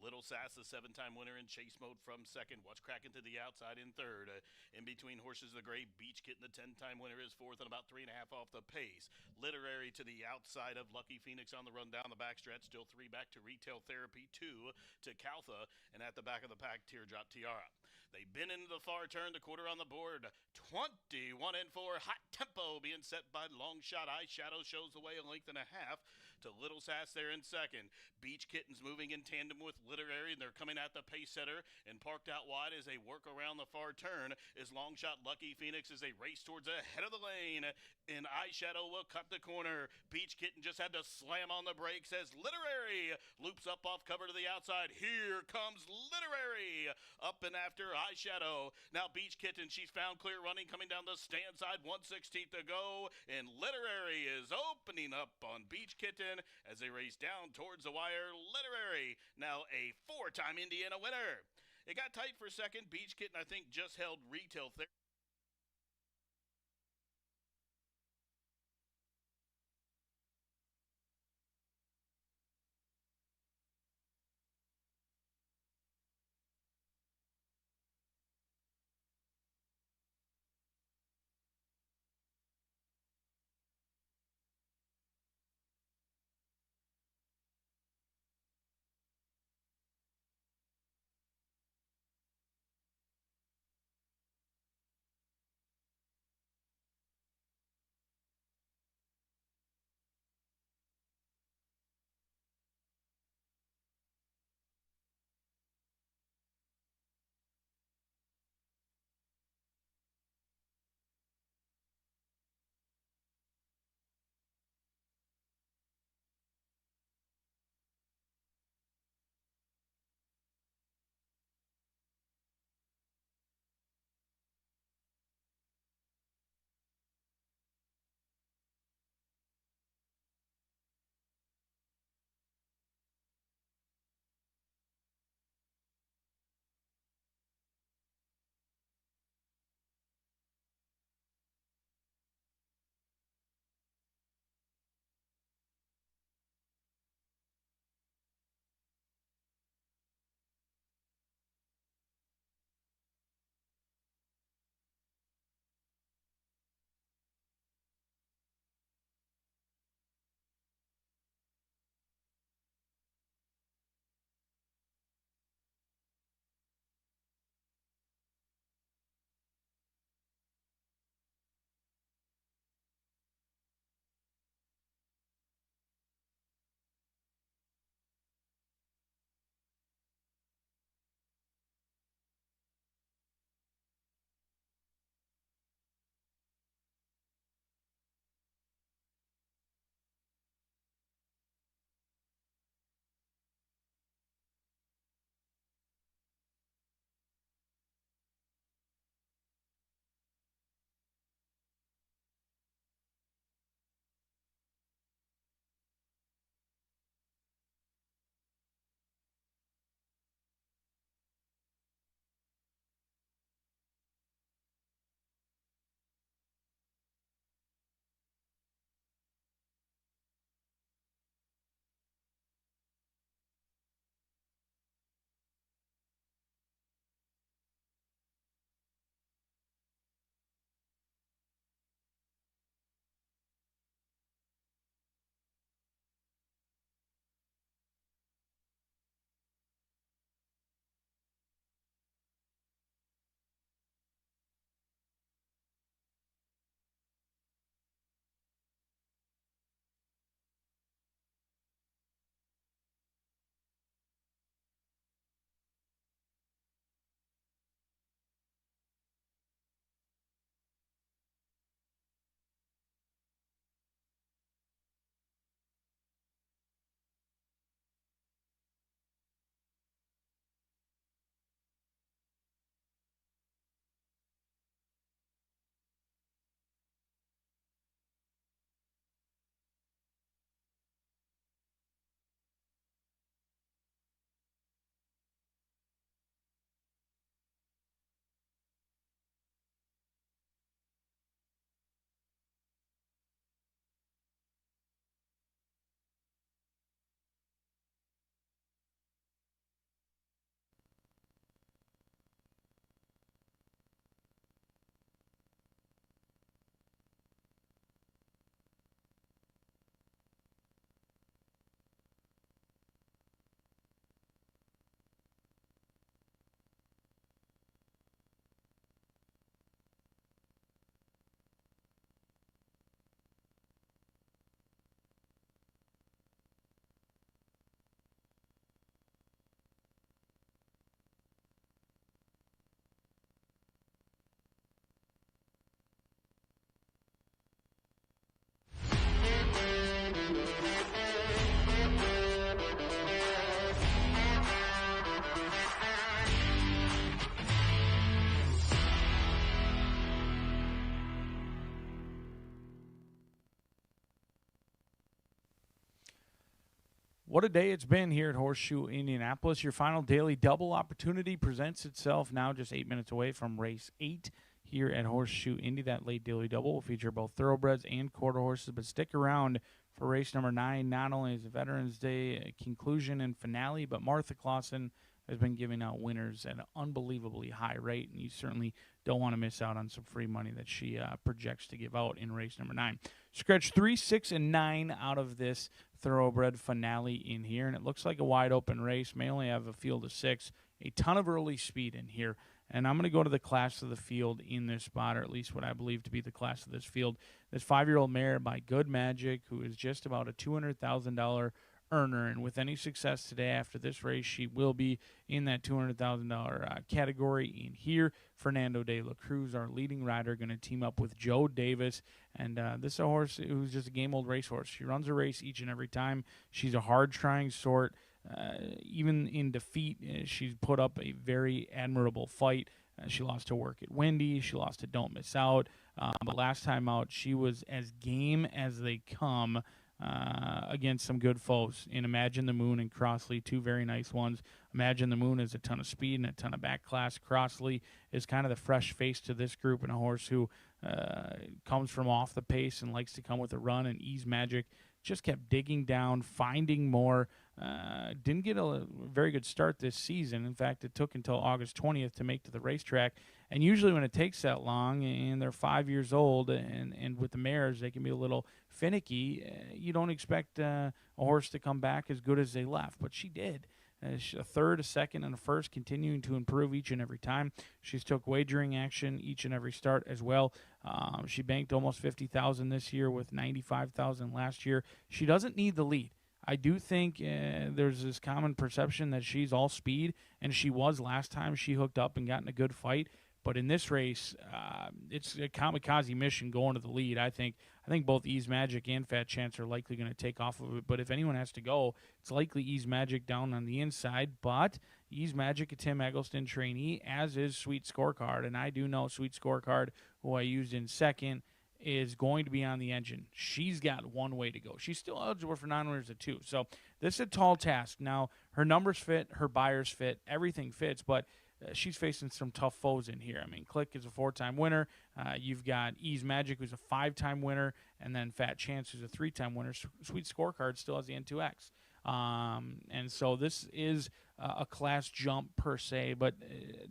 Little Sass, the 7-time winner in chase mode from second. What's cracking to the outside in third. In between horses, the Gray Beach Kitten, the 10-time winner, is fourth and about 3.5 off the pace. Literary to the outside of Lucky Phoenix on the run down the backstretch. Still 3 back to Retail Therapy, 2 to Caltha, and at the back of the pack, Teardrop Tiara. They've been into the far turn, the quarter on the board. 21 and 4. Hot Tempo being set by Long Shot. Eyeshadow shows the way a length and a half to Little Sass there in second. Beach Kittens moving in tandem with Literary, and they're coming at the pace setter and parked out wide as they work around the far turn is Long Shot Lucky Phoenix as they race towards the head of the lane, and Eyeshadow will cut the corner. Beach Kitten just had to slam on the brakes as Literary loops up off cover to the outside. Here comes Literary up and after Eyeshadow. Now Beach Kitten, she's found clear running coming down the stand side, 1/16 to go, and Literary is opening up on Beach Kitten as they race down towards the wire. Literary, now a 4-time Indiana winner. It got tight for second. Beach Kitten, I think, just held Retail Therapy. What a day it's been here at Horseshoe Indianapolis. Your final daily double opportunity presents itself now just 8 minutes away from race 8 here at Horseshoe Indy. That late daily double will feature both thoroughbreds and quarter horses, but stick around for race number 9. Not only is the Veterans Day conclusion and finale, but Martha Clausen has been giving out winners at an unbelievably high rate, and you certainly don't want to miss out on some free money that she projects to give out in race number 9. Scratch 3, 6, and 9 out of this thoroughbred finale in here, and it looks like a wide open race. May only have a field of 6. A ton of early speed in here, and I'm going to go to the class of the field in this spot, or at least what I believe to be the class of this field. This 5-year-old mare by Good Magic, who is just about a $200,000 earner, and with any success today after this race, she will be in that $200,000 category in here. Fernando de la Cruz, our leading rider, going to team up with Joe Davis, and this is a horse who's just a game-old racehorse. She runs a race each and every time. She's a hard-trying sort. Even in defeat, she's put up a very admirable fight. She lost to Work It Windy. She lost to Don't Miss Out. But last time out, she was as game as they come against some good foes in Imagine the Moon and Crossley, two very nice ones. Imagine the Moon has a ton of speed and a ton of back class. Crossley is kind of the fresh face to this group, and a horse who comes from off the pace and likes to come with a run. And Ease Magic just kept digging down, finding more. Didn't get a very good start this season. In fact, it took until August 20th to make to the racetrack. And usually when it takes that long and they're 5 years old and with the mares, they can be a little finicky. You don't expect a horse to come back as good as they left, but she did. A third, a second, and a first, continuing to improve each and every time. She's took wagering action each and every start as well. She banked almost $50,000 this year with $95,000 last year. She doesn't need the lead. I do think there's this common perception that she's all speed, and she was last time she hooked up and got in a good fight. But in this race, it's a kamikaze mission going to the lead. I think both Ease Magic and Fat Chance are likely going to take off of it. But if anyone has to go, it's likely Ease Magic down on the inside. But Ease Magic, a Tim Eggleston trainee, as is Sweet Scorecard. And I do know Sweet Scorecard, who I used in second, is going to be on the engine. She's got one way to go. She's still eligible for non-winners at 2. So this is a tall task. Now, her numbers fit, her buyers fit, everything fits, but she's facing some tough foes in here. I mean, Click is a 4-time winner. You've got Ease Magic, who's a 5-time winner, and then Fat Chance, who's a 3-time winner. Sweet Scorecard still has the N2X. And so this is a class jump per se, but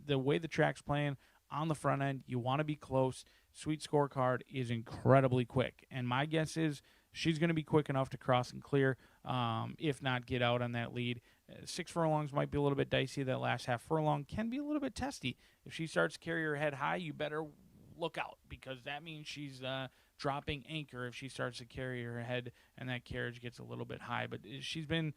the way the track's playing on the front end, you want to be close. Sweet Scorecard is incredibly quick, and my guess is she's going to be quick enough to cross and clear, if not get out on that lead. 6 furlongs might be a little bit dicey. That last half furlong can be a little bit testy. If she starts to carry her head high, you better look out, because that means she's dropping anchor if she starts to carry her head and that carriage gets a little bit high. But she's been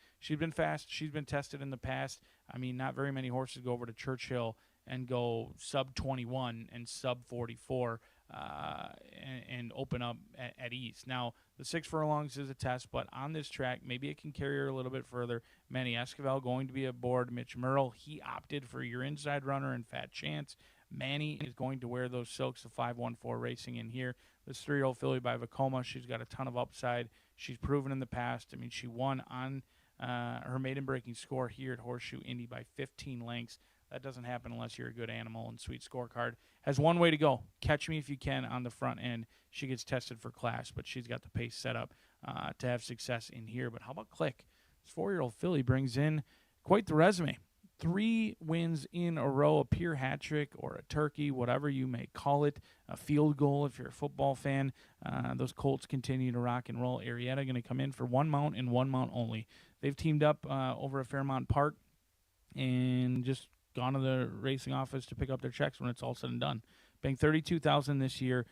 fast. She's been tested in the past. I mean, not very many horses go over to Churchill and go sub 21 and sub 44 and open up at ease. Now, the 6 furlongs is a test, but on this track, maybe it can carry her a little bit further. Manny Esquivel going to be aboard. Mitch Merle, he opted for your inside runner and Fat Chance. Manny is going to wear those silks of 514 Racing in here. This 3-year-old filly by Vacoma, she's got a ton of upside. She's proven in the past. I mean, she won on her maiden breaking score here at Horseshoe Indy by 15 lengths. That doesn't happen unless you're a good animal, and Sweet Scorecard has one way to go. Catch me if you can on the front end. She gets tested for class, but she's got the pace set up to have success in here. But how about Click? This 4-year-old filly brings in quite the resume. 3 wins in a row, a pure hat trick or a turkey, whatever you may call it, a field goal if you're a football fan. Those Colts continue to rock and roll. Arietta going to come in for 1 mount and 1 mount only. They've teamed up over at Fairmount Park and just gone to the racing office to pick up their checks when it's all said and done. Banked $32,000 this year.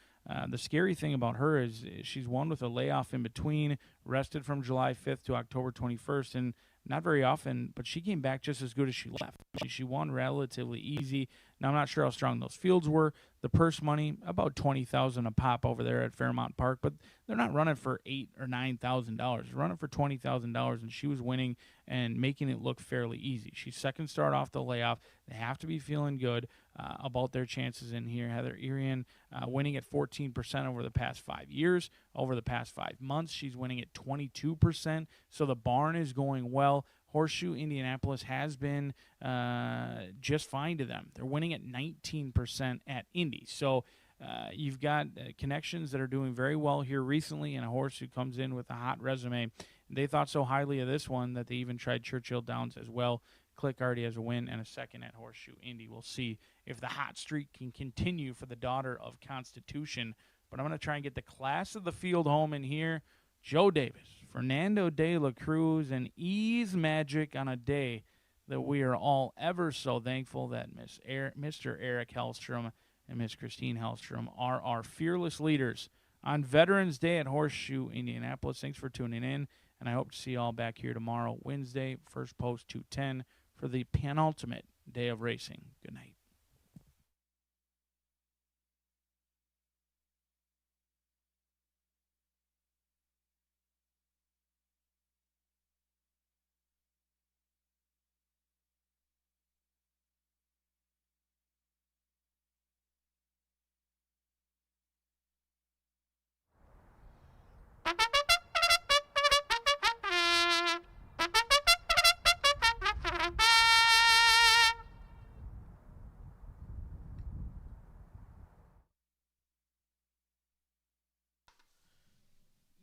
The scary thing about her is she's won with a layoff in between, rested from July 5th to October 21st, and not very often, but she came back just as good as she left. She won relatively easy. Now I'm not sure how strong those fields were. The purse money about $20,000 a pop over there at Fairmount Park, but they're not running for $8,000 or $9,000. They're running for $20,000, and she was winning and making it look fairly easy. She's second start off the layoff. They have to be feeling good about their chances in here. Heather Irian winning at 14% over the past 5 years. Over the past 5 months, she's winning at 22%. So the barn is going well. Horseshoe Indianapolis has been just fine to them. They're winning at 19% at Indy. So you've got connections that are doing very well here recently, and a horse who comes in with a hot resume. They thought so highly of this one that they even tried Churchill Downs as well. Click already has a win and a second at Horseshoe Indy. We'll see if the hot streak can continue for the daughter of Constitution. But I'm going to try and get the class of the field home in here. Joe Davis, Fernando de la Cruz, and Ease Magic on a day that we are all ever so thankful that Mr. Eric Hellstrom and Miss Christine Hellstrom are our fearless leaders on Veterans Day at Horseshoe Indianapolis. Thanks for tuning in, and I hope to see you all back here tomorrow, Wednesday, first post 2:10 for the penultimate day of racing. Good night.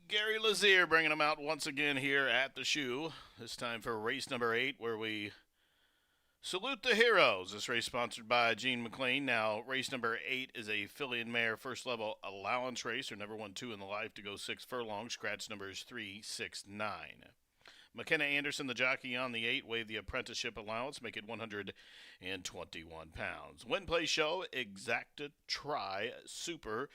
Gary Lazier bringing them out once again here at the shoe. This time for race number 8, where we salute the heroes. This race sponsored by Gene McLean. Now, race number 8 is a filly and mare first level allowance race. There never won 2 in the life to go 6 furlongs. Scratch numbers 3, 6, 9. McKenna Anderson, the jockey on the 8, waived the apprenticeship allowance, make it 121 pounds. Win, play, show, exacta, try, super,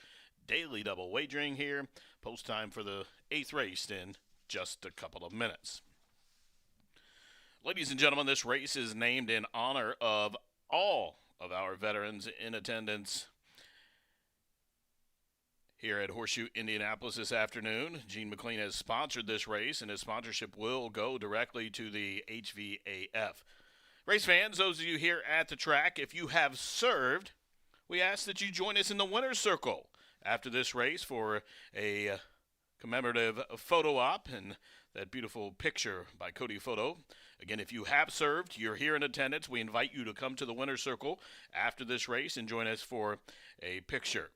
daily double wagering here. Post time for the 8th race in just a couple of minutes. Ladies and gentlemen, this race is named in honor of all of our veterans in attendance here at Horseshoe Indianapolis this afternoon. Gene McLean has sponsored this race, and his sponsorship will go directly to the HVAF. Race fans, those of you here at the track, if you have served, we ask that you join us in the winner's circle after this race for a commemorative photo op and that beautiful picture by Cody Photo. Again, if you have served, you're here in attendance, we invite you to come to the winner's circle after this race and join us for a picture.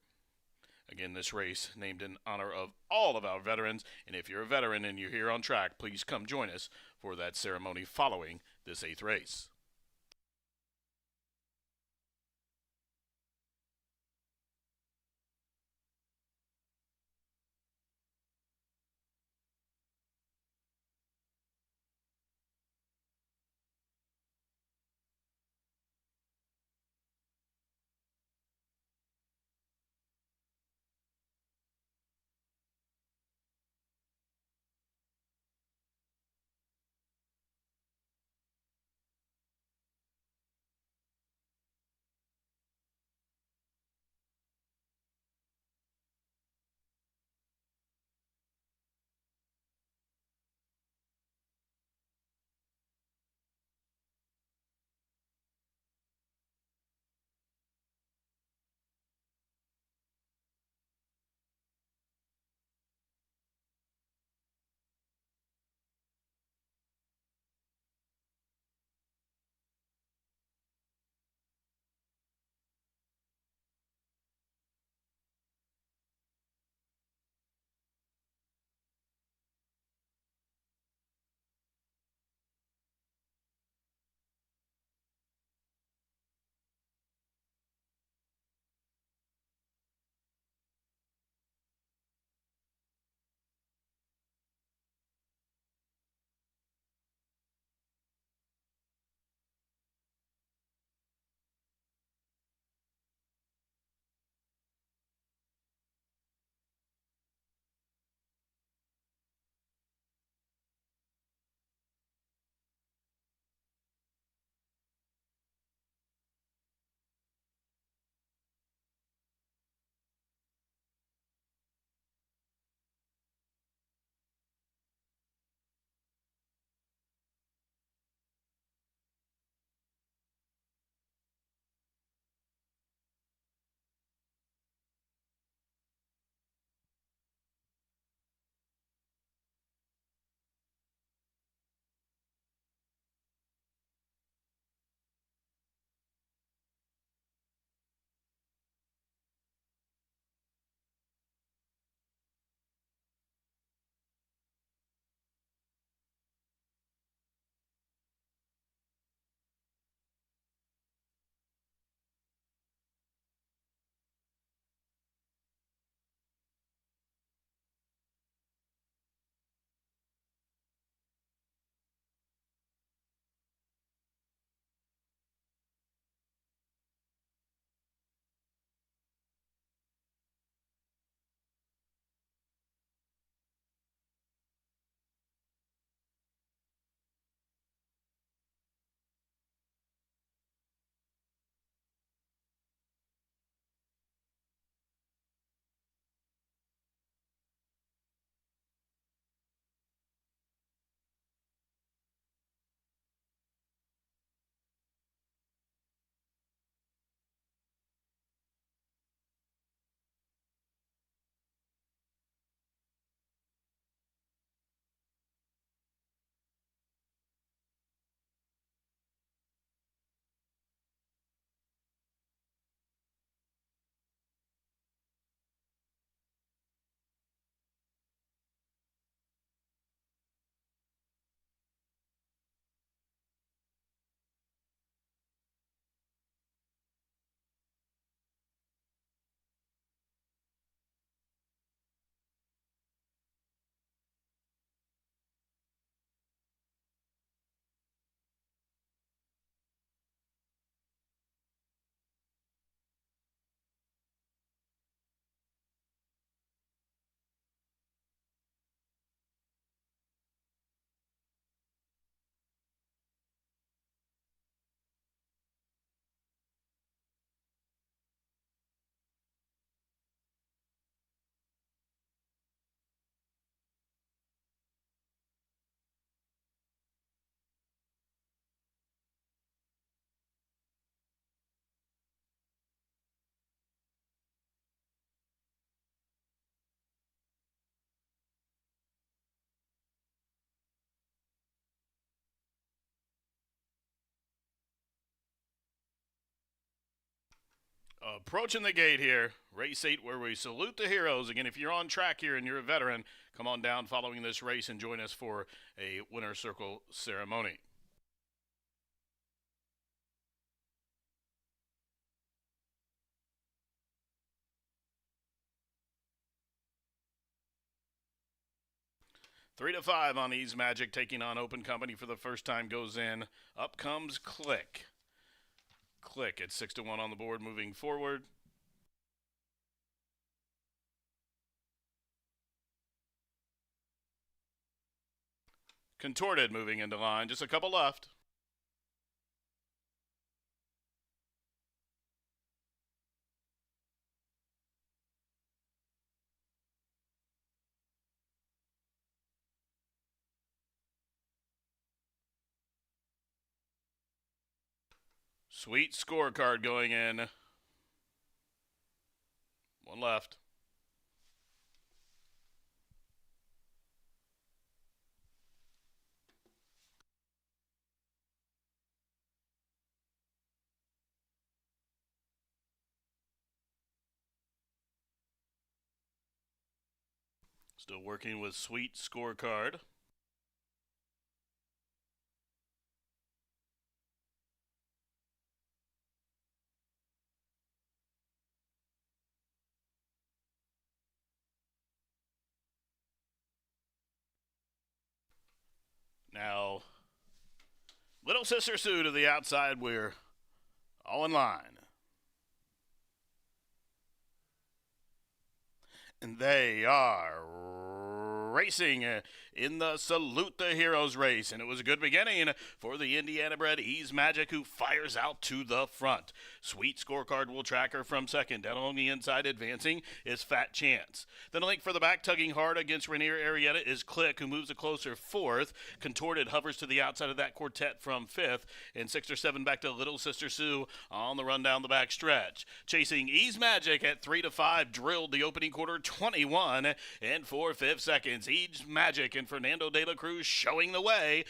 Again, this race named in honor of all of our veterans, and if you're a veteran and you're here on track, please come join us for that ceremony following this 8th race. Approaching the gate here, race 8, where we salute the heroes. Again, if you're on track here and you're a veteran, come on down following this race and join us for a winner's circle ceremony. Three to 5 on Ease Magic, taking on Open Company for the first time, goes in. Up comes Click. Click at 6 to 1 on the board, moving forward. Contorted moving into line, just a couple left. Sweet scorecard going in. One left. Still working with Sweet scorecard. Now, Little Sister Sue to the outside. We're all in line. And they are racing in the Salute the Heroes race. And it was a good beginning for the Indiana-bred Ease Magic, who fires out to the front. Sweet scorecard will track her from second. Down along the inside, advancing is Fat Chance. Then a link for the back, tugging hard against Rainier Arietta, is Click, who moves a closer fourth. Contorted hovers to the outside of that quartet from fifth. And 6 or 7 back to Little Sister Sue on the run down the back stretch. Chasing Ease Magic at 3 to 5, drilled the opening quarter 21 and 4/5 seconds. Ease Magic and Fernando de la Cruz showing the way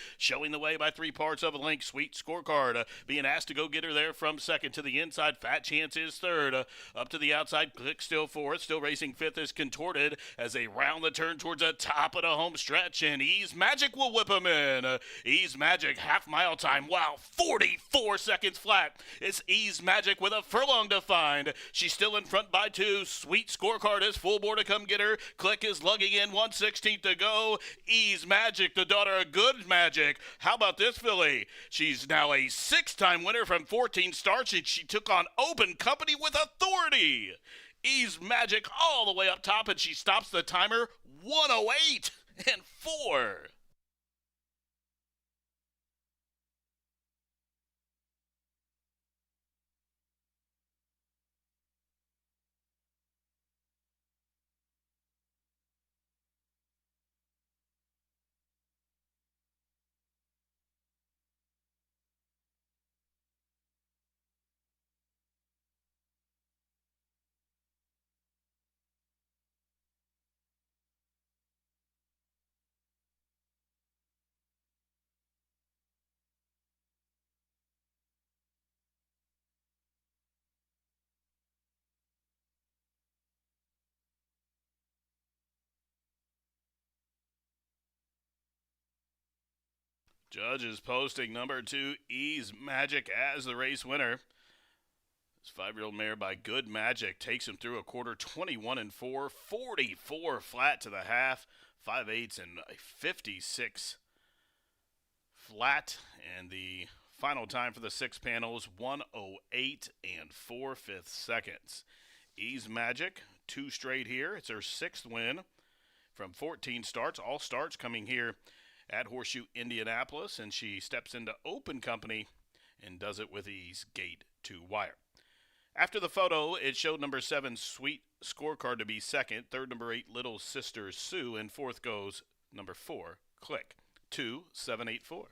by 3 parts of a length. Sweet scorecard being asked to go get her there from second. To the inside, Fat Chance is third. Up to the outside, Click still fourth. Still racing fifth is Contorted as they round the turn towards the top of the home stretch, and Ease Magic will whip them in. Ease Magic half mile time, wow, 44 seconds flat. It's Ease Magic with a furlong to find. She's still in front by 2. Sweet scorecard is full bore to come get her. Click is lugging in 1/16 to go. Ease Magic, the daughter of Good Magic. How about this filly? She's now a 6-time winner from 14 starts, and she took on Open Company with authority. Ease Magic all the way up top, and she stops the timer 1:08 and 4. Judges posting number 2, Ease Magic, as the race winner. This 5-year-old mare by Good Magic takes him through a quarter 21 and 4, 44 flat to the half, 5/8 and a 56 flat, and the final time for the 6 panels 1:08 and 4/5 seconds. Ease Magic, 2 straight here. It's her 6th win from 14 starts. All starts coming here at Horseshoe Indianapolis, and she steps into Open Company and does it with ease, gate to wire. After the photo, it showed number 7, Sweet scorecard, to be second. Third, number 8, Little Sister Sue, and fourth goes number 4, Click. 2-7-8-4.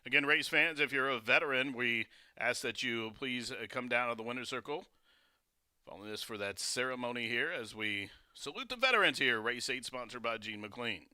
Again, race fans, if you're a veteran, we ask that you please come down to the winner's circle Following this for that ceremony here as we salute the veterans here. Race 8 sponsored by Gene McLean.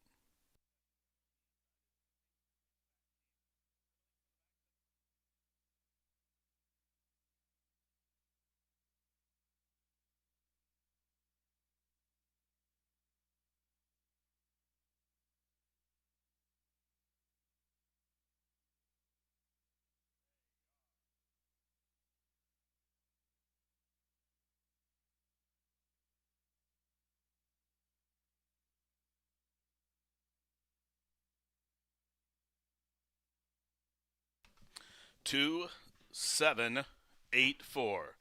Two, 7, 8, 4.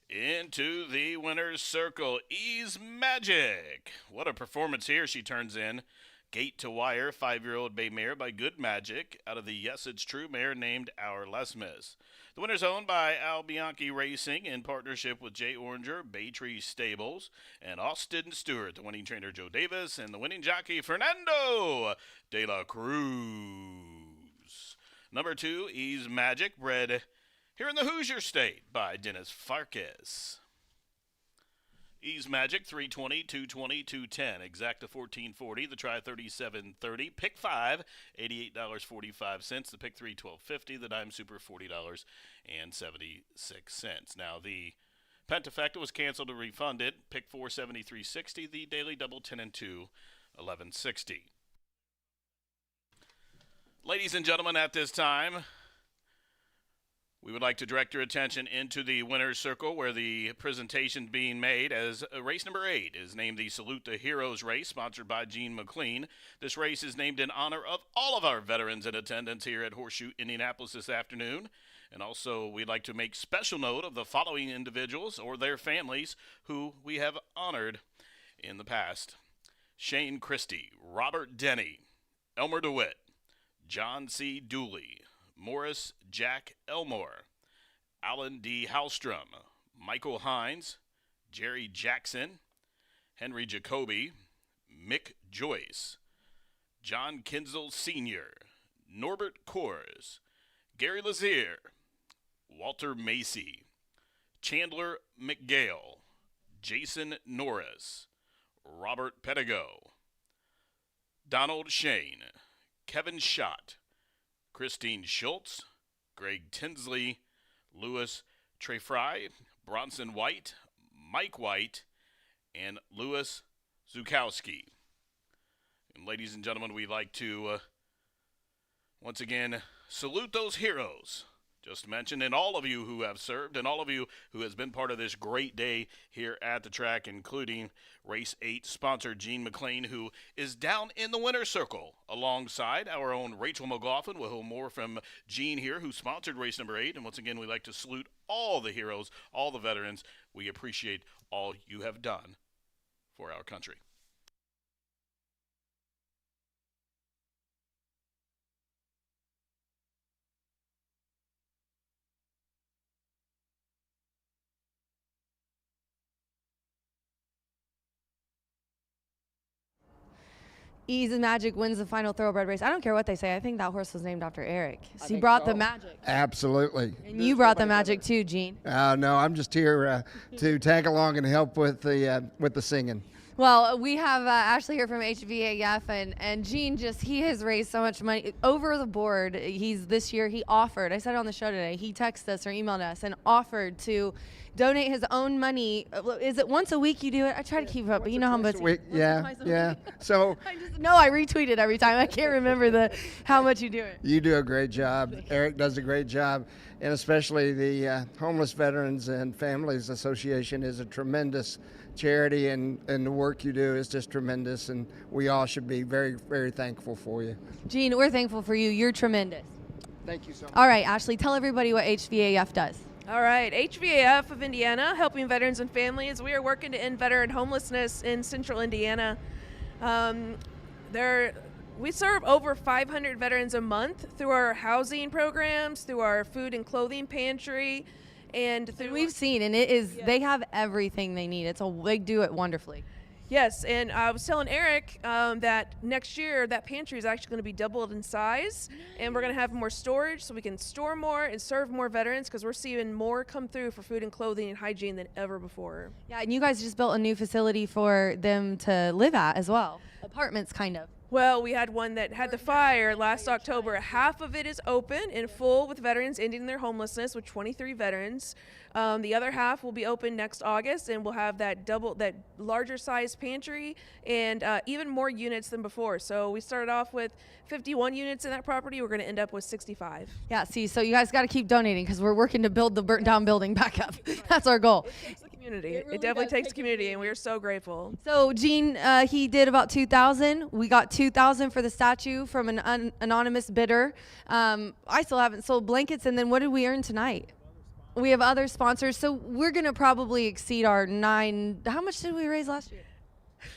Into the winner's circle, Ease Magic. What a performance here she turns in. Gate to wire, 5-year-old bay mare by Good Magic out of the Yes It's True mare named Our Les Mis. The winner's owned by Al Bianchi Racing in partnership with Jay Oranger, Baytree Stables, and Austin Stewart, the winning trainer Joe Davis, and the winning jockey Fernando de la Cruz. Number 2, Ease Magic, bred here in the Hoosier State by Dennis Farkas. Ease Magic, 320, 220, 210. Exacta 1440. The try 3730. Pick 5, $88.45. The pick 3, $12.50. The dime super, $40.76. Now the Pentafecta was canceled and refunded. Pick 4, $73.60. The daily double 10 and 2, $11.60. Ladies and gentlemen, at this time, we would like to direct your attention into the winner's circle where the presentation being made as race number 8 is named the Salute the Heroes race, sponsored by Gene McLean. This race is named in honor of all of our veterans in attendance here at Horseshoe Indianapolis this afternoon. And also, we'd like to make special note of the following individuals or their families who we have honored in the past. Shane Christie, Robert Denny, Elmer DeWitt, John C. Dooley, Morris Jack Elmore, Alan D. Hallstrom, Michael Hines, Jerry Jackson, Henry Jacoby, Mick Joyce, John Kinzel Sr., Norbert Kors, Gary Lazier, Walter Macy, Chandler McGale, Jason Norris, Robert Pedigo, Donald Shane, Kevin Schott, Christine Schultz, Greg Tinsley, Louis Trefry, Bronson White, Mike White, and Louis Zukowski. And ladies and gentlemen, we'd like to once again salute those heroes just mentioned, and all of you who have served, and all of you who has been part of this great day here at the track, including Race 8 sponsor Gene McLean, who is down in the winner's circle alongside our own Rachel McLaughlin. We'll hear more from Gene here, who sponsored race number 8. And once again, we'd like to salute all the heroes, all the veterans. We appreciate all you have done for our country. Ease Magic wins the final thoroughbred race. I don't care what they say. I think that horse was named after Eric. He brought the magic. Absolutely. And you brought the magic too, Gene. No, I'm just here to tag along and help with the singing. Well, we have Ashley here from HVAF, and Gene he has raised so much money over the board. This year he offered, I said it on the show today, he texted us or emailed us and offered to donate his own money. Is it once a week you do it? I try to keep up, but you know how much. Yeah. So I retweet it every time. I can't remember how much you do it. You do a great job. Eric does a great job, and especially the Homeless Veterans and Families Association is a tremendous charity, and the work you do is just tremendous, and we all should be very, very thankful for you. Gene, we're thankful for you. You're tremendous. Thank you so much. All right, Ashley, tell everybody what HVAF does. All right, HVAF of Indiana, helping veterans and families. We are working to end veteran homelessness in central Indiana. We serve over 500 veterans a month through our housing programs, through our food and clothing pantry, and through we've seen, and it is they have everything they need. They do it wonderfully. Yes, and I was telling Eric that next year that pantry is actually going to be doubled in size, and we're going to have more storage so we can store more and serve more veterans because we're seeing more come through for food and clothing and hygiene than ever before. Yeah, and you guys just built a new facility for them to live at as well. Apartments, kind of. Well, we had one that had the fire last October. Half of it is open and full with veterans ending their homelessness with 23 veterans. The other half will be open next August, and we'll have that larger size pantry and even more units than before. So we started off with 51 units in that property. We're going to end up with 65. Yeah, see, so you guys got to keep donating because we're working to build the burnt down building back up. That's our goal. It takes the community. It definitely takes the community, and we are so grateful. So Gene, he did about 2,000. We got 2,000 for the statue from an anonymous bidder. I still haven't sold blankets. And then what did we earn tonight? We have other sponsors, so we're gonna probably exceed our 9. How much did we raise last year?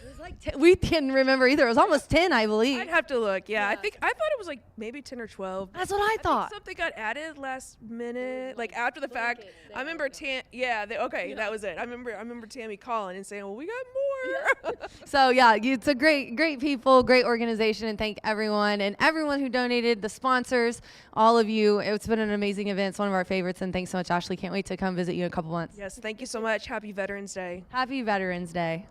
It was like 10. We didn't remember either. It was almost 10, I believe. I'd have to look. Yeah, I thought it was like maybe 10 or 12. That's what I thought. Think something got added last minute, like after the fact. I remember that was it. I remember Tammy calling and saying, "Well, we got more." So yeah, it's a great people, great organization, and thank everyone who donated, the sponsors, all of you. It's been an amazing event. It's one of our favorites, and thanks so much, Ashley. Can't wait to come visit you in a couple months. Yes, thank you so much. Happy Veterans Day. Happy Veterans Day.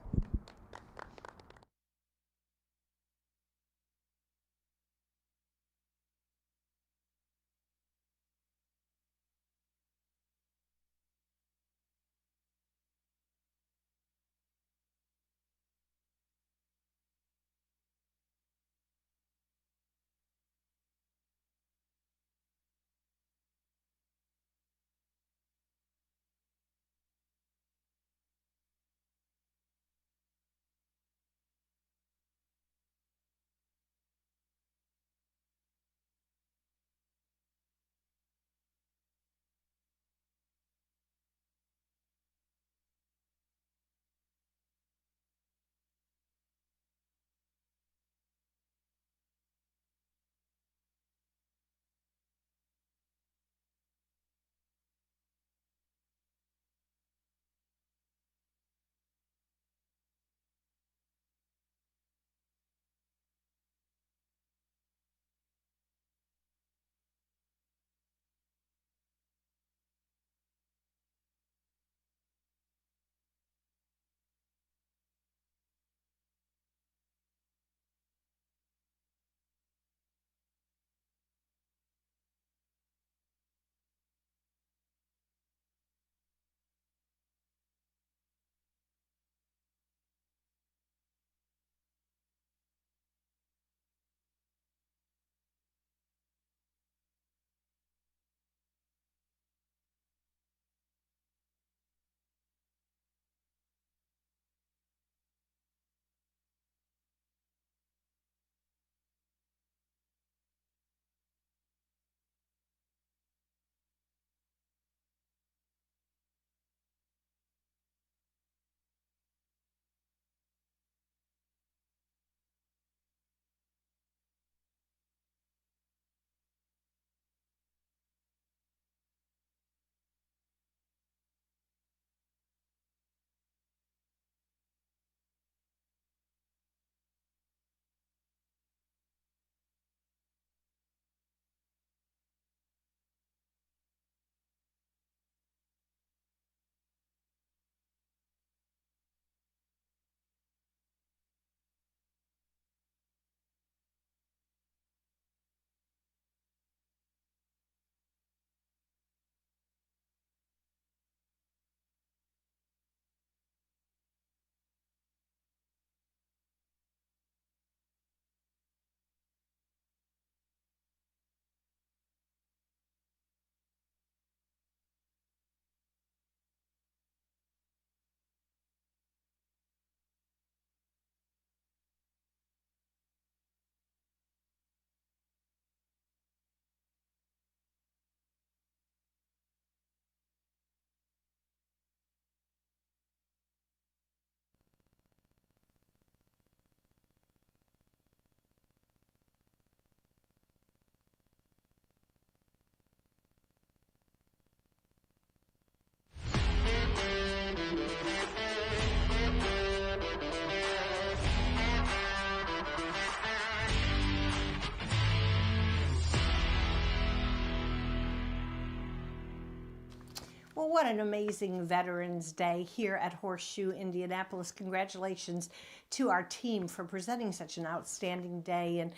Well, what an amazing Veterans Day here at Horseshoe Indianapolis. Congratulations to our team for presenting such an outstanding day, and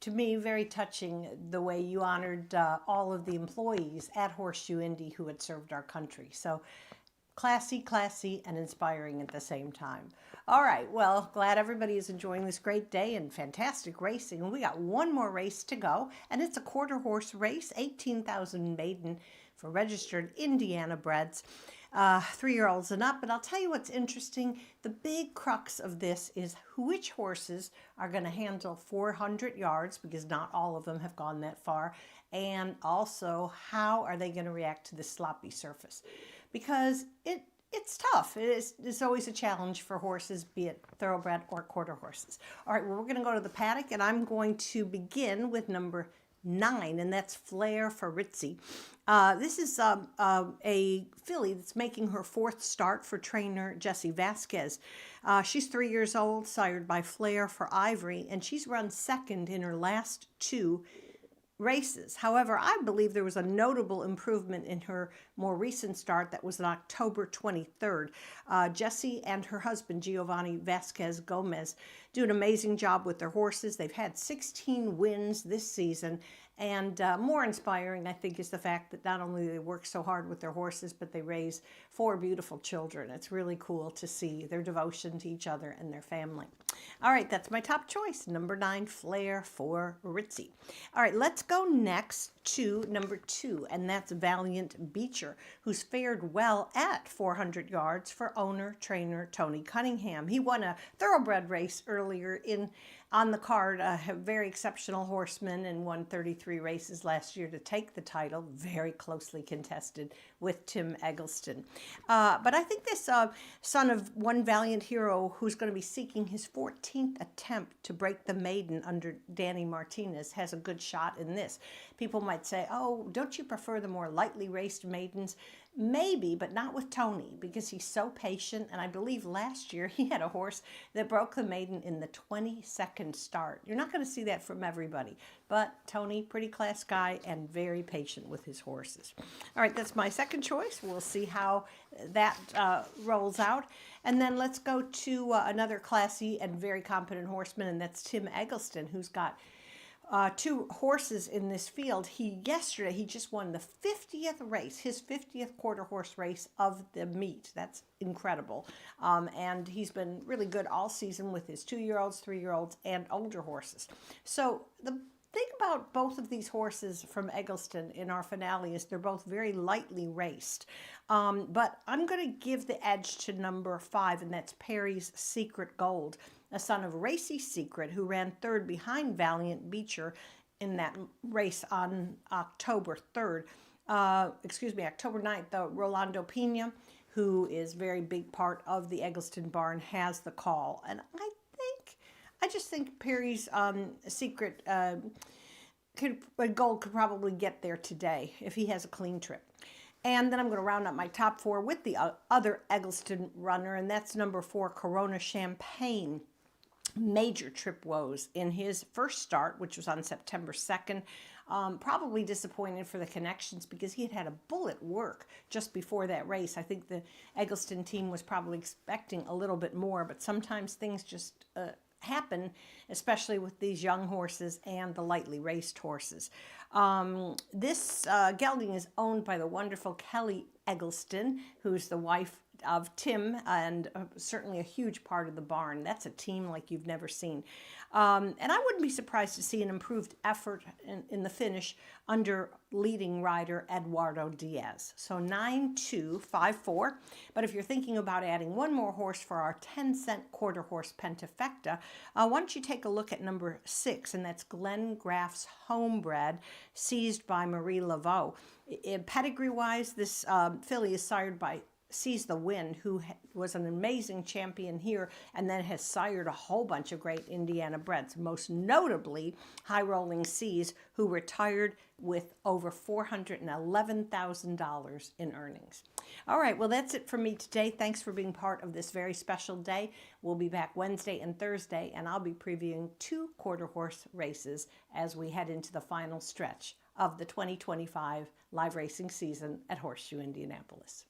to me, very touching the way you honored all of the employees at Horseshoe Indy who had served our country. So classy, and inspiring at the same time. All right, well, glad everybody is enjoying this great day and fantastic racing. We got one more race to go, and it's a quarter horse race, 18,000 maiden for registered Indiana breds, 3-year-olds and up. And I'll tell you what's interesting. The big crux of this is which horses are going to handle 400 yards, because not all of them have gone that far, and also how are they going to react to the sloppy surface, because it's tough. It's always a challenge for horses, be it thoroughbred or quarter horses. All right, well, we're going to go to the paddock, and I'm going to begin with number 9, and that's Flair for Ritzy. This is a filly that's making her 4th start for trainer Jesse Vasquez. She's 3 years old, sired by Flair for Ivory, and she's run 2nd in her last 2 races. However, I believe there was a notable improvement in her more recent start that was on October 23rd. Jessie and her husband, Giovanni Vasquez Gomez, do an amazing job with their horses. They've had 16 wins this season, and more inspiring, I think, is the fact that not only do they work so hard with their horses, but they raise 4 beautiful children. It's really cool to see their devotion to each other and their family. All right, that's my top choice, number 9, Flair for Ritzy. All right, let's go next to number 2, and that's Valiant Beecher, who's fared well at 400 yards for owner-trainer Tony Cunningham. He won a thoroughbred race earlier on the card, a very exceptional horseman, and won 33 races last year to take the title, very closely contested with Tim Eggleston. But I think this son of one valiant hero who's going to be seeking his 14th attempt to break the maiden under Danny Martinez has a good shot in this. People might say, oh, don't you prefer the more lightly raced maidens? Maybe, but not with Tony, because he's so patient, and I believe last year he had a horse that broke the maiden in the 22nd start. You're not going to see that from everybody, but Tony, pretty class guy and very patient with his horses. All right, that's my second choice. We'll see how that rolls out. And then let's go to another classy and very competent horseman, and that's Tim Eggleston, who's got 2 horses in this field. Yesterday he just won the 50th race, his 50th quarter horse race of the meet. That's incredible. And he's been really good all season with his 2-year-olds, 3-year-olds, and older horses. So the thing about both of these horses from Eggleston in our finale is they're both very lightly raced. But I'm going to give the edge to number 5, and that's Perry's Secret Gold, a son of Racy Secret, who ran 3rd behind Valiant Beecher in that race on October 3rd. October 9th, Rolando Pena, who is a very big part of the Eggleston barn, has the call. And I just think Perry's Secret Gold could probably get there today if he has a clean trip. And then I'm going to round up my top 4 with the other Eggleston runner, and that's number 4, Corona Champagne. Major trip woes in his first start, which was on September 2nd. Probably disappointed for the connections because he had a bullet work just before that race. I think the Eggleston team was probably expecting a little bit more, but sometimes things just happen, especially with these young horses and the lightly raced horses. This gelding is owned by the wonderful Kelly Eggleston, who's the wife of Tim, and certainly a huge part of the barn. That's a team like you've never seen. And I wouldn't be surprised to see an improved effort in the finish under leading rider Eduardo Diaz. So 9-2-5-4. But if you're thinking about adding one more horse for our 10-cent quarter horse Pentafecta, why don't you take a look at number 6, and that's Glenn Graff's Homebred, seized by Marie Laveau. Pedigree-wise, this filly is sired by Seize the Wind, who was an amazing champion here and then has sired a whole bunch of great Indiana breds, most notably High Rolling Seas, who retired with over $411,000 in earnings. All right, well, that's it for me today. Thanks for being part of this very special day. We'll be back Wednesday and Thursday, and I'll be previewing 2 quarter horse races as we head into the final stretch of the 2025 live racing season at Horseshoe Indianapolis.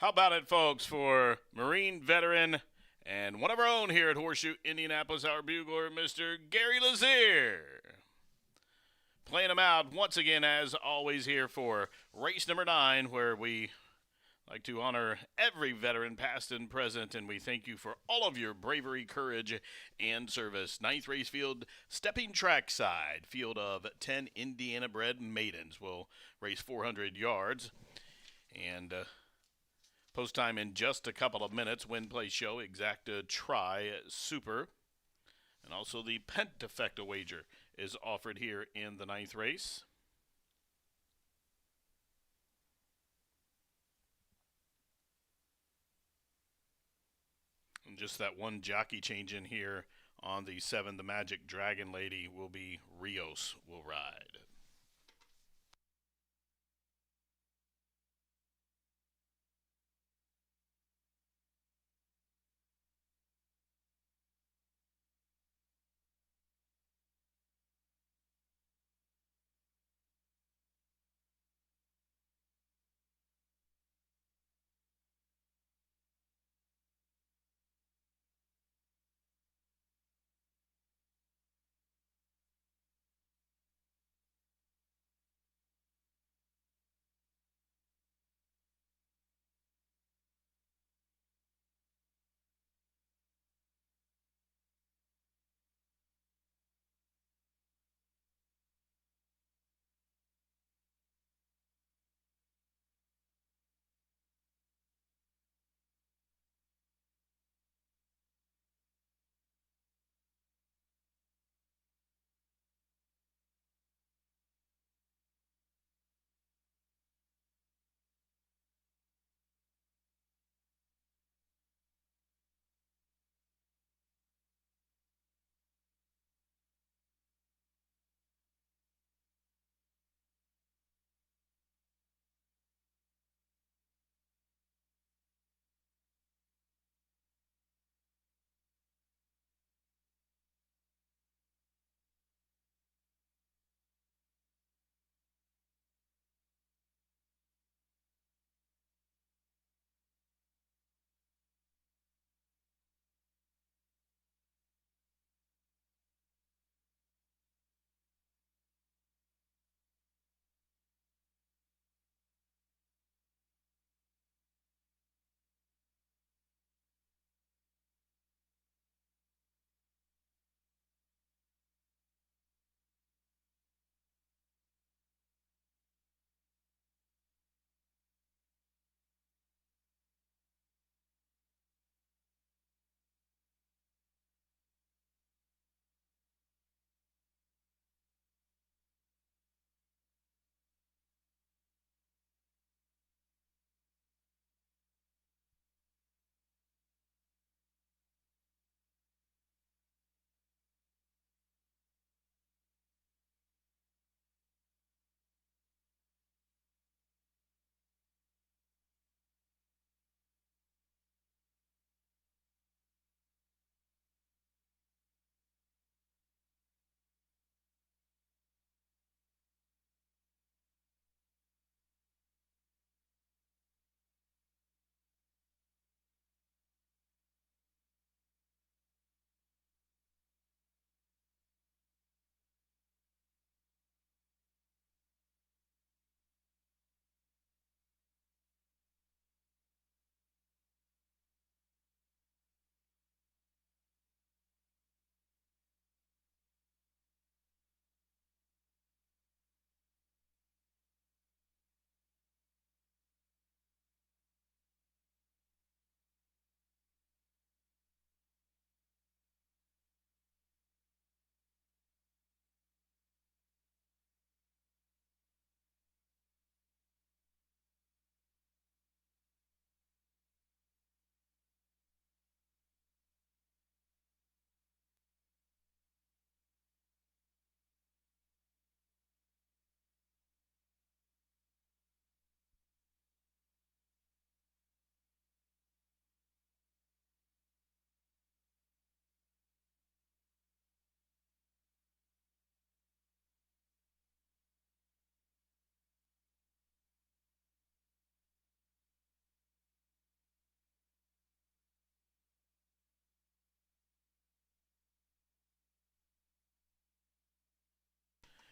How about it, folks, for Marine veteran and one of our own here at Horseshoe Indianapolis, our bugler, Mr. Gary Lazier. Playing them out once again, as always, here for race number 9, where we like to honor every veteran, past and present, and we thank you for all of your bravery, courage, and service. 9th race field, stepping trackside, field of 10 Indiana-bred maidens will race 400 yards. And Post time in just a couple of minutes. Win, play, show, exacta, try, super. And also the Pentafecta wager is offered here in the 9th race. And just that one jockey change in here on the 7, the Magic Dragon Lady, will be Rios will ride.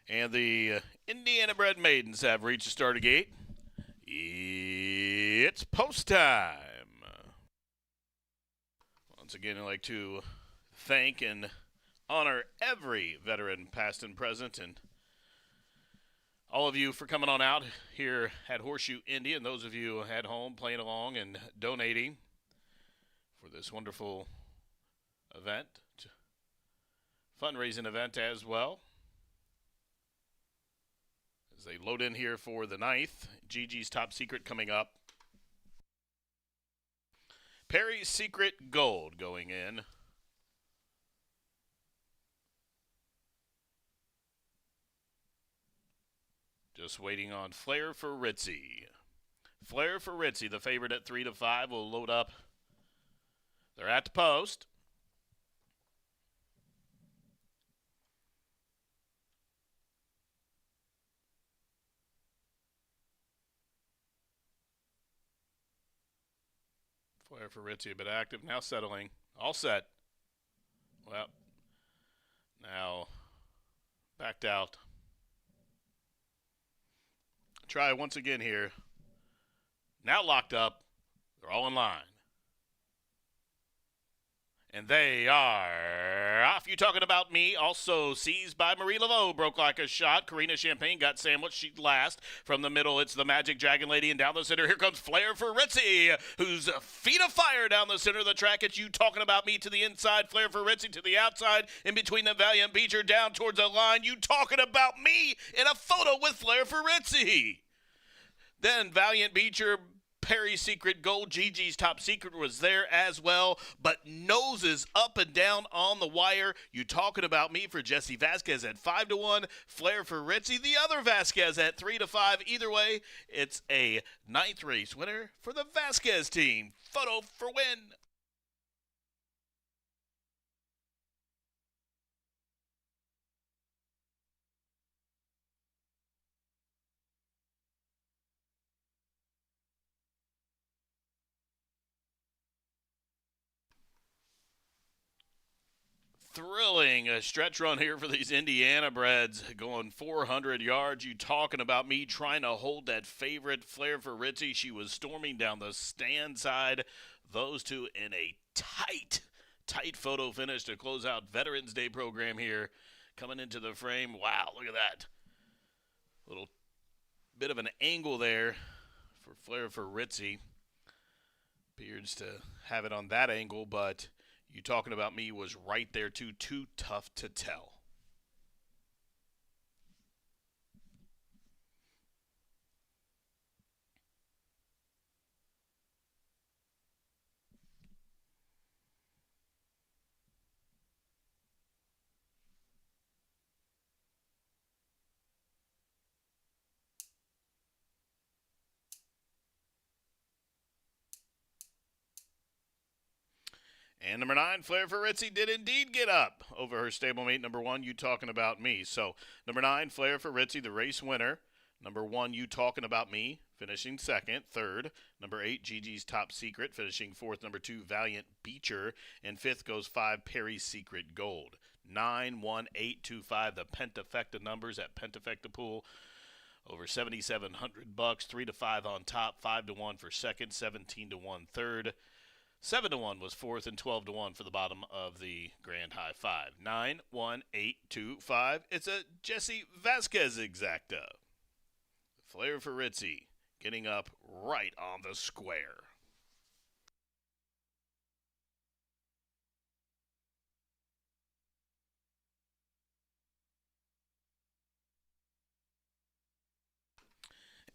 And the Indiana bred maidens have reached the starting gate. It's post time. Once again, I'd like to thank and honor every veteran, past and present, and all of you for coming on out here at Horseshoe Indy, and those of you at home playing along and donating for this wonderful event, fundraising event as well. As they load in here for the 9th, Gigi's Top Secret coming up. Perry's Secret Gold going in. Just waiting on Flair for Ritzy. Flair for Ritzy, the favorite at 3 to 5, will load up. They're at the post. Flair for Ritzy, a bit active, now settling. All set. Well, now backed out. Try once again here. Now locked up. They're all in line. And they are off. You talking about me? Also seized by Marie Laveau. Broke like a shot. Karina Champagne got sandwiched. She last. From the middle, it's the Magic Dragon Lady. And down the center, here comes Flair for Ritzy, whose feet of fire down the center of the track. It's You Talking About Me to the inside. Flair for Ritzy to the outside. In between the Valiant Beecher down towards the line. You Talking About Me in a photo with Flair for Ritzy. Then Valiant Beecher, Perry's Secret Gold, Gigi's Top Secret was there as well, but noses up and down on the wire. You Talking About Me for Jesse Vasquez at 5 to 1, Flair for Ritzy, the other Vasquez at 3 to 5. Either way, it's a 9th race winner for the Vasquez team. Photo for win. Thrilling a stretch run here for these Indiana breds, going 400 yards. You Talking About Me trying to hold that favorite Flair for Ritzy. She was storming down the stand side. Those two in a tight photo finish to close out Veterans Day program here. Coming into the frame. Wow, look at that. Little bit of an angle there for Flair for Ritzy. Appears to have it on that angle, but You Talking About Me was right there too tough to tell. And number 9, Flair for Ritzy, did indeed get up over her stablemate, number 1, You Talking About Me. So, number 9, Flair for Ritzy, the race winner. Number 1, You Talking About Me, finishing second. Third, number 8, Gigi's Top Secret, finishing fourth. Number 2, Valiant Beecher. And fifth goes 5, Perry's Secret Gold. 9, 1, 8, 2, 5, the Pentafecta numbers at Pentafecta Pool. Over $7,700, 3 to 5 on top, 5 to 1 for second, 17 to 1 third. 7 to 1 was fourth, and 12 to 1 for the bottom of the grand high five. 9, 1, 8, 2, 5. It's a Jesse Vasquez exacta. Flair for Ritzy getting up right on the square.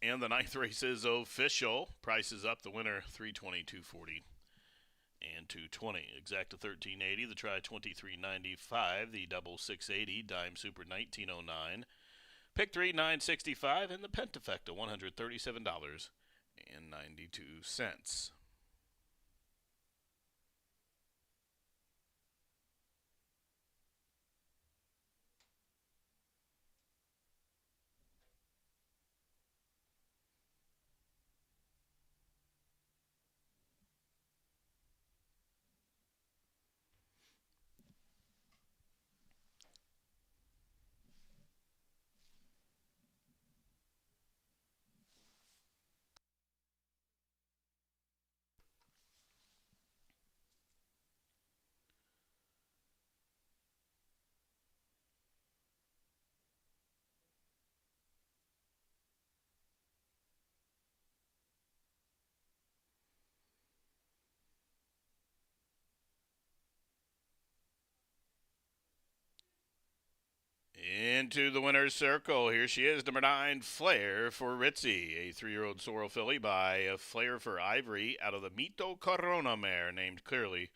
And the 9th race is official. Price is up. The winner, $320, $240. And $220. Exacta $13.80. The try $23.95. The double $6.80. Dime Super $19.09. Pick 3 $9.65. And the Pentafecta $137.92. Into the winner's circle. Here she is, number 9, Flair for Ritzy, a 3-year-old sorrel filly by Flair for Ivory out of the Mito Corona mare, named clearly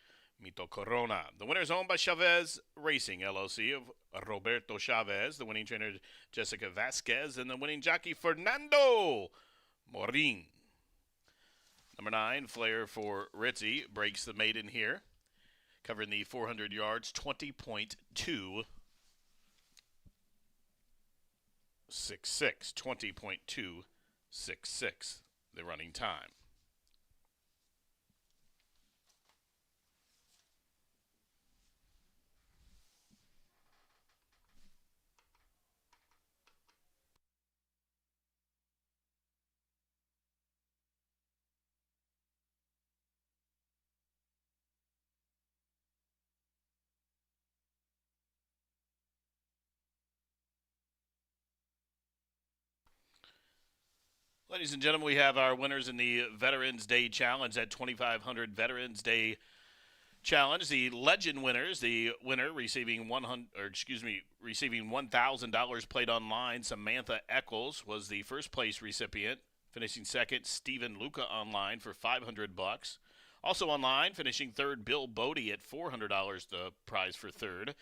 Mito Corona. The winner is owned by Chavez Racing, LLC, of Roberto Chavez, the winning trainer Jessica Vasquez, and the winning jockey Fernando Morin. Number 9, Flair for Ritzy, breaks the maiden here, covering the 400 yards, 20.266, 20.266, the running time. Ladies and gentlemen, we have our winners in the Veterans Day Challenge, that 2,500 Veterans Day Challenge. The legend winners, the winner receiving receiving $1,000 played online. Samantha Eccles was the first place recipient. Finishing second, Stephen Luca online for $500. Also online, finishing third, Bill Bodie at $400, the prize for third.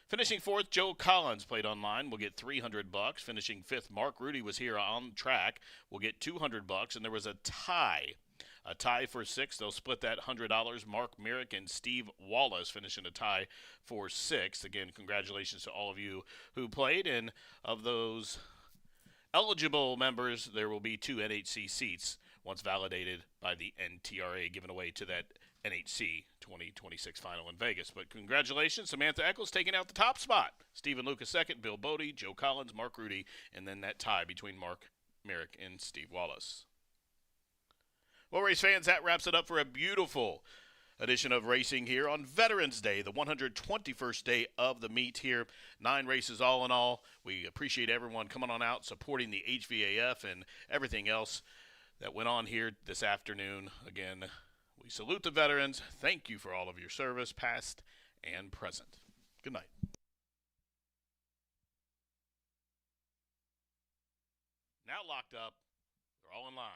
Finishing fourth, Joe Collins played online. We'll get $300. Finishing fifth, Mark Rudy was here on track. We'll get $200. And there was a tie for sixth. They'll split that $100. Mark Merrick and Steve Wallace finishing a tie for sixth. Again, congratulations to all of you who played. And of those eligible members, there will be 2 NHC seats once validated by the NTRA, given away to that NHC 2026 final in Vegas. But congratulations, Samantha Eccles taking out the top spot. Stephen Lucas second, Bill Bodie, Joe Collins, Mark Rudy, and then that tie between Mark Merrick and Steve Wallace. Well, race fans, that wraps it up for a beautiful edition of racing here on Veterans Day, the 121st day of the meet here. 9 races all in all. We appreciate everyone coming on out, supporting the HVAF and everything else that went on here this afternoon. Again, we salute the veterans. Thank you for all of your service, past and present. Good night. Now locked up. They're all in line.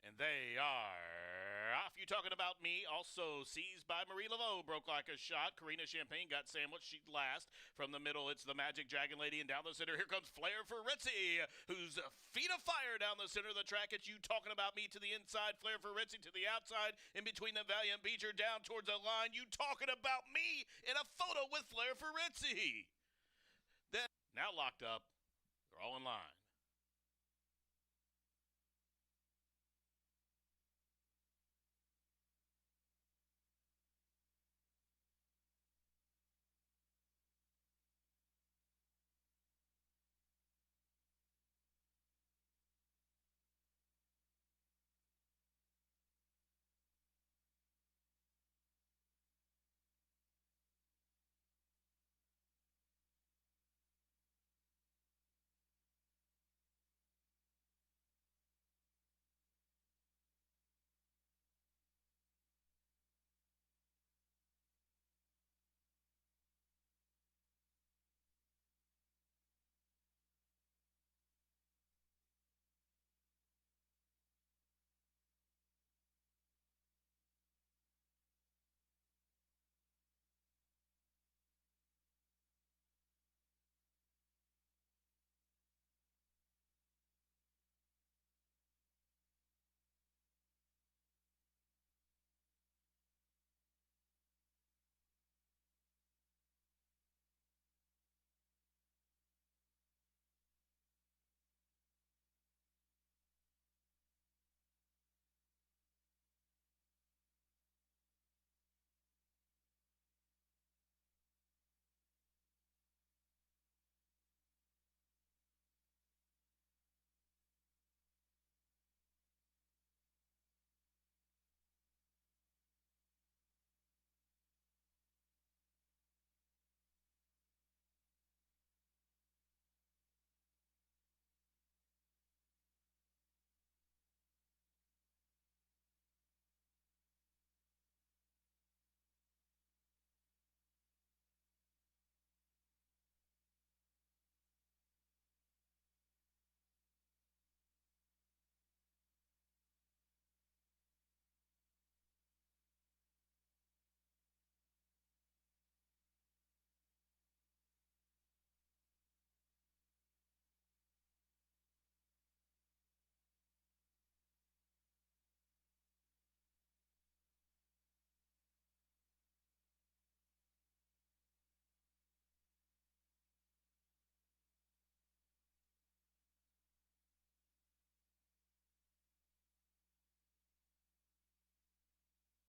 And they are off. You talking about me? Also seized by Marie Laveau. Broke like a shot. Karina Champagne got sandwiched. She last. From the middle, it's the Magic Dragon Lady. And down the center, here comes Flair for Ritzy, who's feet of fire down the center of the track. It's you talking about me to the inside. Flair for Ritzy to the outside. In between the Valiant Beecher down towards the line. You talking about me in a photo with Flair for Ritzy. Then, now locked up. They're all in line.